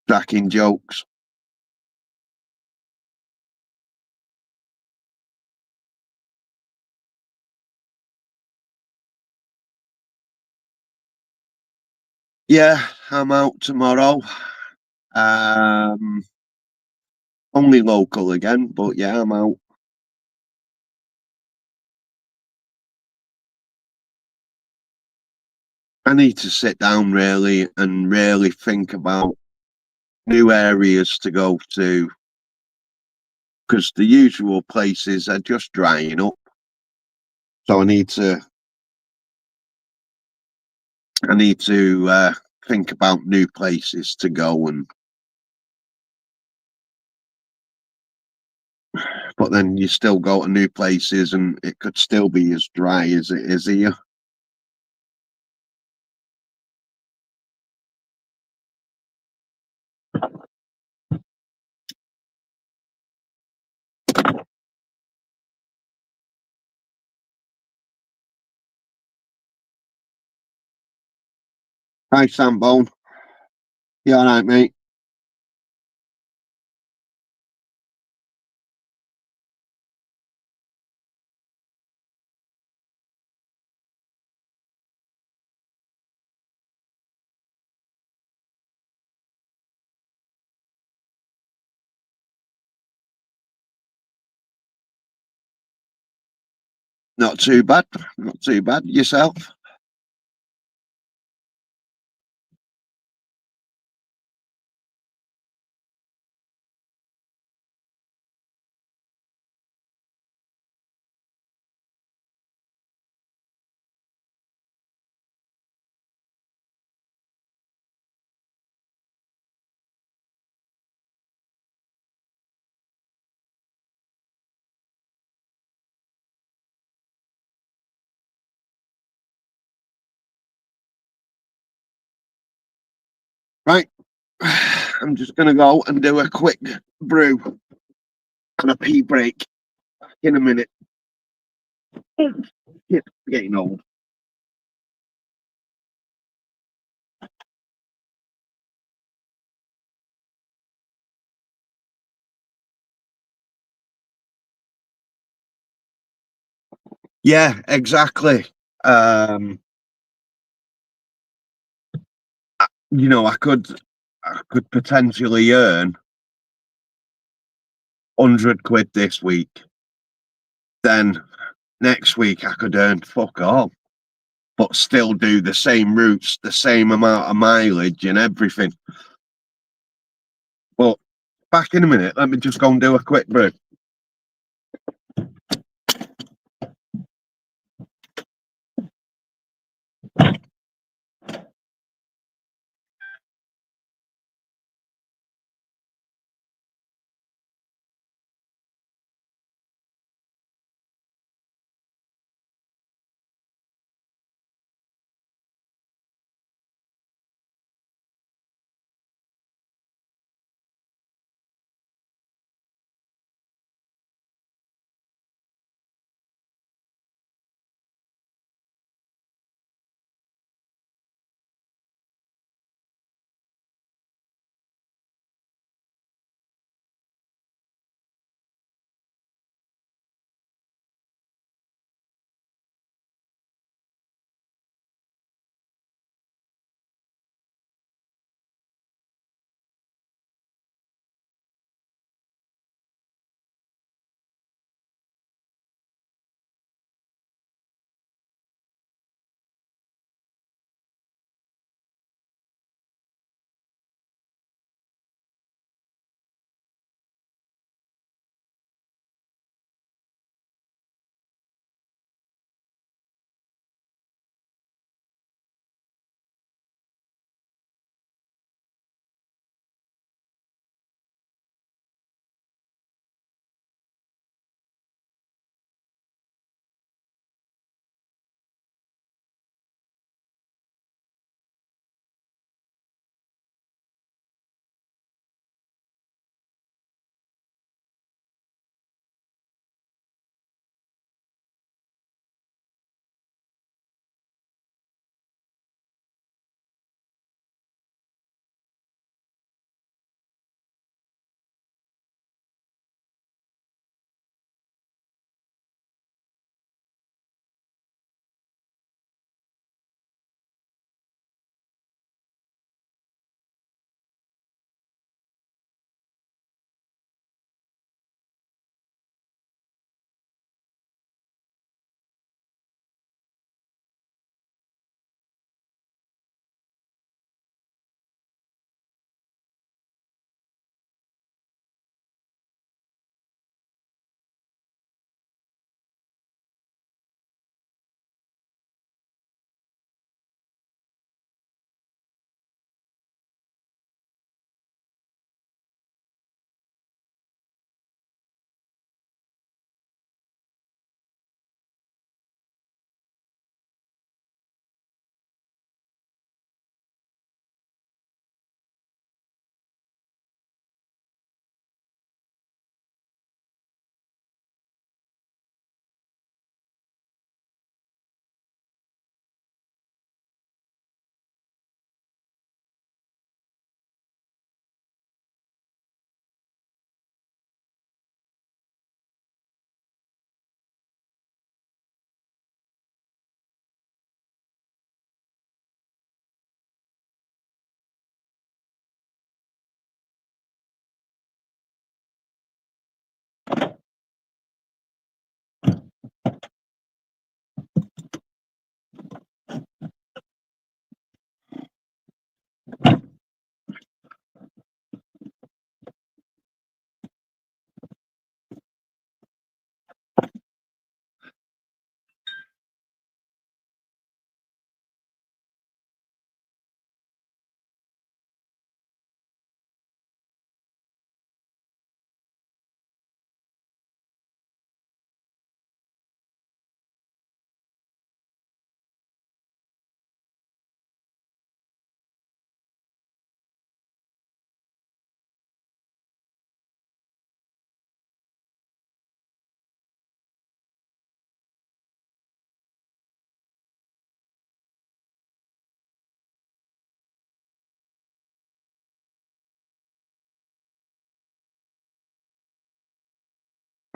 cracking jokes. Yeah, I'm out tomorrow. Um, Only local again, but yeah, I'm out. I need to sit down really and really think about new areas to go to because the usual places are just drying up. So I need to think about new places to go and but then you still go to new places and it could still be as dry as it is here. Hi Sambone. You alright, mate? Not too bad. Not too bad. Yourself? Right. I'm just gonna go and do a quick brew and a pee break in a minute. Yeah, getting old. Yeah, exactly. Um, you know, I could potentially earn 100 quid this week. Then next week I could earn fuck all, but still do the same routes, the same amount of mileage and everything. But back in a minute, let me just go and do a quick brew.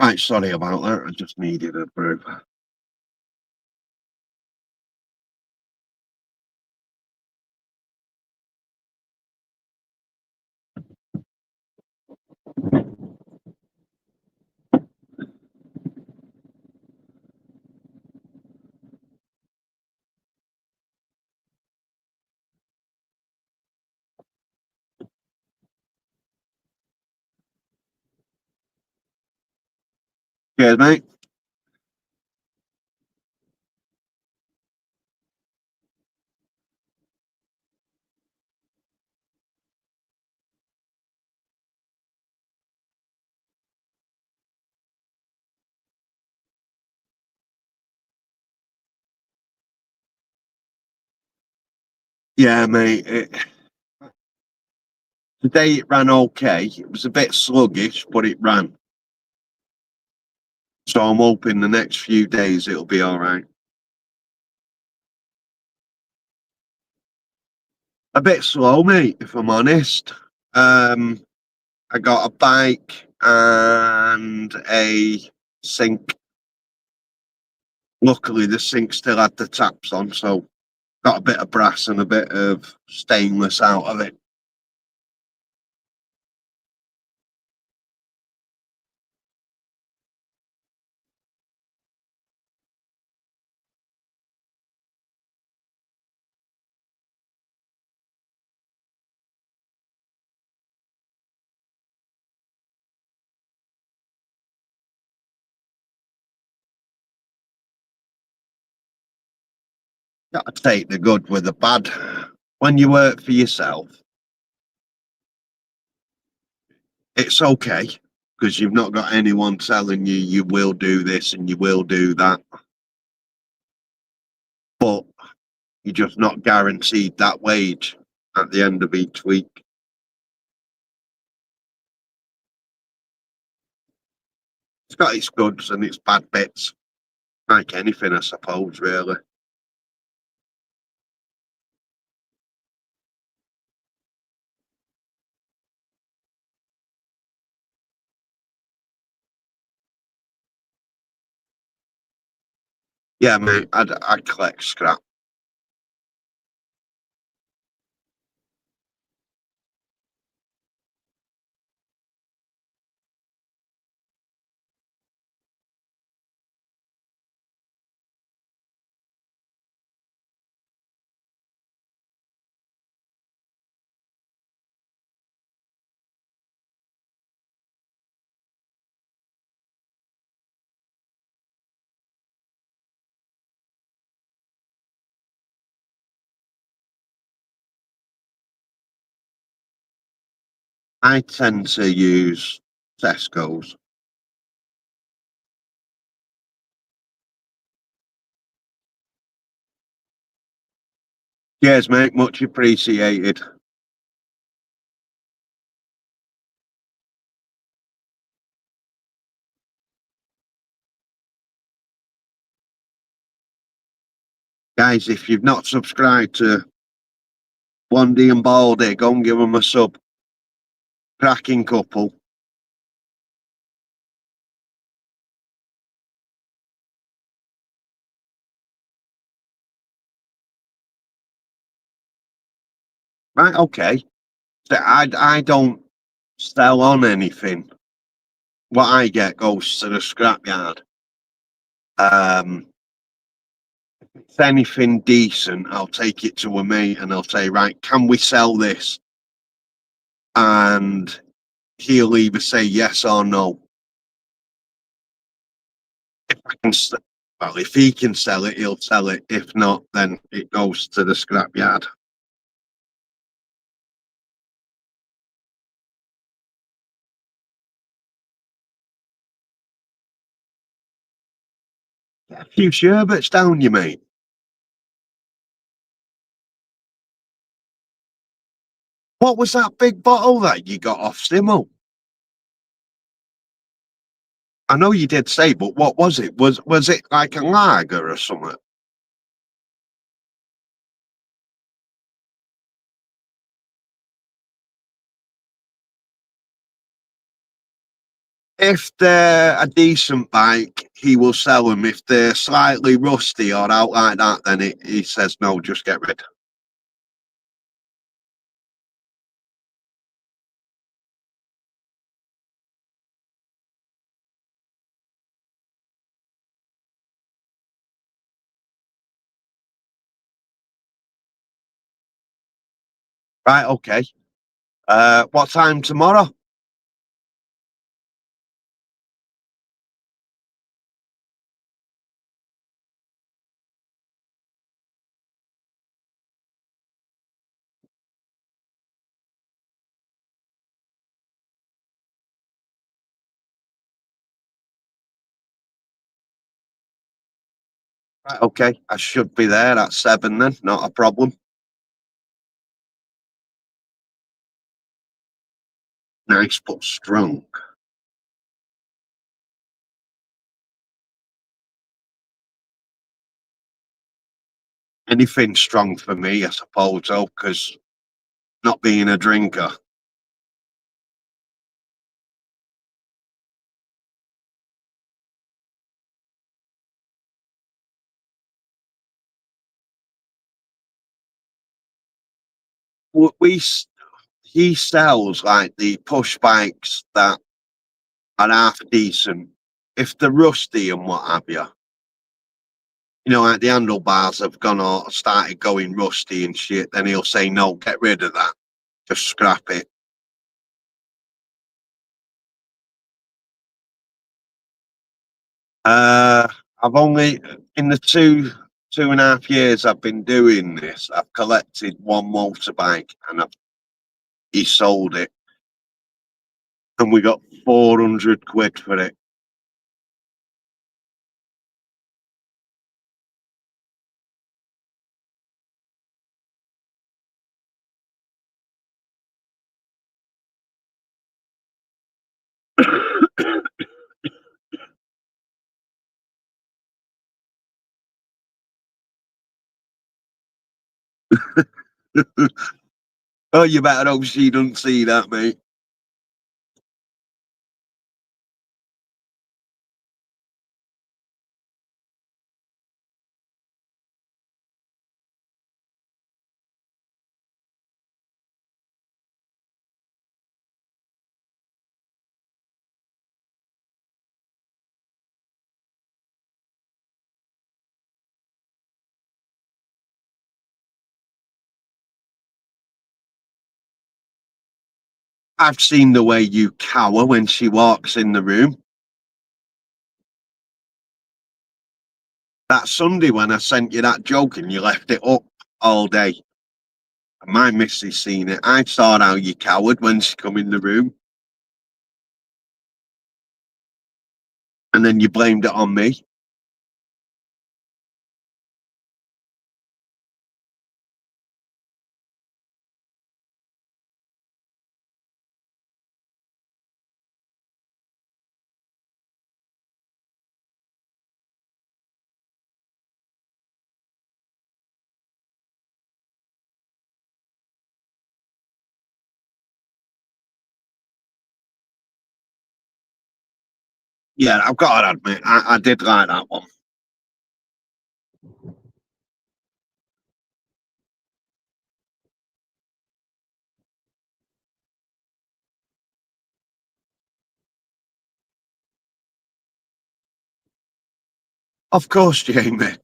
Right, sorry about that. I just needed a brew. Cheers, mate. Yeah, mate. Today it ran okay. It was a bit sluggish, but it ran. So I'm hoping the next few days it'll be all right. A bit slow, mate, if I'm honest. Um, I got a bike and a sink. Luckily, the sink still had the taps on, so got a bit of brass and a bit of stainless out of it. Got to take the good with the bad. When you work for yourself, it's okay because you've not got anyone telling you you will do this and you will do that. But you're just not guaranteed that wage at the end of each week. It's got its goods and its bad bits, like anything, I suppose, really. Yeah, mate, I'd collect scrap. I tend to use Tesco's. Cheers, mate, much appreciated. Guys, if you've not subscribed to Blondie and Baldy, go and give them a sub. Cracking couple. Right, okay. So I don't sell on anything. What I get goes to the scrapyard. Um, if it's anything decent, I'll take it to a mate and I'll say, right, can we sell this? And he'll either say yes or no. If I can, well, if he can sell it, he'll sell it. If not, then it goes to the scrapyard. Get a few sherbets down you, mate. What was that big bottle that you got off Stimo? I know you did say, but what was it? Was it like a lager or something? If they're a decent bike, he will sell them. If they're slightly rusty or out like that, then he says no, just get rid. Right, okay. What time tomorrow? Right, okay, I should be there at 7 then, not a problem. Nice but strong. Anything strong for me, I suppose, though, because not being a drinker. We he sells like the push bikes that are half decent. If they're rusty and what have you, like the handlebars have gone or started going rusty and shit, then he'll say, no, get rid of that. Just scrap it. Uh, I've only, in the 2.5 years I've been doing this, I've collected one motorbike and he sold it. And we got 400 quid for it. Oh, you better hope she doesn't see that, mate. I've seen the way you cower when she walks in the room. That Sunday when I sent you that joke and you left it up all day. My missus seen it. I saw how you cowered when she come in the room, and then you blamed it on me. Yeah, I've got to admit, I did like that one. Of course, Jamie.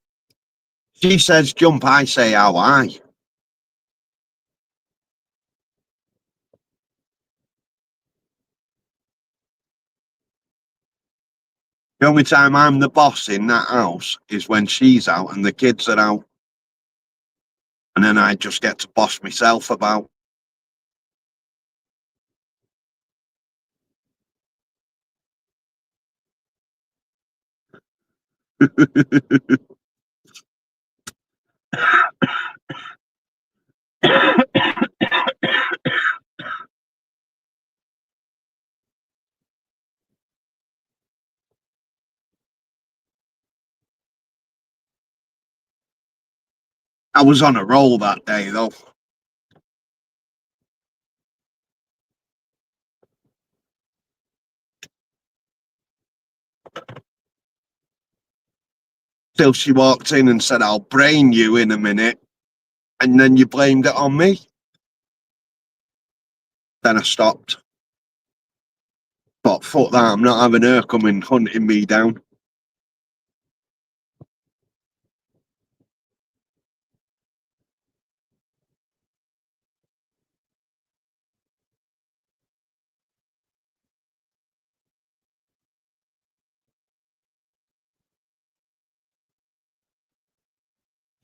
She says jump, I say how high. The only time I'm the boss in that house is when she's out and the kids are out. And then I just get to boss myself about. I was on a roll that day, though. Till she walked in and said, I'll brain you in a minute. And then you blamed it on me. Then I stopped. But fuck that, I'm not having her coming hunting me down.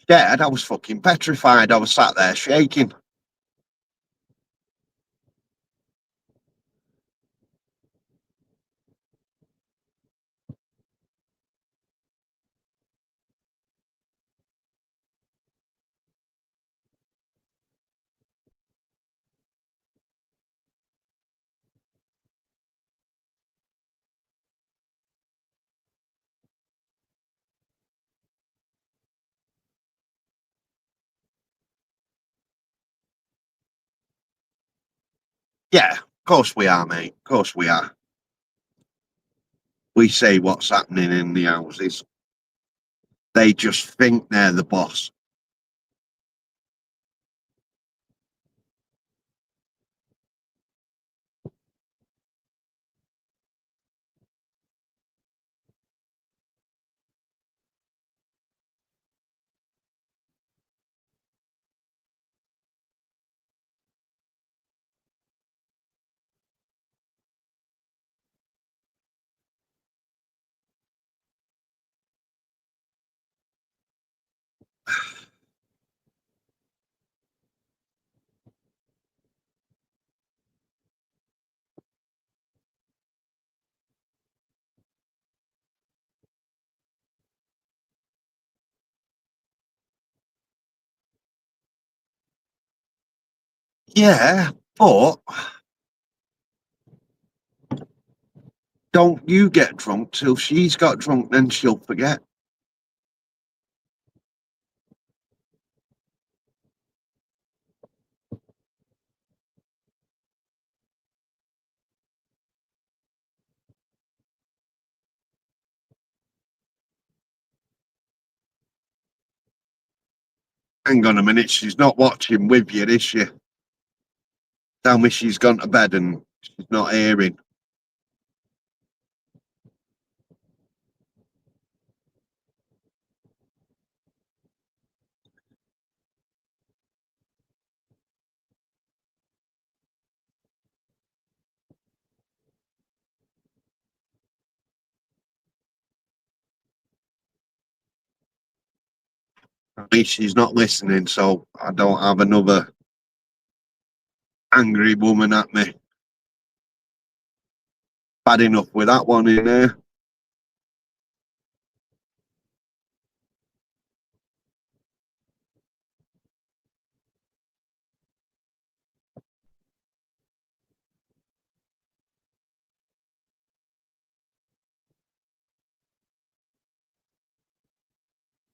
Scared, I was fucking petrified. I was sat there shaking. Yeah, of course we are, mate. Of course we are. We say what's happening in the houses. They just think they're the boss. Yeah, but don't you get drunk till she's got drunk, then she'll forget. Hang on a minute, she's not watching with you, is she? Tell me she's gone to bed and she's not hearing. At least she's not listening, so I don't have another angry woman at me. Bad enough with that one in there.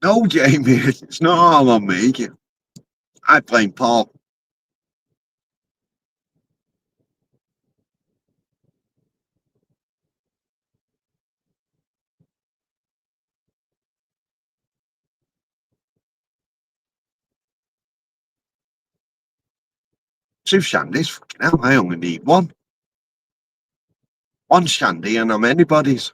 No, Jamie, it's not all on me. I blame Paul. Two shandies, fucking hell, I only need one. One shandy and I'm anybody's.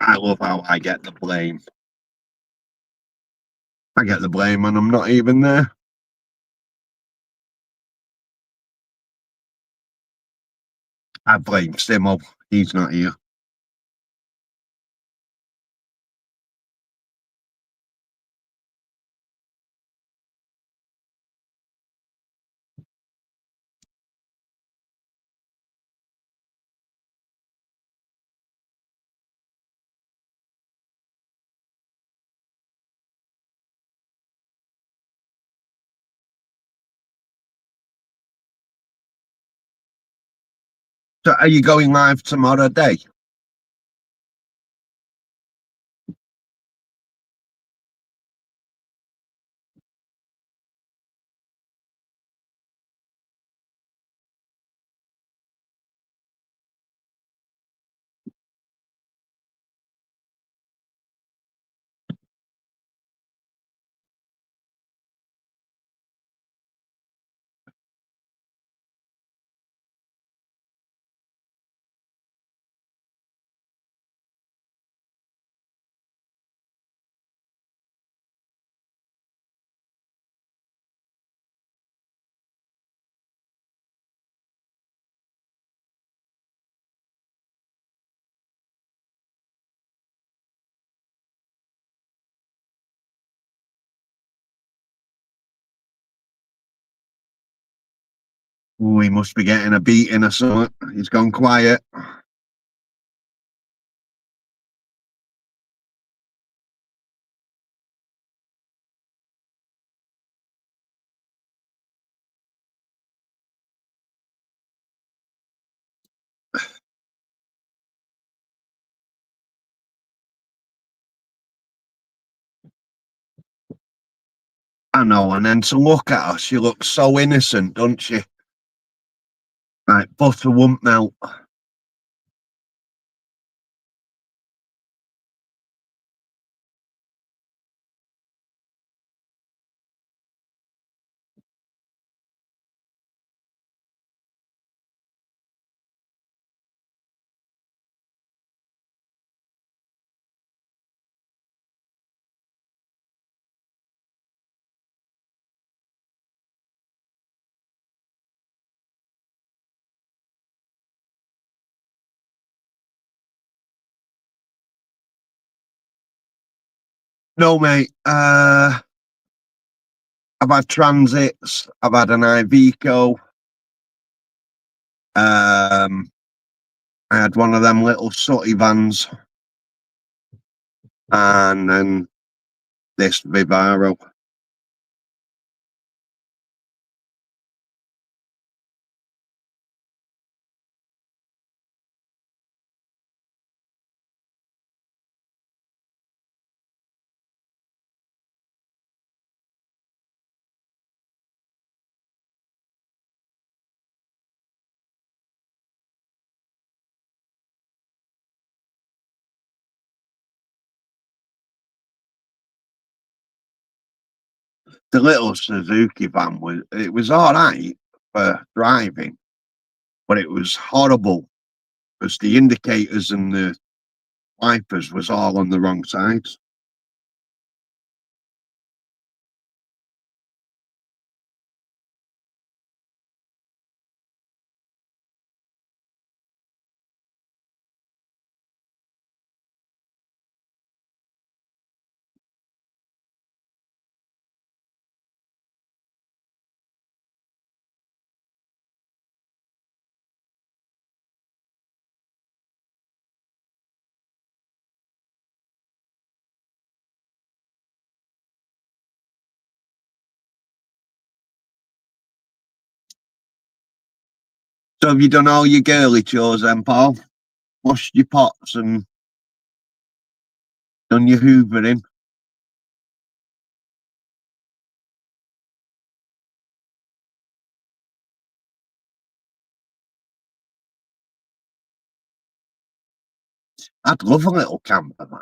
I love how I get the blame. I get the blame and I'm not even there. I blame Simo. He's not here. So are you going live tomorrow day? Oh, he must be getting a beating or something. He's gone quiet. I know, and then to look at her, she looks so innocent, doesn't she? Like butter won't melt. No, mate. I've had transits. I've had an Iveco. I had one of them little sooty vans, and then this Vivaro. The little Suzuki van was all right for driving, but it was horrible because the indicators and the wipers was all on the wrong sides. So have you done all your girly chores then, Paul? Washed your pots and done your hoovering? I'd love a little camper, man.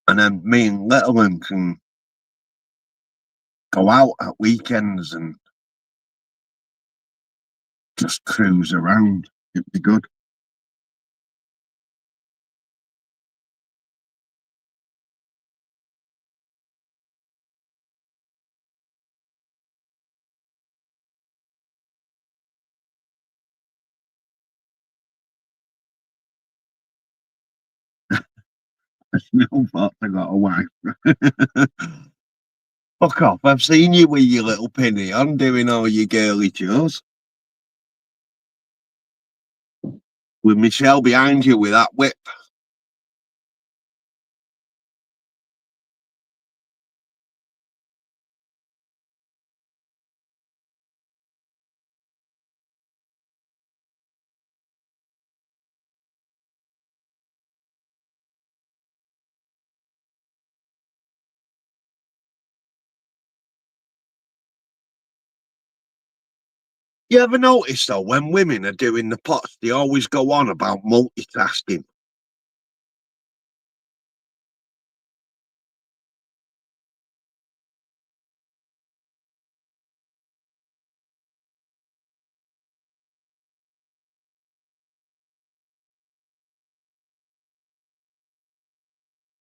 And then me and little one can go out at weekends and just cruise around. It'd be good. It's no fault I got a wife. Fuck off. I've seen you with your little penny on doing all your girly chores. With Michelle behind you with that whip. You ever notice though, when women are doing the pots, they always go on about multitasking.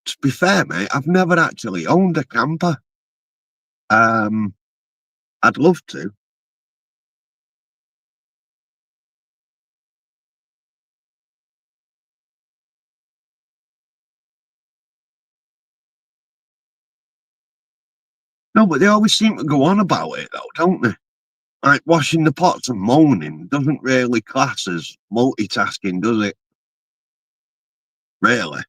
To be fair, mate, I've never actually owned a camper. Um, I'd love to. No, but they always seem to go on about it, though, don't they? Like washing the pots and moaning doesn't really class as multitasking, does it? Really?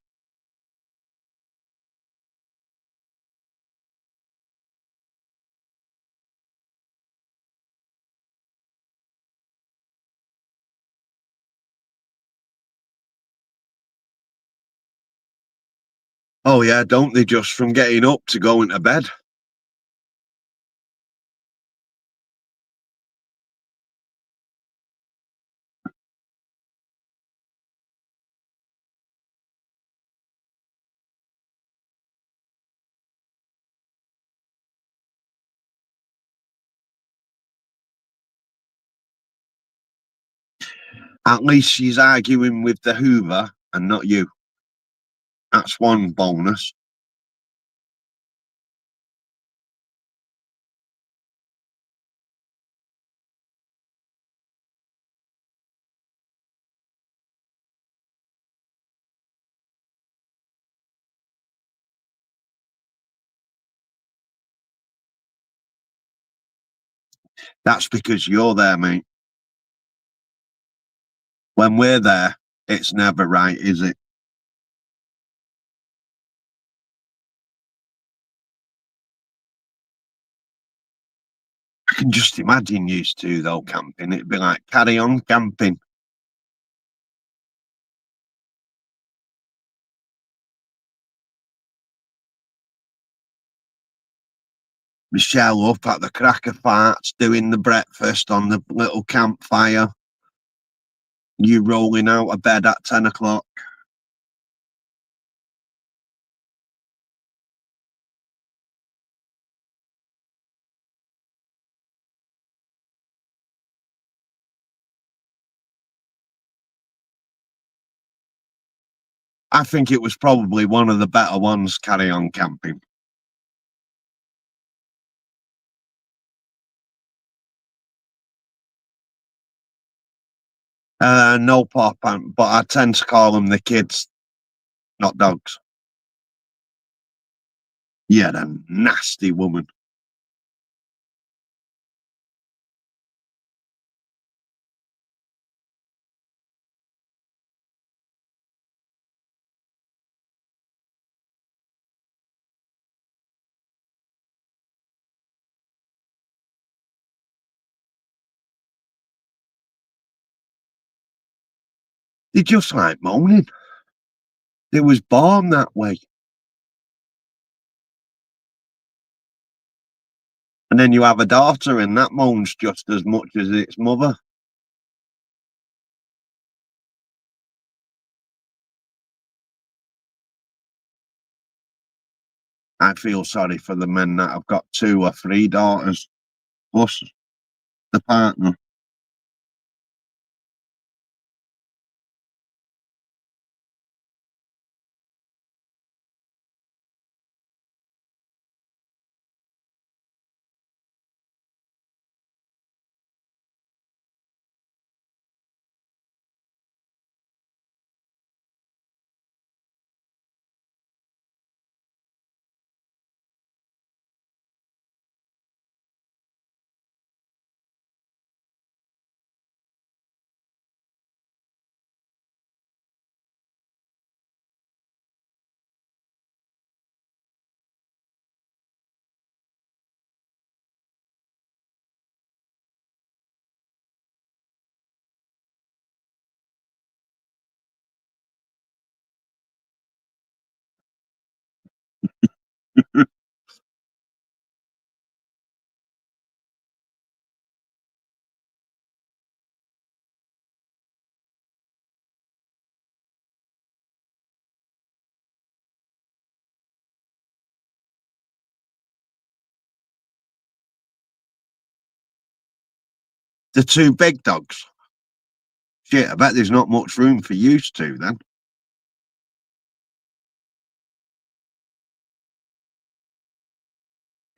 Oh yeah, don't they just from getting up to going to bed? At least she's arguing with the Hoover and not you. That's one bonus. That's because you're there, mate. When we're there, it's never right, is it? I can just imagine used to though camping. It'd be like carry on camping. Michelle up at the crack of farts, doing the breakfast on the little campfire. You rolling out of bed at 10 o'clock. I think it was probably one of the better ones, carry on camping. No pop, but I tend to call them the kids, not dogs. Yeah, the nasty woman. They just like moaning. They was born that way. And then you have a daughter, and that moans just as much as its mother. I feel sorry for the men that have got 2 or 3 daughters, plus the partner. The 2 big dogs. Shit, I bet there's not much room for you two then.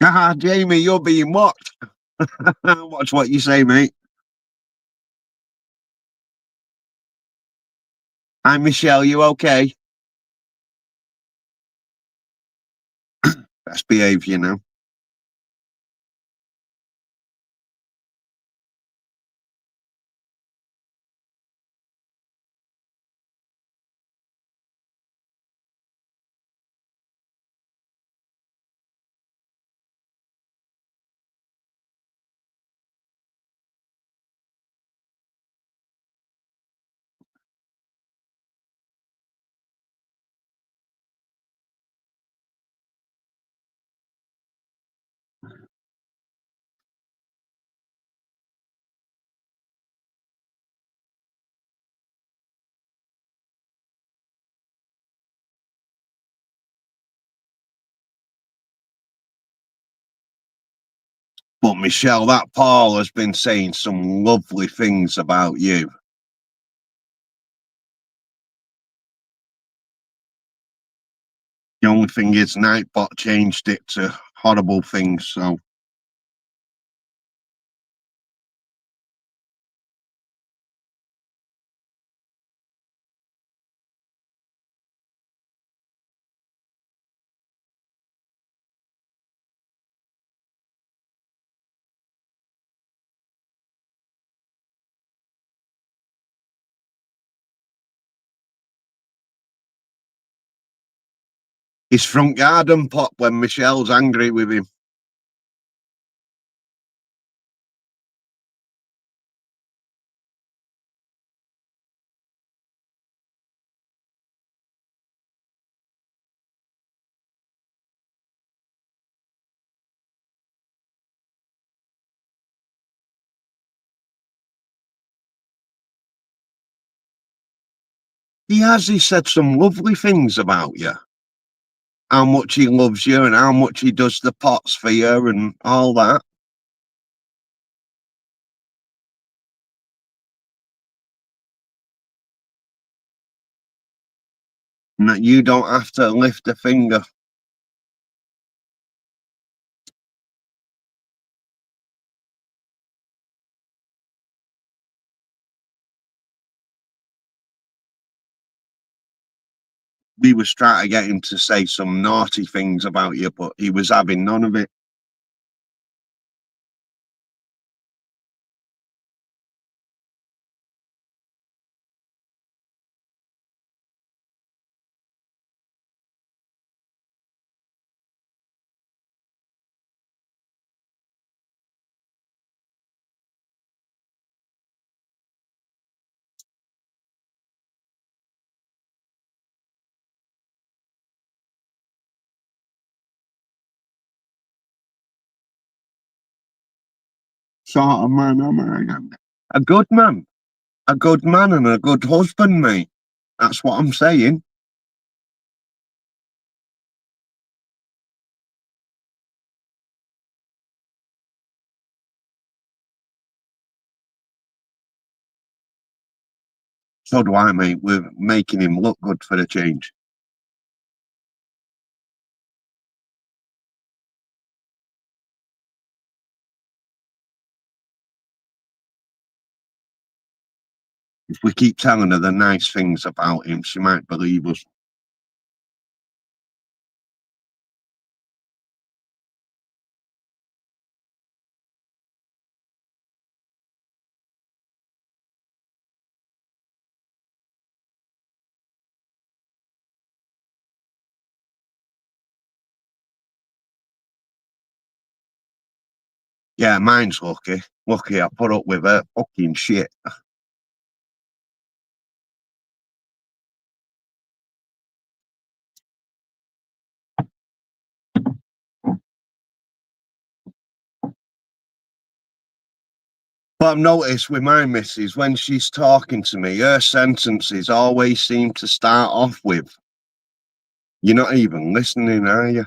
Ah, Jamie, you're being watched. Watch what you say, mate. Hi, Michelle, you okay? Best behave, you know. But Michelle, that Paul has been saying some lovely things about you. The only thing is, Nightbot changed it to horrible things, so. His front garden pop when Michelle's angry with him. He said some lovely things about you. How much he loves you and how much he does the pots for you and all that. And that you don't have to lift a finger. We was trying to get him to say some naughty things about you, but he was having none of it. Sort of man, am I? A good man. A good man and a good husband, mate. That's what I'm saying. So do I, mate. We're making him look good for a change. If we keep telling her the nice things about him, she might believe us. Yeah, mine's lucky. Lucky I put up with her fucking shit. But I've noticed with my missus, when she's talking to me, her sentences always seem to start off with, "You're not even listening, are you?"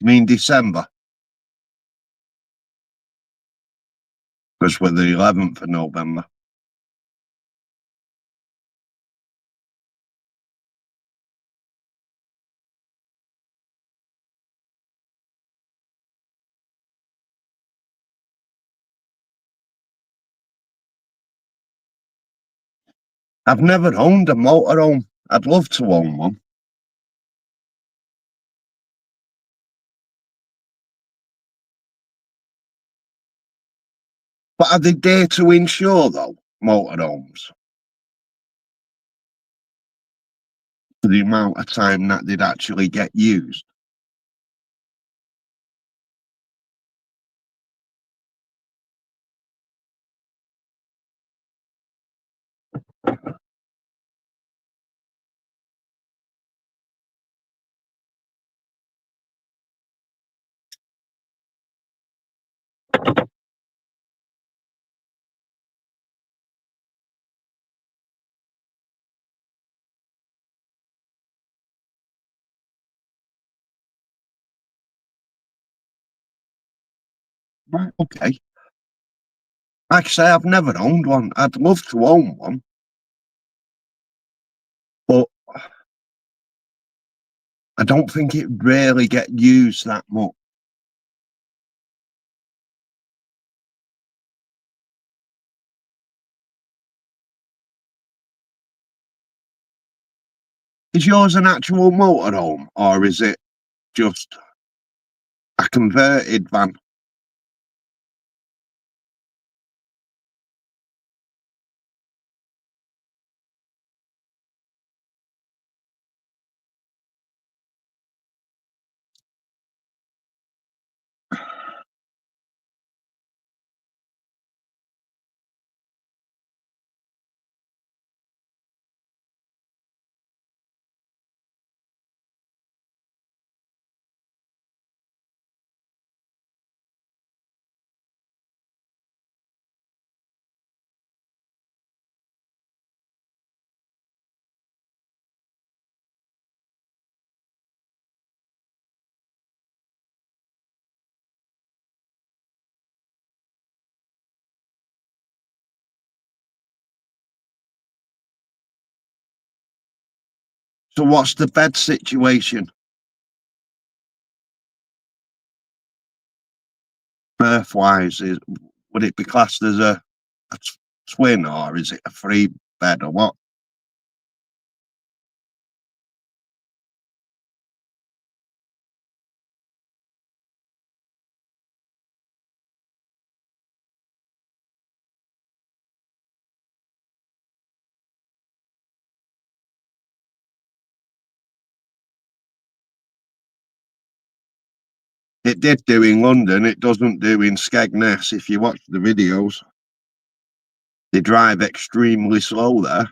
You mean December? Because we're the 11th of November. I've never owned a motorhome. I'd love to own one. But are they there to insure, though, motorhomes? For the amount of time that they'd actually get used? Right, okay. Like I say, I've never owned one. I'd love to own one, but I don't think it really get used that much. Is yours an actual motorhome, or is it just a converted van? So what's the bed situation? Birth-wise, would it be classed as a twin, or is it a three bed, or what? It did do in London. It doesn't do in Skegness. If you watch the videos, they drive extremely slow there.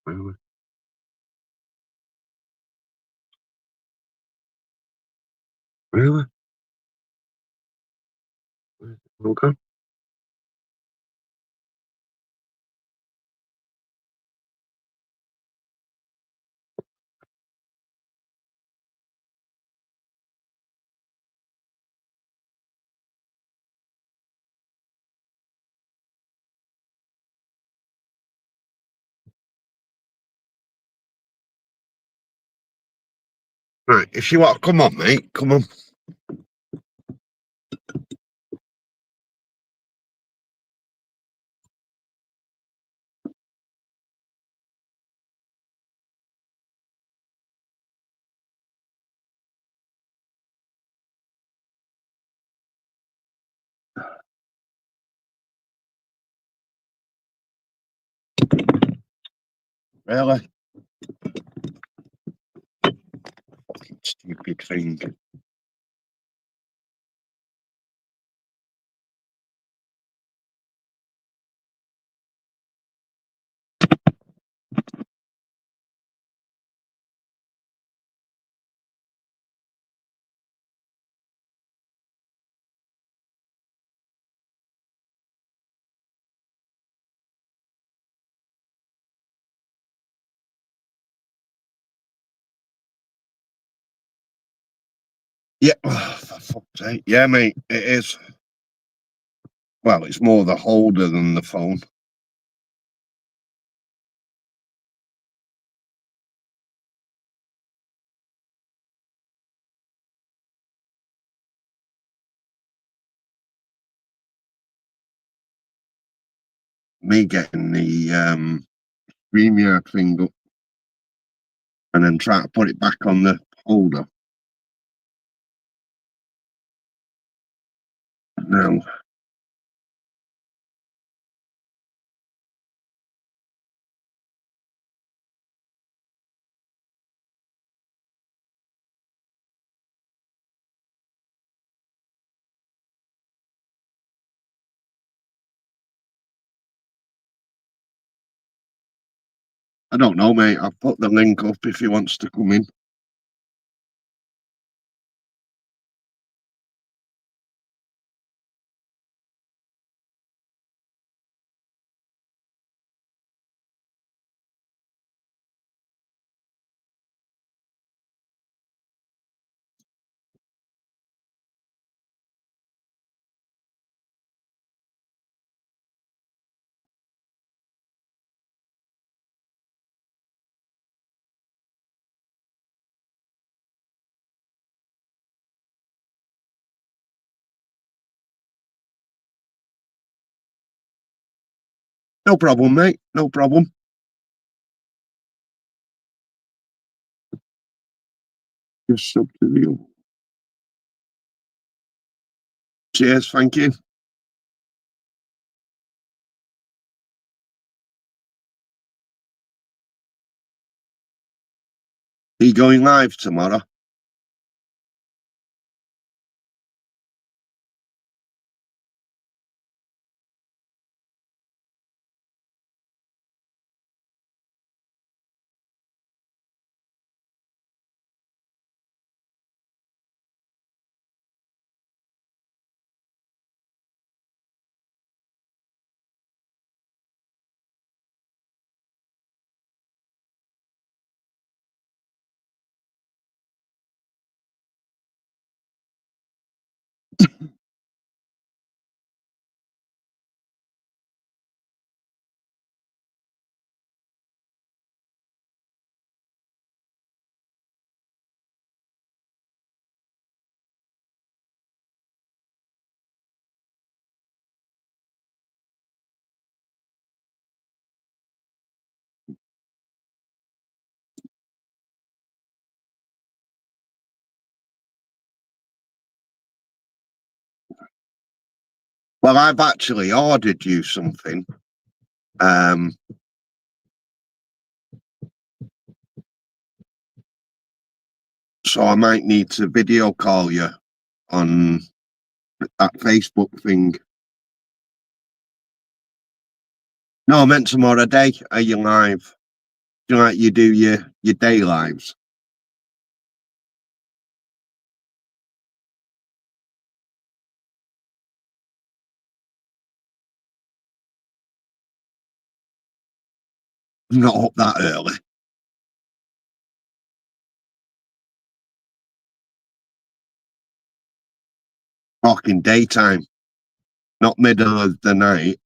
Really? Really? Okay. Right, if you want, come on, mate. Come on. Really? Fucking stupid thing. Yeah, for fuck's sake. Yeah, mate, it is. Well, it's more the holder than the phone. Me getting the StreamYard thing up and then try to put it back on the holder. No. I don't know, mate. I've put the link up if he wants to come in. No problem, mate. No problem. Just up to you. Cheers, thank you. Are you going live tomorrow? Well, I've actually ordered you something. Um, so I might need to video call you on that Facebook thing. No, I meant tomorrow day. Are you live? Do you like you do your day lives? Not up that early. Talking daytime, not middle of the night.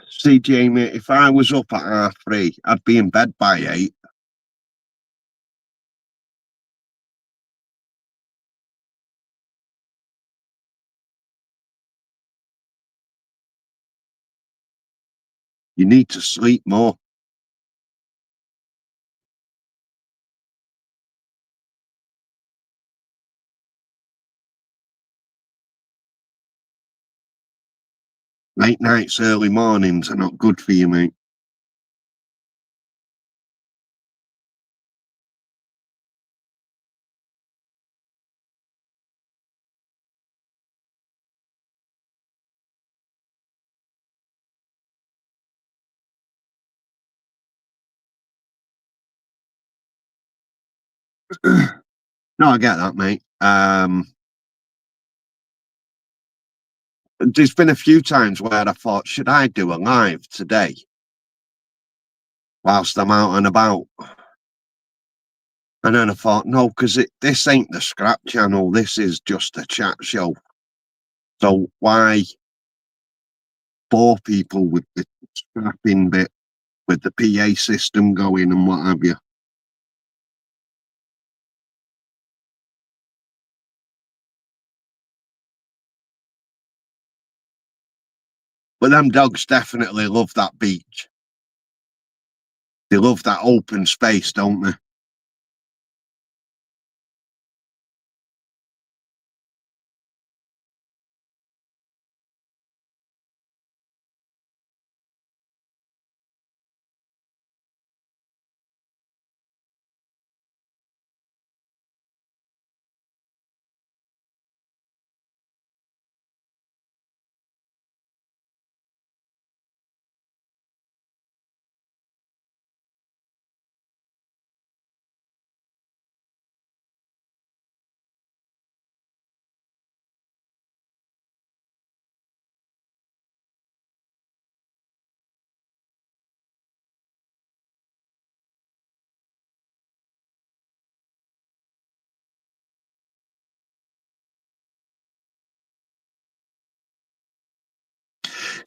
See, Jamie, if I was up at 3:30, I'd be in bed by 8. You need to sleep more. Late nights, early mornings are not good for you, mate. No, I get that, mate. There's been a few times where I thought, should I do a live today whilst I'm out and about? And then I thought, no, because this ain't the scrap channel. This is just a chat show. So why bore people with the scrapping bit, with the PA system going and what have you? But them dogs definitely love that beach. They love that open space, don't they?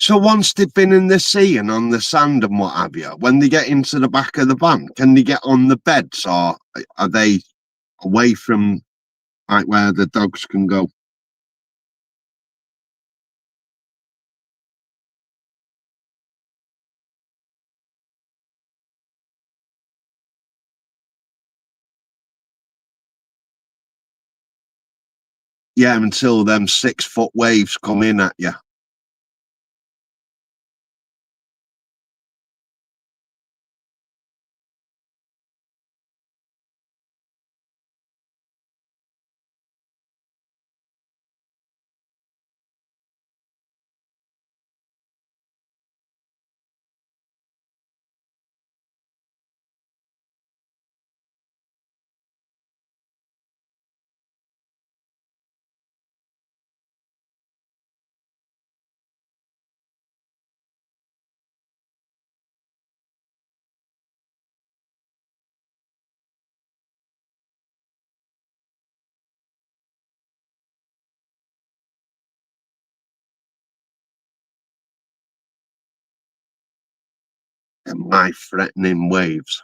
So once they've been in the sea and on the sand and what have you, when they get into the back of the van, can they get on the beds, or are they away from like where the dogs can go? Yeah, until them 6 foot waves come in at you. And my threatening waves.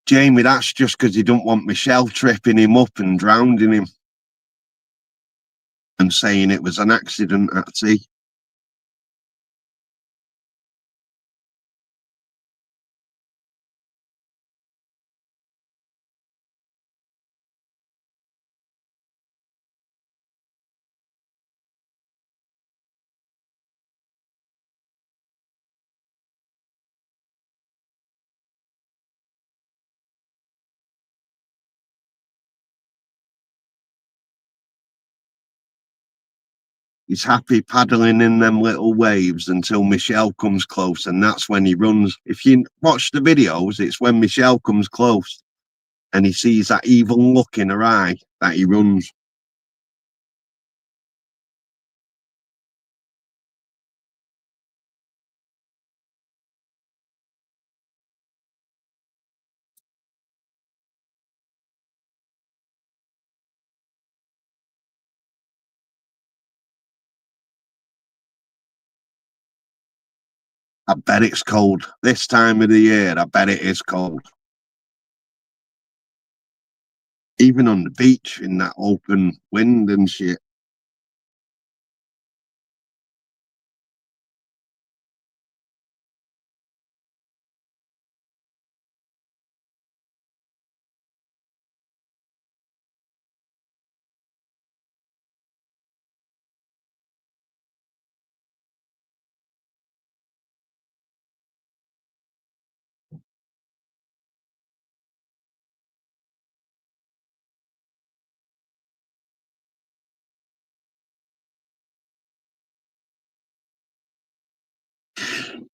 Jamie, that's just because he don't want Michelle tripping him up and drowning him and saying it was an accident at sea. He's happy paddling in them little waves until Michelle comes close, and that's when he runs. If you watch the videos, it's when Michelle comes close and he sees that evil look in her eye that he runs. I bet it's cold. This time of the year, I bet it is cold. Even on the beach in that open wind and shit.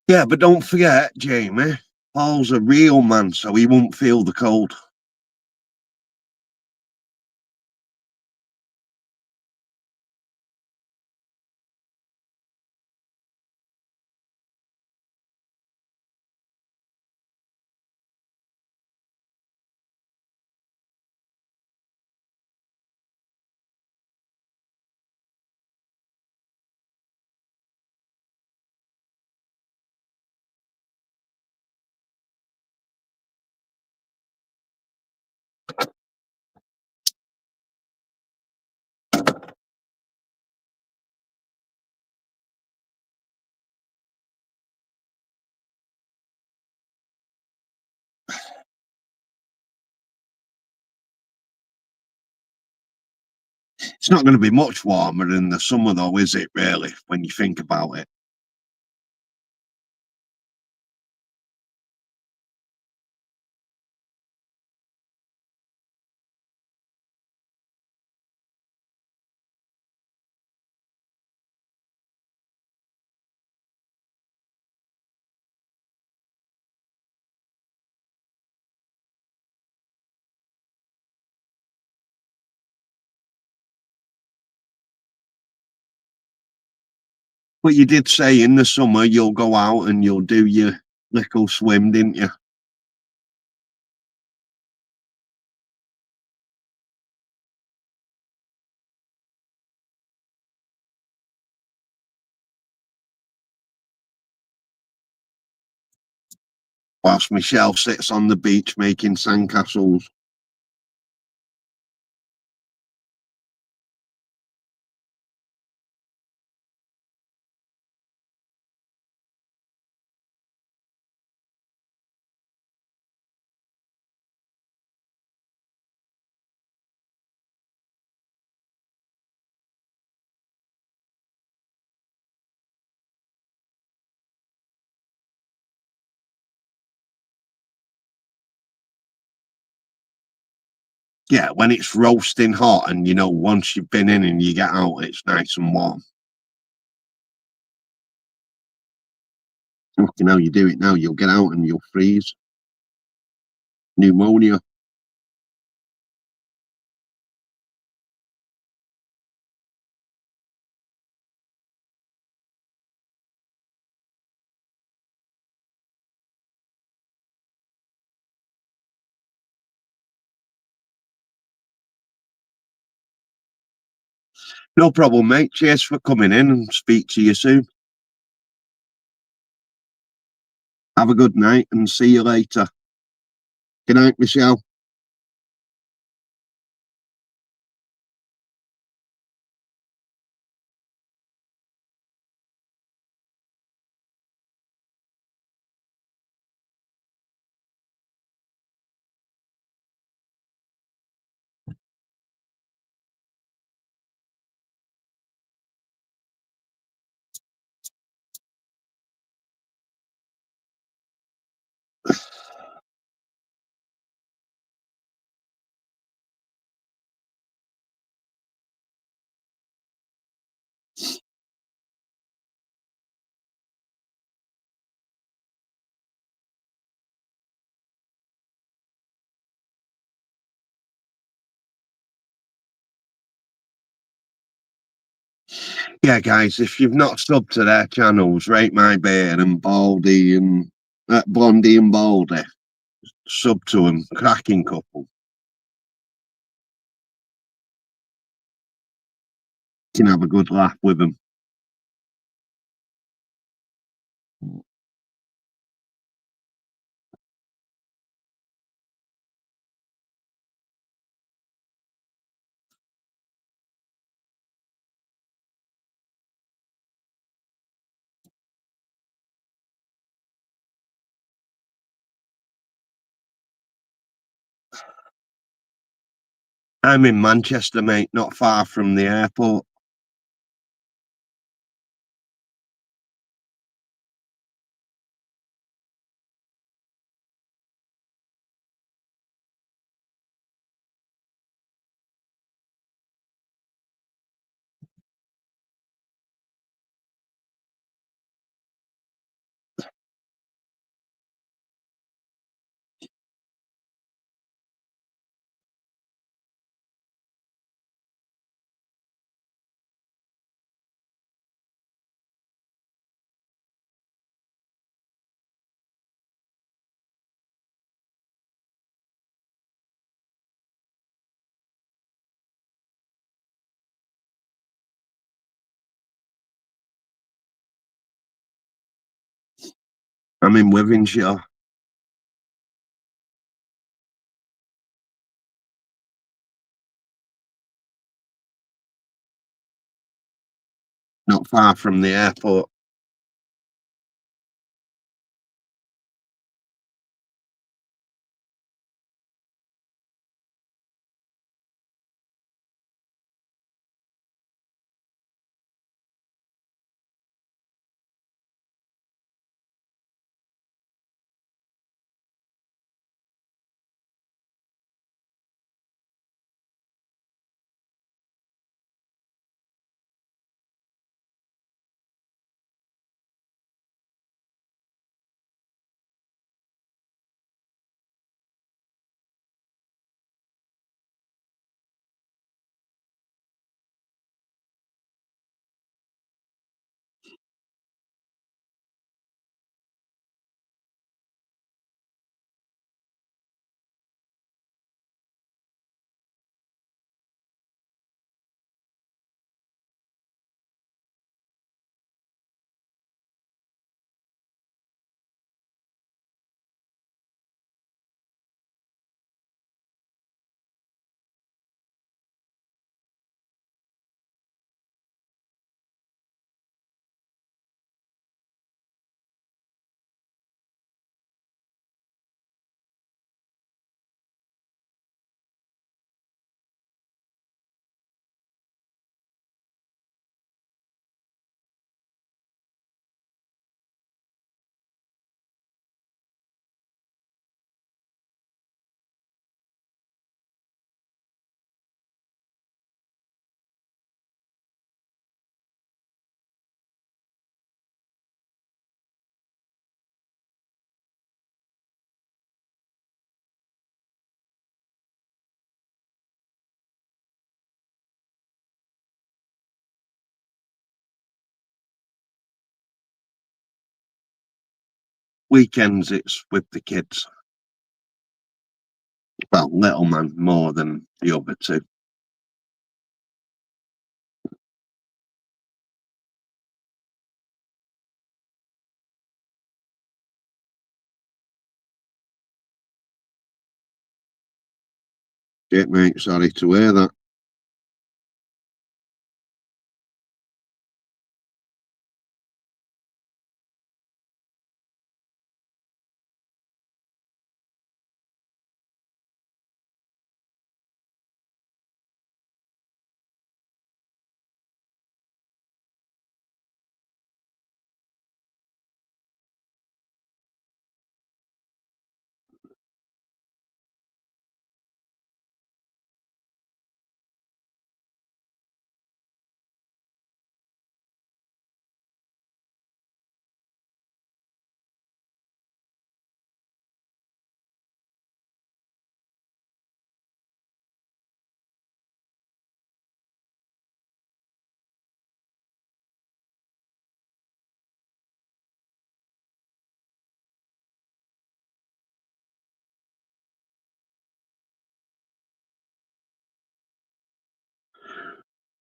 Yeah, but don't forget, Jamie, Paul's a real man, so he won't feel the cold. It's not going to be much warmer in the summer, though, is it, really, when you think about it? But you did say in the summer you'll go out and you'll do your little swim, didn't you? Whilst Michelle sits on the beach making sandcastles. Yeah, when it's roasting hot and, once you've been in and you get out, it's nice and warm. Fucking hell, you do it now, you'll get out and you'll freeze. Pneumonia. No problem, mate. Cheers for coming in and speak to you soon. Have a good night and see you later. Good night, Michelle. Yeah, guys, if you've not subbed to their channels, Rate My Beard and Baldy and Blondie and Baldy, sub to them. Cracking couple. You can have a good laugh with them. I'm in Manchester, mate, not far from the airport. I'm in Wythenshawe. Not far from the airport. Weekends, it's with the kids. Well, little man more than the other two. Shit, mate, sorry to hear that.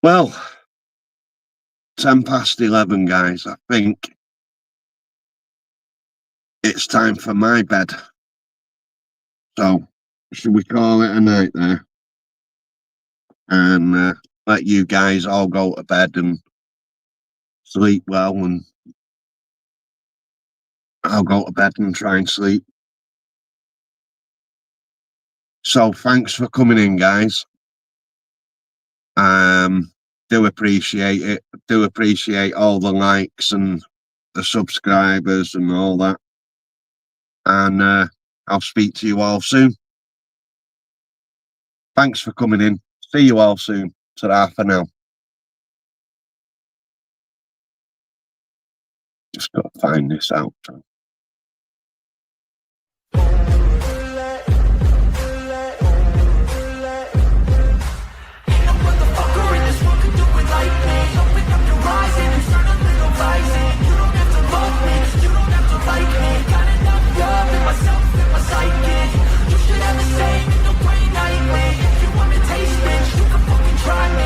Well, 11:10, guys. I think it's time for my bed. So, should we call it a night there? And let you guys all go to bed and sleep well, and I'll go to bed and try and sleep. So, thanks for coming in, guys. Do appreciate it. Do appreciate all the likes and the subscribers and all that. And I'll speak to you all soon. Thanks for coming in. See you all soon. Ta-ra for now. Just got to find this out.